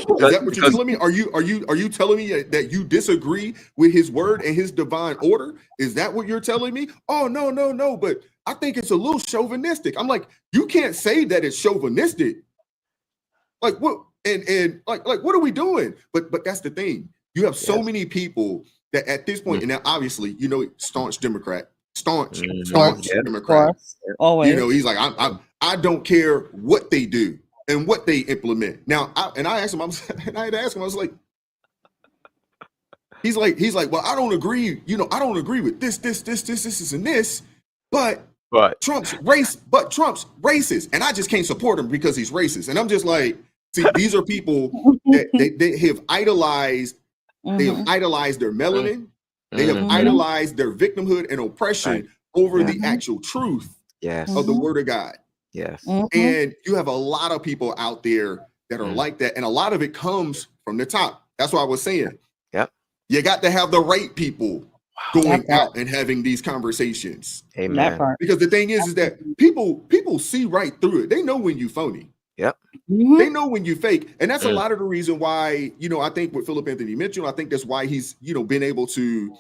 what you're telling me? Are you telling me that you disagree with his word and his divine order? Is that what you're telling me? Oh, no, but I think it's a little chauvinistic. I'm like, you can't say that it's chauvinistic. Like what? And like what are we doing? But that's the thing. You have so many people that at this point, and now obviously, you know, staunch Democrat. Democrat. Always. You know, he's like, I don't care what they do and what they implement. Now, I asked him, and I had to ask him, I was like, he's like, well, I don't agree, you know, I don't agree with this, and this, but Trump's racist, and I just can't support him because he's racist. And I'm just like, see, these are people that they have idolized. They have idolized their melanin. They have idolized their victimhood and oppression over the actual truth of the word of God. Yes. And you have a lot of people out there that are like that. And a lot of it comes from the top. That's what I was saying. Yep. You got to have the right people going out and having these conversations. Amen. Because the thing is that people see right through it. They know when you phony. Yep. They know when you fake. And that's a lot of the reason why, I think with Philip Anthony Mitchell, I think that's why he's, been able to,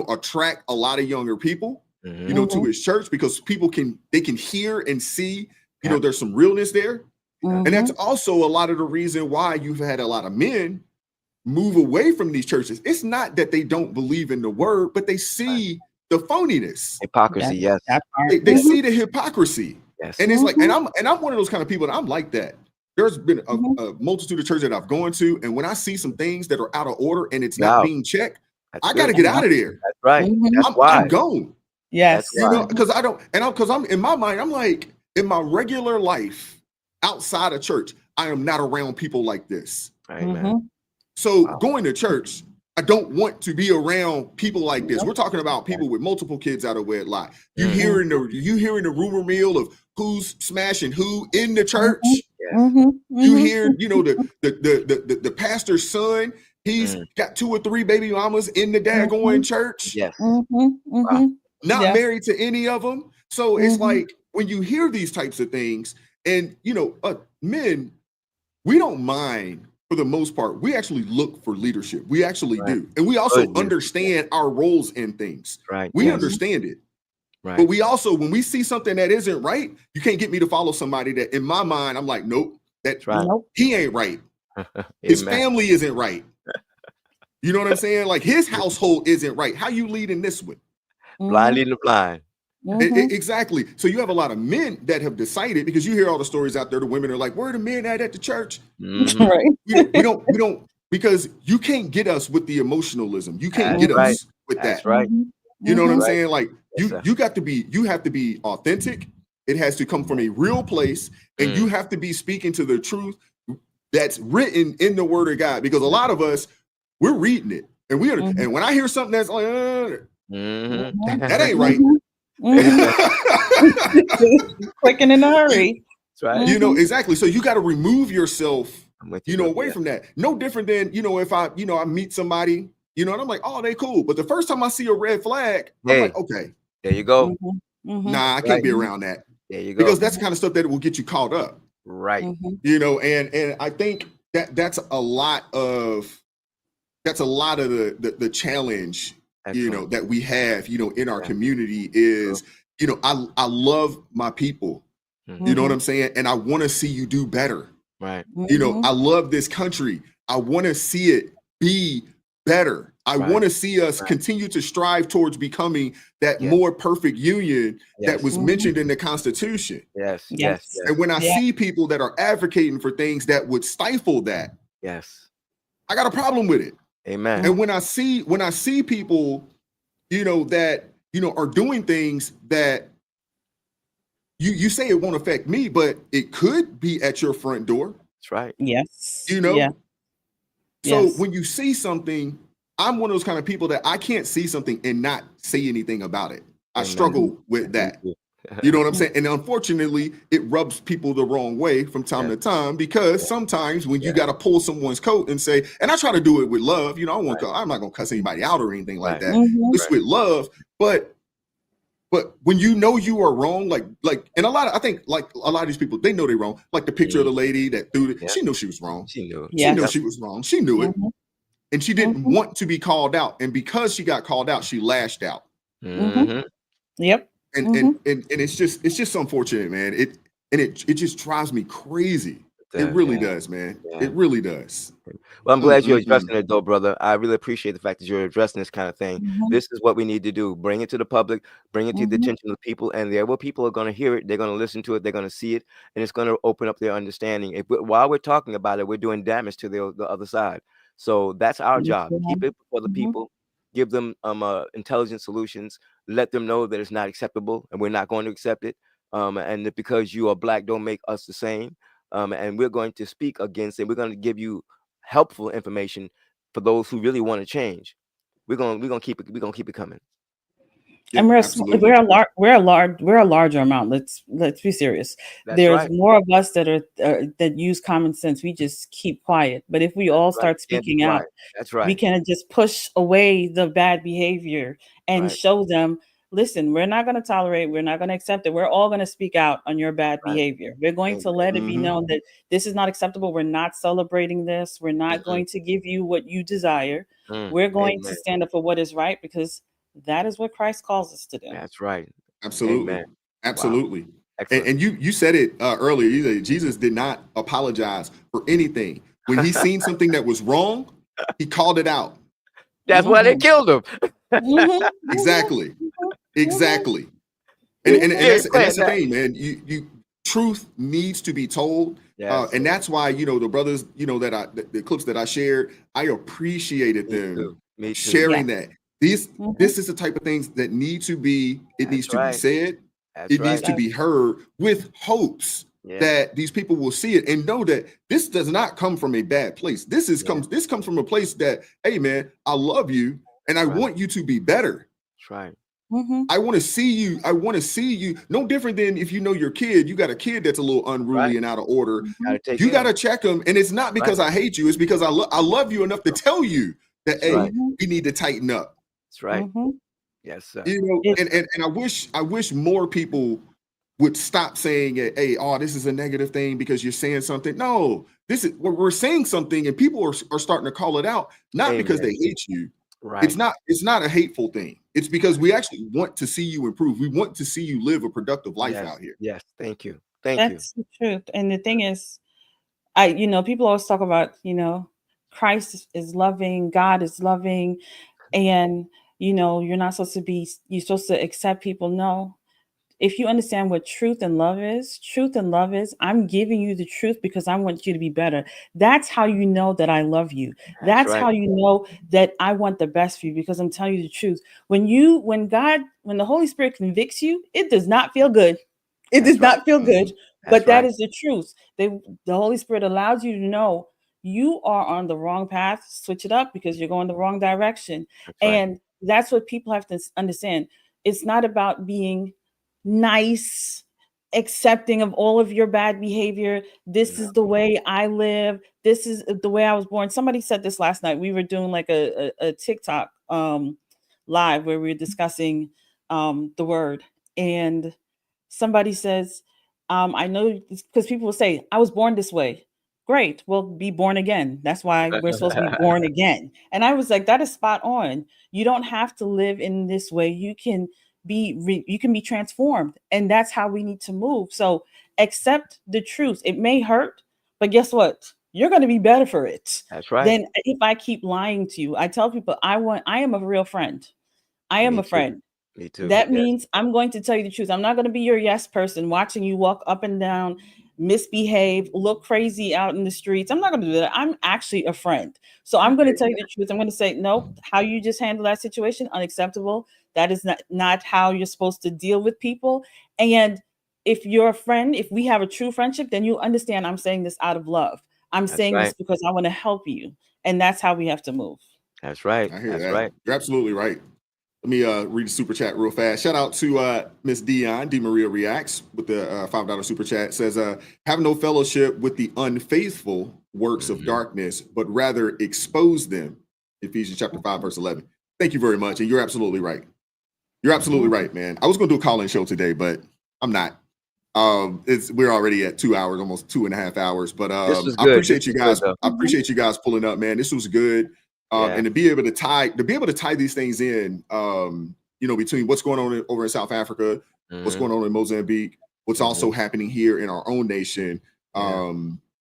attract a lot of younger people, to his church, because people can hear and see, there's some realness there. And that's also a lot of the reason why you've had a lot of men move away from these churches. It's not that they don't believe in the word, but they see the phoniness. Hypocrisy, yes. They see the hypocrisy. Yes. And it's like, and I'm one of those kind of people that I'm like that. There's been a multitude of churches that I've gone to, and when I see some things that are out of order and it's not being checked, I got to get out of there. That's right. That's why. I'm gone. Yes. Because I'm in my mind, I'm like, in my regular life outside of church, I am not around people like this. Amen. So going to church, I don't want to be around people like this. We're talking about people with multiple kids out of wedlock. You hearing the rumor mill of who's smashing who in the church. You hear, the pastor's son, he's got 2 or 3 baby mamas in the daggone church. Yes. Not married to any of them. So it's like when you hear these types of things, and men, we don't mind. For the most part, we actually look for leadership. We actually do. And we also understand our roles in things. Right. We understand it. Right. But we also, when we see something that isn't right, you can't get me to follow somebody that in my mind, I'm like, nope, he ain't right. His family isn't right. You know what I'm saying? Like his household isn't right. How you leading this one? Blind leading the blind. Exactly. So you have a lot of men that have decided, because you hear all the stories out there, the women are like, where are the men at the church? Right. We don't, because you can't get us with the emotionalism. You can't get us with That's that. right. You know what I'm saying? Like you have to be authentic. It has to come from a real place, and you have to be speaking to the truth that's written in the word of God, because a lot of us, we're reading it and and when I hear something that's like, that ain't right. Clicking in a hurry. That's right. Exactly. So you got to remove yourself, away from that. No different than, if I meet somebody, and I'm like, oh, they cool. But the first time I see a red flag, I'm like, okay, there you go. Nah, I can't be around that. There you go. Because that's the kind of stuff that will get you caught up. Right. And I think that's a lot of the challenge, that we have, in our community is, I love my people. You know what I'm saying? And I want to see you do better. Right. I love this country. I want to see it be better. I want to see us continue to strive towards becoming that more perfect union that was mentioned in the Constitution. Yes. And when I see people that are advocating for things that would stifle that, I got a problem with it. Amen. And when I see people, that, are doing things that you say it won't affect me, but it could be at your front door. That's right. Yes. So when you see something, I'm one of those kind of people that I can't see something and not say anything about it. I struggle with that. You know what I'm saying? And unfortunately, it rubs people the wrong way from time to time, because sometimes when you got to pull someone's coat and say, and I try to do it with love, I'm not going to cuss anybody out or anything like that. Just with love. But when you are wrong, like, and I think a lot of these people, they know they're wrong. Like the picture of the lady that threw it, she knew she was wrong. She knew. She knew she was wrong. She knew it. And she didn't want to be called out. And because she got called out, she lashed out. Yep. And it's just unfortunate, man. It just drives me crazy. It really does, man. It really does. Well, I'm glad you're addressing it, though, brother. I really appreciate the fact that you're addressing this kind of thing. This is what we need to do. Bring it to the public, bring it to the attention of the people, and people are going to hear it. They're going to listen to it. They're going to see it, and it's going to open up their understanding. While we're talking about it, we're doing damage to the other side. So that's our job. Keep it for the people. Give them intelligent solutions. Let them know that it's not acceptable, and we're not going to accept it. And that because you are black, don't make us the same. And we're going to speak against it. We're going to give you helpful information for those who really want to change. We're gonna keep it coming. And absolutely. we're a larger amount. Let's be serious. That's There's right. more of us that are that use common sense. We just keep quiet. But if we all Right. start Can't be speaking out, quiet. That's we right. can just push away the bad behavior and Right. show them, listen, we're not going to tolerate, we're not going to accept it. We're all going to speak out on your bad Right. behavior. We're going to Amen. let it be known that this is not acceptable. We're not celebrating this. We're not going to give you what you desire. We're going to Amen. stand up for what is right because that is what Christ calls us to do. That's right. Absolutely. Amen. Absolutely. Wow. Excellent. And you said it earlier. You said Jesus did not apologize for anything. When he seen something that was wrong, he called it out. That's why they killed him. Exactly. Exactly. And that's the thing, man. You truth needs to be told. Yes. And that's why, the brothers, that the clips that I shared, I appreciated them Me too. sharing that. This is the type of things that need to be, needs to be said. That's It needs to be heard with hopes that these people will see it and know that this does not come from a bad place. This comes from a place that, hey man, I love you and I want you to be better. That's right. I want to see you. I want to see you. No different than if you know your kid, you got a kid that's a little unruly and out of order. You got to check them. And it's not because I hate you. It's because I love you enough to tell you that, hey, we need to tighten up. That's right. Yes, sir. And I wish more people would stop saying, hey, oh, this is a negative thing because you're saying something. No, we're saying something and people are starting to call it out, not because they hate you. Right. It's not a hateful thing. It's because we actually want to see you improve. We want to see you live a productive life out here. Yes. Thank you. That's the truth. And the thing is, people always talk about, Christ is loving, God is loving, and you're supposed to accept people. No. If you understand what truth and love is, I'm giving you the truth because I want you to be better. That's how you know that I love you. That's how you know that I want the best for you because I'm telling you the truth. When the Holy Spirit convicts you, it does not feel good. It does not feel good, but that is the truth. The Holy Spirit allows you to know you are on the wrong path. Switch it up because you're going the wrong direction. And that's what people have to understand. It's not about being nice, accepting of all of your bad behavior. This is the way I live. This is the way I was born. Somebody said this last night. We were doing like a TikTok live where we were discussing the word, and somebody says, I know because people will say, I was born this way. Great. Well, be born again. That's why we're supposed to be born again. And I was like, that is spot on. You don't have to live in this way. You can be transformed, and that's how we need to move. So accept the truth. It may hurt, but guess what? You're going to be better for it. That's right. Then if I keep lying to you, I tell people I am a real friend. I am a friend. Me too. That means I'm going to tell you the truth. I'm not going to be your yes person watching you walk up and down, misbehave, look crazy out in the streets. I'm not going to do that. I'm actually a friend. So I'm going to tell you the truth. I'm going to say, no, how you just handle that situation, unacceptable. That is not how you're supposed to deal with people. And if you're a friend, if we have a true friendship, then you understand I'm saying this out of love. I'm saying this because I want to help you. And that's how we have to move. That's right. I hear that. You're absolutely right. Let me read the super chat real fast. Shout out to Miss Dion, D. Maria Reacts with the $5 super chat. Says, have no fellowship with the unfaithful works of darkness, but rather expose them. Ephesians chapter 5, verse 11. Thank you very much. And you're absolutely right. You're absolutely right, man. I was going to do a call-in show today, but I'm not. We're already at 2 hours, almost 2.5 hours. But I appreciate you guys. I appreciate you guys pulling up, man. This was good. And to be able to tie these things in, between what's going on over in South Africa, what's going on in Mozambique, what's also happening here in our own nation. I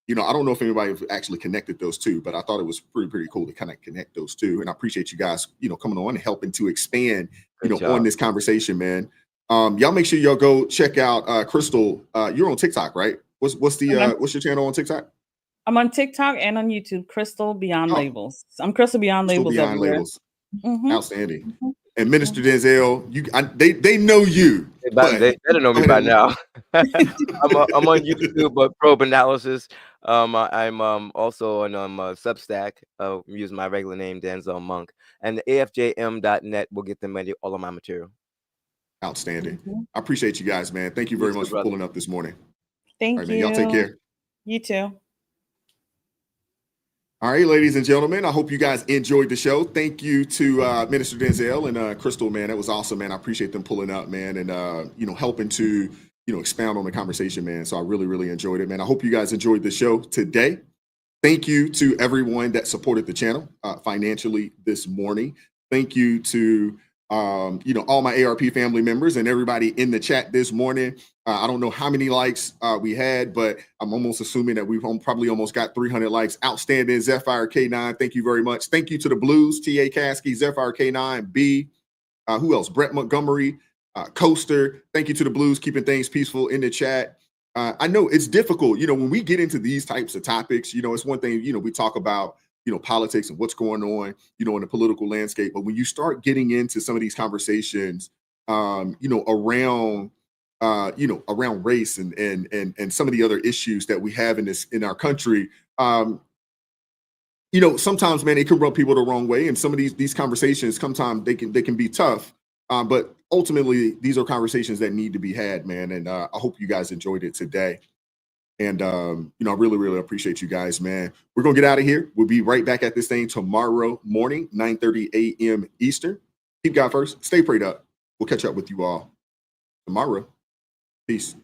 don't know if anybody actually connected those two, but I thought it was pretty cool to kind of connect those two. And I appreciate you guys, coming on and helping to expand, on this conversation, man. Y'all make sure y'all go check out Crystal. You're on TikTok, right? What's your channel on TikTok? I'm on TikTok and on YouTube, Crystal Beyond Labels. I'm Crystal Beyond Labels everywhere. Outstanding. And Minister Denzel, they know you. They better know me by now. I'm on YouTube, but Probe Analysis. I'm also on Substack. Using my regular name, Denzel Monk. And the AFJM.net will get them all of my material. Outstanding. I appreciate you guys, man. Thank you very much for pulling up this morning. Thank All right, you. man. Y'all take care. You too. All right, ladies and gentlemen, I hope you guys enjoyed the show. Thank you to Minister Denzel and Crystal, man. That was awesome, man. I appreciate them pulling up, man, and helping to expound on the conversation, man. So I really, really enjoyed it, man. I hope you guys enjoyed the show today. Thank you to everyone that supported the channel financially this morning. Thank you to all my ARP family members and everybody in the chat this morning. I don't know how many likes we had, but I'm almost assuming that we've probably almost got 300 likes. Outstanding. Zephyr K9, thank you very much. Thank you to the Blues, T.A. Caskey, Zephyr K9, B. Who else? Brett Montgomery, Coaster. Thank you to the Blues, keeping things peaceful in the chat. I know it's difficult, when we get into these types of topics, it's one thing, we talk about, politics and what's going on, in the political landscape. But when you start getting into some of these conversations, around race and some of the other issues that we have in our country, sometimes, man, it can rub people the wrong way. And some of these conversations, sometimes they can be tough. But ultimately, these are conversations that need to be had, man. And I hope you guys enjoyed it today. And, I really, really appreciate you guys, man. We're going to get out of here. We'll be right back at this thing tomorrow morning, 9:30 a.m. Eastern. Keep God first. Stay prayed up. We'll catch up with you all tomorrow. Peace.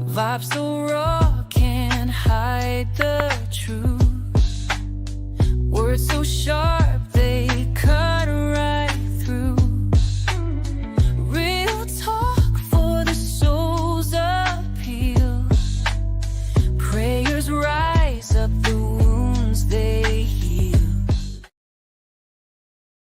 Vibes so